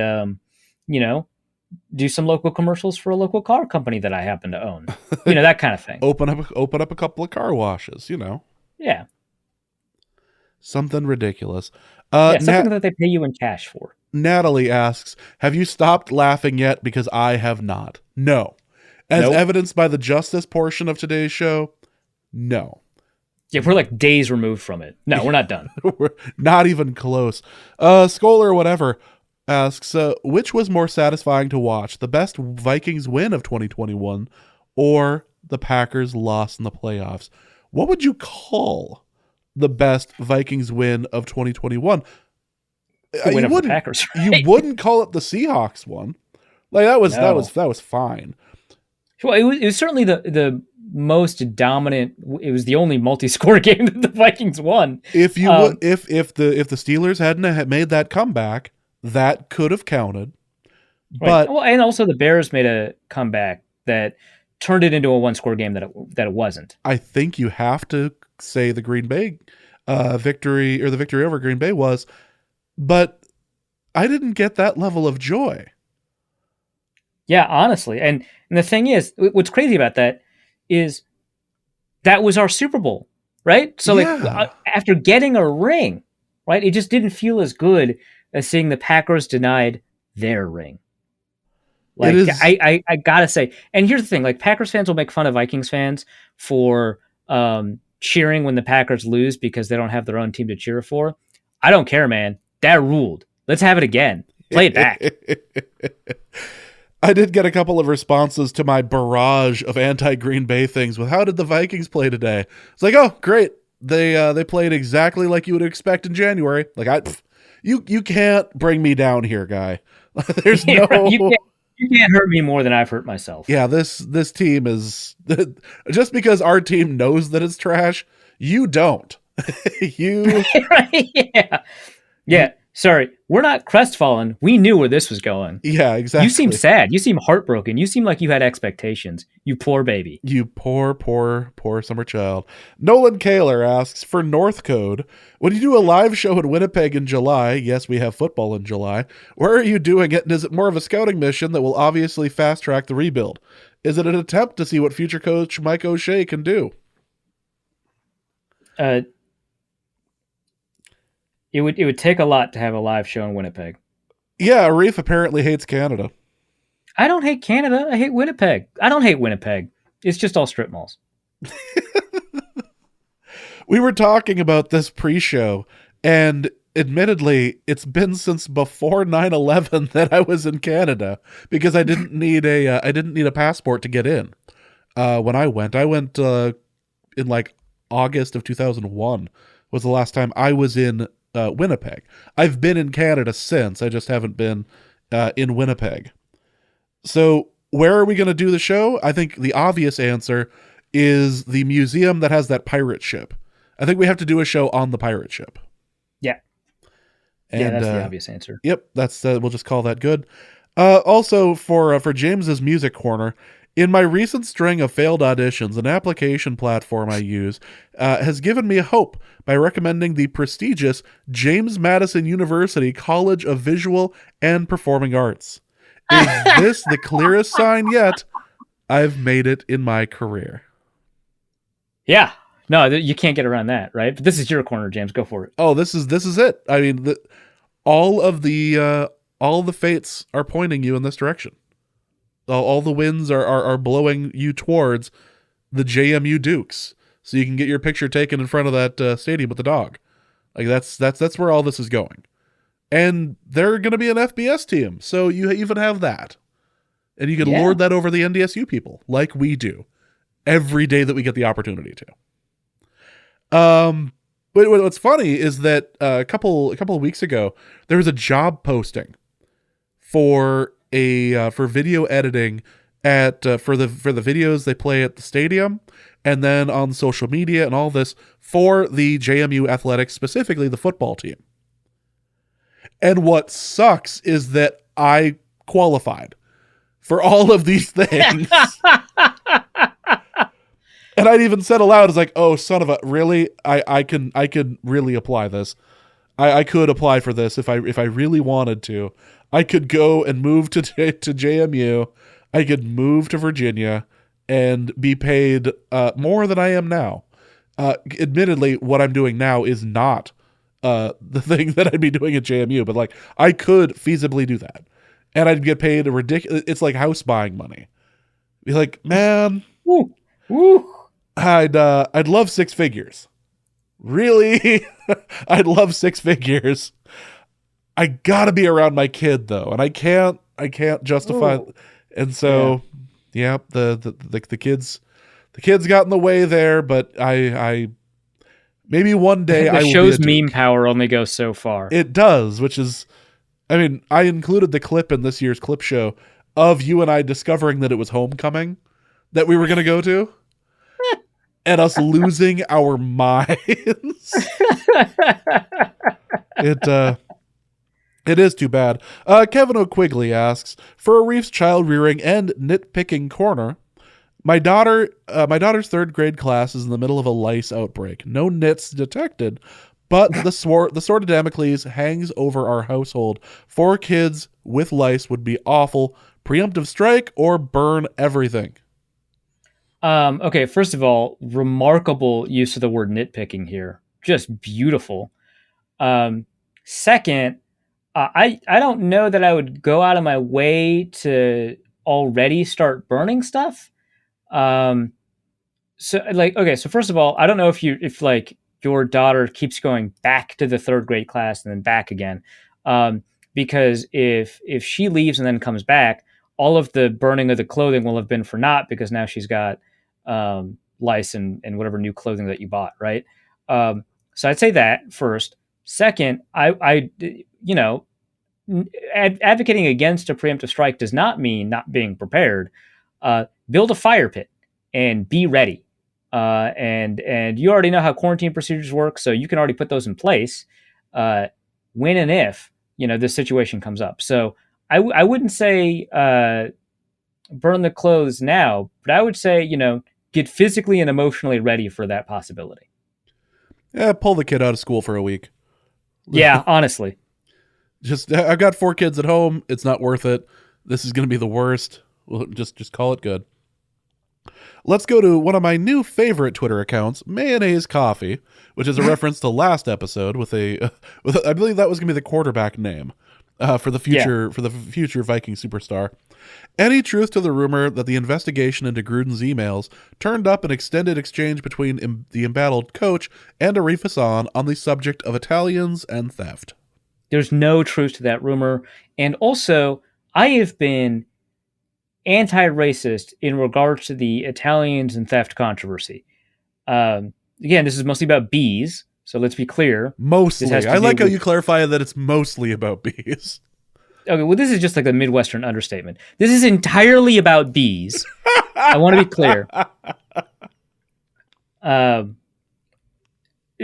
do some local commercials for a local car company that I happen to own. That kind of thing. Open up a couple of car washes, Yeah. Something ridiculous. Something that they pay you in cash for. Natalie asks, have you stopped laughing yet? Because I have not. No. As Nope. evidenced by the justice portion of today's show, no. Yeah, we're like days removed from it. No, we're not done. We're not even close. Scholar or whatever asks, which was more satisfying to watch, the best Vikings win of 2021 or the Packers loss in the playoffs? What would you call the best Vikings win of 2021? The win of the Packers. You wouldn't call it the Seahawks one. Like that was fine. Well, it was certainly the most dominant. It was the only multi-score game that the Vikings won. If the Steelers hadn't made that comeback, that could have counted. But and also the Bears made a comeback that turned it into a one-score game that it wasn't. I think you have to say the Green Bay victory, or the victory over Green Bay was, but I didn't get that level of joy. Yeah, honestly. And the thing is, what's crazy about that is that was our Super Bowl, right? So after getting a ring, right, it just didn't feel as good as seeing the Packers denied their ring. Like, I gotta say, and here's the thing, like Packers fans will make fun of Vikings fans for cheering when the Packers lose because they don't have their own team to cheer for. I don't care, man. That ruled. Let's have it again. Play it back. I did get a couple of responses to my barrage of anti-Green Bay things with, how did the Vikings play today? It's like, oh, great. They played exactly like you would expect in January. Like, you can't bring me down here, guy. There's no... You can't hurt me more than I've hurt myself. Yeah, this team is... Just because our team knows that it's trash, you don't. Right? Yeah. Sorry, we're not crestfallen. We knew where this was going. Yeah, exactly. You seem sad. You seem heartbroken. You seem like you had expectations. You poor baby. You poor summer child. Nolan Kaler asks, for North Code, when you do a live show in Winnipeg in July, yes, we have football in July, where are you doing it, and is it more of a scouting mission that will obviously fast-track the rebuild? Is it an attempt to see what future coach Mike O'Shea can do? It would take a lot to have a live show in Winnipeg. Yeah, Arif apparently hates Canada. I don't hate Canada. I hate Winnipeg. I don't hate Winnipeg. It's just all strip malls. We were talking about this pre-show, and admittedly, it's been since before 9/11 that I was in Canada because I didn't need a passport to get in. When I went in like August of 2001 was the last time I was in Winnipeg. I've been in Canada since. I just haven't been in Winnipeg. So where are we going to do the show? I think the obvious answer is the museum that has that pirate ship. I think we have to do a show on the pirate ship. Yeah. And, that's the obvious answer. Yep, that's we'll just call that good. Also for James's music corner, in my recent string of failed auditions, an application platform I use has given me hope by recommending the prestigious James Madison University College of Visual and Performing Arts. Is this the clearest sign yet? I've made it in my career. Yeah. No, you can't get around that, right? But this is your corner, James. Go for it. Oh, this is it. I mean, all the fates are pointing you in this direction. All the winds are blowing you towards the JMU Dukes, so you can get your picture taken in front of that stadium with the dog. Like that's where all this is going, and they're going to be an FBS team, so you even have that, and you can lord that over the NDSU people like we do every day that we get the opportunity to. But what's funny is that a couple of weeks ago there was a job posting for video editing for the videos they play at the stadium, and then on social media and all this for the JMU Athletics, specifically the football team. And what sucks is that I qualified for all of these things. And I'd even said aloud, "It's like, oh, son of a, really? I can really apply this. I could apply for this if I really wanted to. I could go and move to JMU. I could move to Virginia and be paid more than I am now. Admittedly, what I'm doing now is not the thing that I'd be doing at JMU, but like I could feasibly do that, and I'd get paid a ridiculous. It's like house buying money. Be like, man, Woo. Woo. I'd love six figures. Really, I'd love six figures. I gotta be around my kid though, and I can't justify. Ooh. And so, yeah, the kids got in the way there. But I maybe one day The I will show's be a meme Duke. power only goes so far. It does, which is, I mean, I included the clip in this year's clip show of you and I discovering that it was homecoming that we were going to go to, and us losing our minds. It is too bad. Kevin O'Quigley asks, for a Reef's child rearing and nitpicking corner, my daughter's third grade class is in the middle of a lice outbreak. No nits detected, but the sword of Damocles hangs over our household. 4 kids with lice would be awful. Preemptive strike or burn everything. Okay, first of all, remarkable use of the word nitpicking here. Just beautiful. Second, I don't know that I would go out of my way to already start burning stuff. So first of all, I don't know if like your daughter keeps going back to the third grade class and then back again. Because if she leaves and then comes back, all of the burning of the clothing will have been for naught because now she's got lice and whatever new clothing that you bought, right? So I'd say that first. Second, I advocating against a preemptive strike does not mean not being prepared. Build a fire pit and be ready. And you already know how quarantine procedures work, so you can already put those in place when and if this situation comes up. So I wouldn't say burn the clothes now, but I would say get physically and emotionally ready for that possibility. Yeah, pull the kid out of school for a week. Yeah, honestly. I've got 4 kids at home. It's not worth it. This is going to be the worst. Well, just call it good. Let's go to one of my new favorite Twitter accounts, Mayonnaise Coffee, which is a reference to last episode with I believe that was going to be the quarterback name for the future Viking superstar. Any truth to the rumor that the investigation into Gruden's emails turned up an extended exchange between the embattled coach and Arif Hassan on the subject of Italians and theft? There's no truth to that rumor. And also, I have been anti-racist in regards to the Italians and theft controversy. Again, this is mostly about bees, so let's be clear. Mostly. I like how you clarify that it's mostly about bees. Okay, well, this is just like a Midwestern understatement. This is entirely about bees. I want to be clear.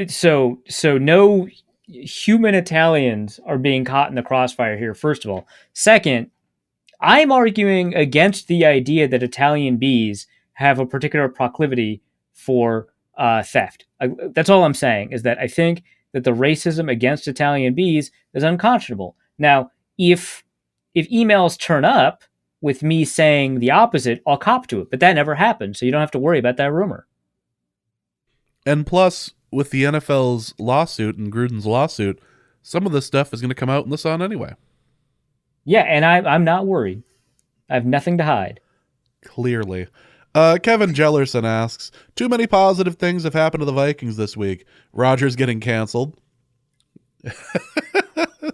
So no human Italians are being caught in the crossfire here, first of all. Second, I'm arguing against the idea that Italian bees have a particular proclivity for theft. That's all I'm saying, is that I think that the racism against Italian bees is unconscionable. Now, if emails turn up with me saying the opposite, I'll cop to it. But that never happened, so you don't have to worry about that rumor. And plus, with the NFL's lawsuit and Gruden's lawsuit, some of this stuff is going to come out in the sun anyway. Yeah, and I'm not worried. I have nothing to hide. Clearly. Kevin Jellerson asks, too many positive things have happened to the Vikings this week. Rodgers getting canceled.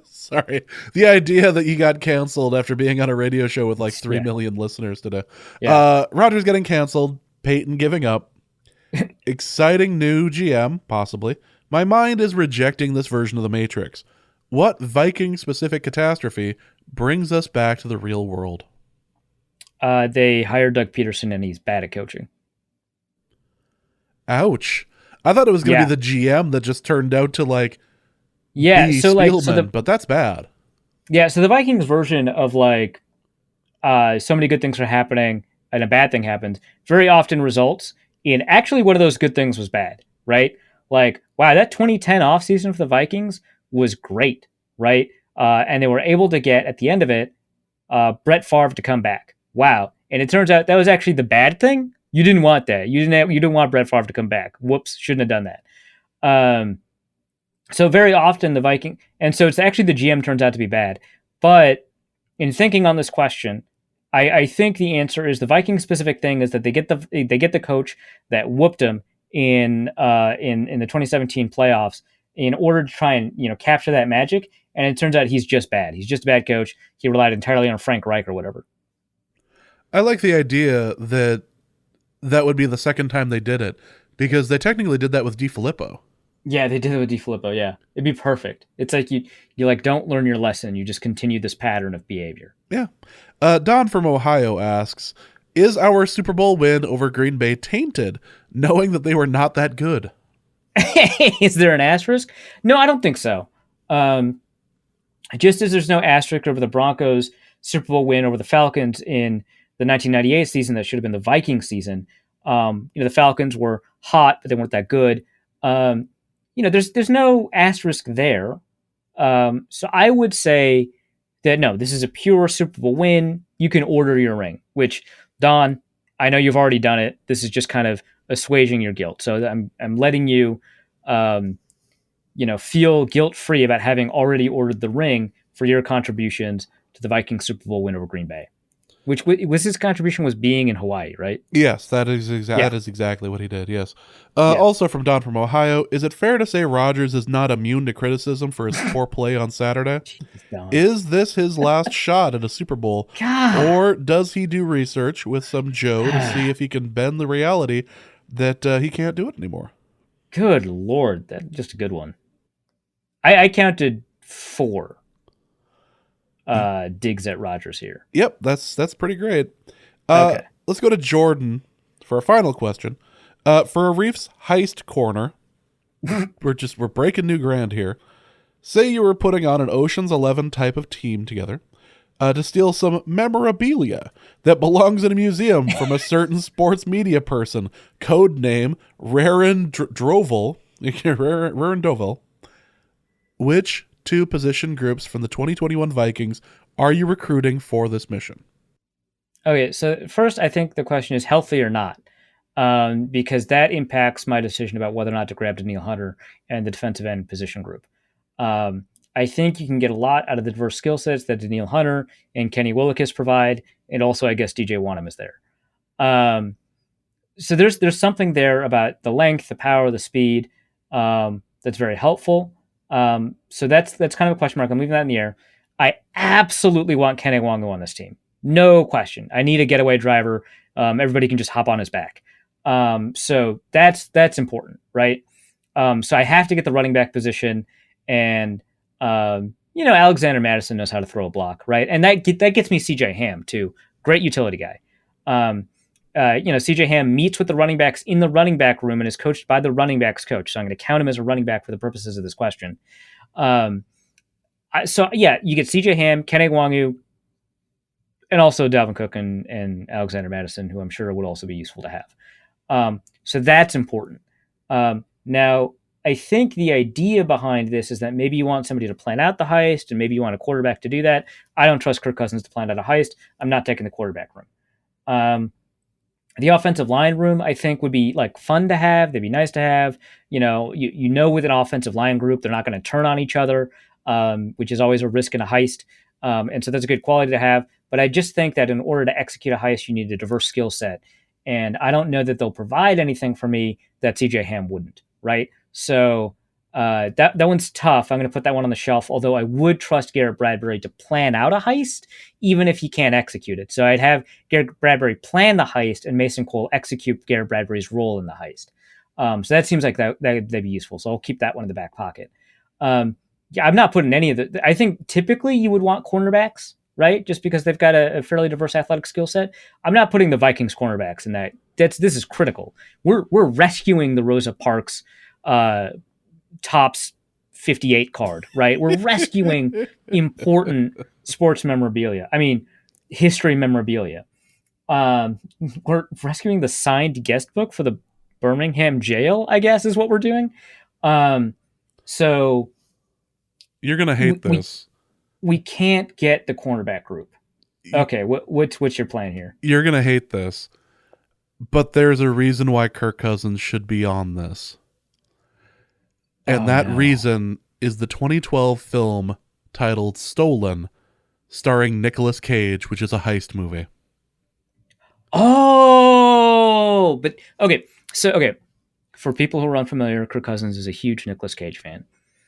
Sorry. The idea that he got canceled after being on a radio show with like 3 million listeners today. Yeah. Rodgers getting canceled. Peyton giving up. Exciting new GM, possibly. My mind is rejecting this version of the Matrix. What Viking-specific catastrophe brings us back to the real world? They hired Doug Peterson, and he's bad at coaching. Ouch. I thought it was going to be the GM that just turned out to like be Spielman, but that's bad. Yeah, so the Vikings version of like so many good things are happening and a bad thing happens very often results And actually, one of those good things was bad, right? Like, wow, that 2010 offseason for the Vikings was great, right? And they were able to get, at the end of it, Brett Favre to come back. Wow. And it turns out that was actually the bad thing. You didn't want that. You didn't want Brett Favre to come back. Whoops, shouldn't have done that. So very often the Viking, and so it's actually the GM turns out to be bad. But in thinking on this question, I think the answer is the Viking specific thing is that they get the coach that whooped them in the 2017 playoffs in order to try and capture that magic. And it turns out he's just bad. He's just a bad coach. He relied entirely on Frank Reich or whatever. I like the idea that would be the second time they did it, because they technically did that with DiFilippo. Yeah, they did it with DiFilippo. Yeah, it'd be perfect. It's like you like don't learn your lesson. You just continue this pattern of behavior. Yeah. Don from Ohio asks, is our Super Bowl win over Green Bay tainted, knowing that they were not that good? Is there an asterisk? No, I don't think so. Just as there's no asterisk over the Broncos' Super Bowl win over the Falcons in the 1998 season that should have been the Vikings season. The Falcons were hot, but they weren't that good. There's no asterisk there. So I would say that no, this is a pure Super Bowl win. You can order your ring, which, Don, I know you've already done it. This is just kind of assuaging your guilt. So I'm letting you, feel guilt-free about having already ordered the ring for your contributions to the Vikings Super Bowl win over Green Bay. Which was his contribution was being in Hawaii, right? Yes, that is exactly what he did. Yes. Also from Don from Ohio, is it fair to say Rodgers is not immune to criticism for his poor play on Saturday? Jeez, is this his last shot at a Super Bowl, God. or does he do research with some Joe to see if he can bend the reality that he can't do it anymore? Good Lord, that's just a good one. I counted 4. Digs at Rodgers here. Yep, that's pretty great. Okay. Let's go to Jordan for a final question. For a Reef's heist corner, we're breaking new ground here. Say you were putting on an Ocean's 11 type of team together to steal some memorabilia that belongs in a museum from a certain sports media person, code name Rarin Drovel. Rarin Dovel. Which 2 position groups from the 2021 Vikings are you recruiting for this mission? Okay, so first, I think the question is healthy or not, because that impacts my decision about whether or not to grab Danielle Hunter and the defensive end position group. I think you can get a lot out of the diverse skill sets that Danielle Hunter and Kenny Willekes provide, and also, I guess, DJ Wanham is there. So there's something there about the length, the power, the speed that's very helpful. So that's kind of a question mark. I'm leaving that in the air. I absolutely want Kenny Nwangwu on this team. No question. I need a getaway driver. Everybody can just hop on his back. So that's important, right? So I have to get the running back position, and Alexander Madison knows how to throw a block, right? And that gets me CJ Ham too. Great utility guy. CJ Ham meets with the running backs in the running back room and is coached by the running backs coach. So I'm going to count him as a running back for the purposes of this question. You get CJ Ham, Kenny Nwangwu, and also Dalvin Cook and Alexander Madison, who I'm sure would also be useful to have. So that's important. Now, I think the idea behind this is that maybe you want somebody to plan out the heist, and maybe you want a quarterback to do that. I don't trust Kirk Cousins to plan out a heist. I'm not taking the quarterback room. The offensive line room, I think, would be like fun to have. They'd be nice to have. With an offensive line group, they're not going to turn on each other, which is always a risk in a heist. And so that's a good quality to have. But I just think that in order to execute a heist, you need a diverse skill set. And I don't know that they'll provide anything for me that CJ Ham wouldn't, right? So that one's tough. I'm going to put that one on the shelf, although I would trust Garrett Bradbury to plan out a heist, even if he can't execute it. So I'd have Garrett Bradbury plan the heist and Mason Cole execute Garrett Bradbury's role in the heist. So that seems like that'd be useful. So I'll keep that one in the back pocket. I'm not putting any of the... I think typically you would want cornerbacks, right? Just because they've got a fairly diverse athletic skill set. I'm not putting the Vikings cornerbacks in that. This is critical. We're rescuing the Rosa Parks Topps 58 card, right? We're rescuing important sports memorabilia. I mean, history memorabilia. We're rescuing the signed guest book for the Birmingham jail, I guess is what we're doing. So You're going to hate this. We can't get the cornerback group. Okay, what's your plan here? You're going to hate this. But there's a reason why Kirk Cousins should be on this. And reason is the 2012 film titled Stolen, starring Nicolas Cage, which is a heist movie. Oh, but okay. So, for people who are unfamiliar, Kirk Cousins is a huge Nicolas Cage fan.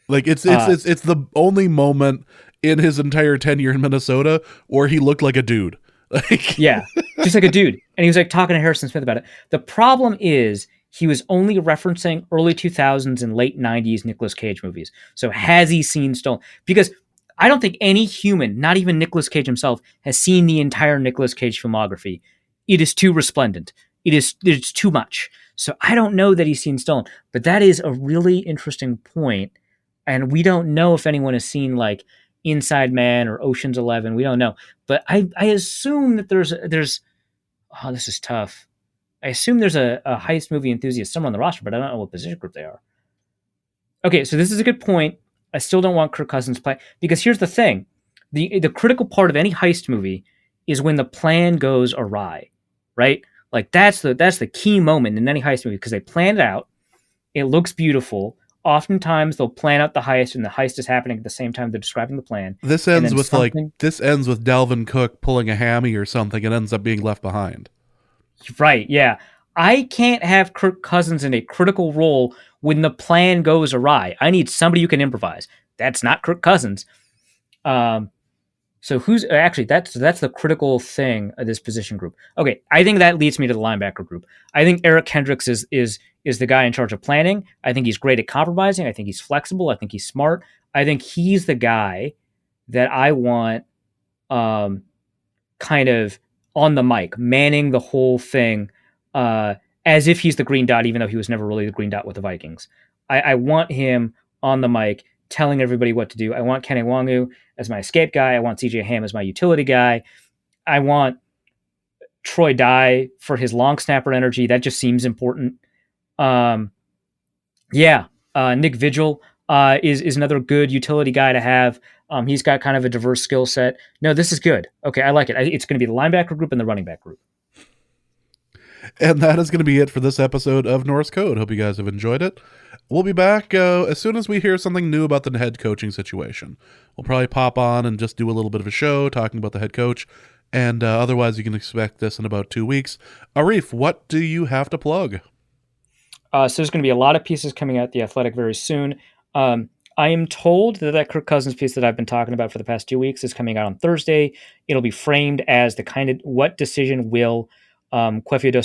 Like it's the only moment in his entire tenure in Minnesota where he looked like a dude. Like, yeah, just like a dude. And he was like talking to Harrison Smith about it. The problem is he was only referencing early 2000s and late 90s Nicolas Cage movies. So has he seen Stolen? Because I don't think any human, not even Nicolas Cage himself, has seen the entire Nicolas Cage filmography. It is too resplendent. It's too much. So I don't know that he's seen Stolen. But that is a really interesting point. And we don't know if anyone has seen like Inside Man or Ocean's 11. We don't know. But I assume that there's oh, this is tough. I assume there's a heist movie enthusiast somewhere on the roster, but I don't know what position group they are. Okay, so this is a good point. I still don't want Kirk Cousins play because here's the thing. The critical part of any heist movie is when the plan goes awry, right? Like that's the key moment in any heist movie because they plan it out. It looks beautiful. Oftentimes they'll plan out the heist and the heist is happening at the same time they're describing the plan. This ends with Dalvin Cook pulling a hammy or something and ends up being left behind. Right, yeah. I can't have Kirk Cousins in a critical role when the plan goes awry. I need somebody who can improvise. That's not Kirk Cousins. So who's actually that's the critical thing of this position group. Okay, I think that leads me to the linebacker group. I think Eric Kendricks is the guy in charge of planning. I think he's great at compromising. I think he's flexible. I think he's smart. I think he's the guy that I want kind of on the mic, manning the whole thing as if he's the green dot, even though he was never really the green dot with the Vikings. I want him on the mic telling everybody what to do. I want Kenny Wangu as my escape guy. I want CJ Ham as my utility guy. I want Troy Dye for his long snapper energy. That just seems important. Nick Vigil is another good utility guy to have. He's got kind of a diverse skill set. No, this is good. Okay, I like it. It's going to be the linebacker group and the running back group. And that is going to be it for this episode of Norse Code. Hope you guys have enjoyed it. We'll be back as soon as we hear something new about the head coaching situation. We'll probably pop on and just do a little bit of a show talking about the head coach. And otherwise, you can expect this in about 2 weeks. Arif, what do you have to plug? So there's going to be a lot of pieces coming out The Athletic very soon. I am told that Kirk Cousins piece that I've been talking about for the past 2 weeks is coming out on Thursday. It'll be framed as the kind of what decision will Kwesi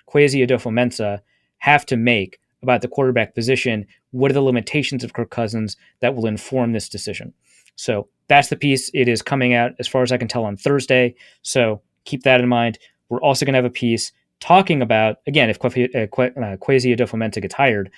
Adofo-Mensah have to make about the quarterback position. What are the limitations of Kirk Cousins that will inform this decision? So that's the piece. It is coming out, as far as I can tell, on Thursday. So keep that in mind. We're also going to have a piece talking about, again, if Kwesi Adofo-Mensah gets hired,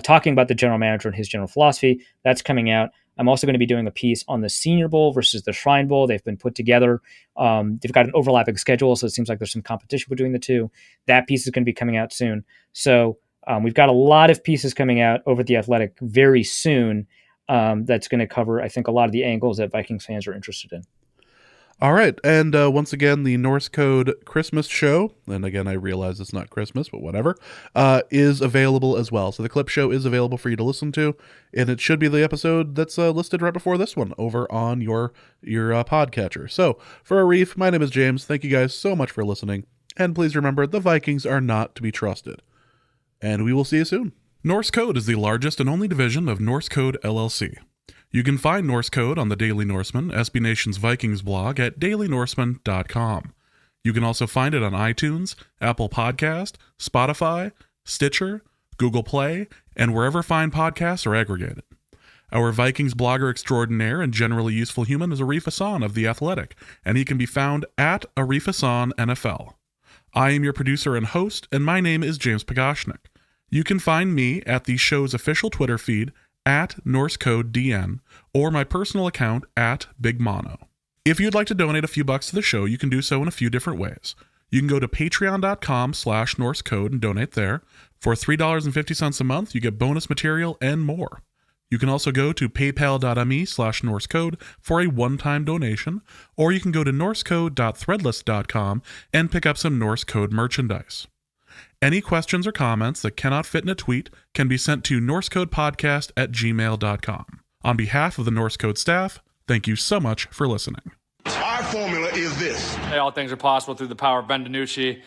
talking about the general manager and his general philosophy. That's coming out. I'm also going to be doing a piece on the Senior Bowl versus the Shrine Bowl. They've been put together. They've got an overlapping schedule, so it seems like there's some competition between the two. That piece is going to be coming out soon. So we've got a lot of pieces coming out over at The Athletic very soon that's going to cover, I think, a lot of the angles that Vikings fans are interested in. All right, and once again, the Norse Code Christmas show, and again, I realize it's not Christmas, but whatever, is available as well. So the clip show is available for you to listen to, and it should be the episode that's listed right before this one over on your podcatcher. So for Arif, my name is James. Thank you guys so much for listening, and please remember, the Vikings are not to be trusted. And we will see you soon. Norse Code is the largest and only division of Norse Code LLC. You can find Norse Code on the Daily Norseman, SB Nation's Vikings blog, at dailynorseman.com. You can also find it on iTunes, Apple Podcast, Spotify, Stitcher, Google Play, and wherever fine podcasts are aggregated. Our Vikings blogger extraordinaire and generally useful human is Arif Hassan of The Athletic, and he can be found at Arif Hassan NFL. I am your producer and host, and my name is James Pagashnik. You can find me at the show's official Twitter feed, at NorseCodeDN, or my personal account at Big Mono. If you'd like to donate a few bucks to the show, you can do so in a few different ways. You can go to patreon.com/NorseCode and donate there. For $3.50 a month, you get bonus material and more. You can also go to paypal.me/NorseCode for a one-time donation, or you can go to norsecode.threadless.com and pick up some Norse Code merchandise. Any questions or comments that cannot fit in a tweet can be sent to norsecodepodcast@gmail.com. On behalf of the Norse Code staff, thank you so much for listening. Our formula is this. All things are possible through the power of Ben DiNucci.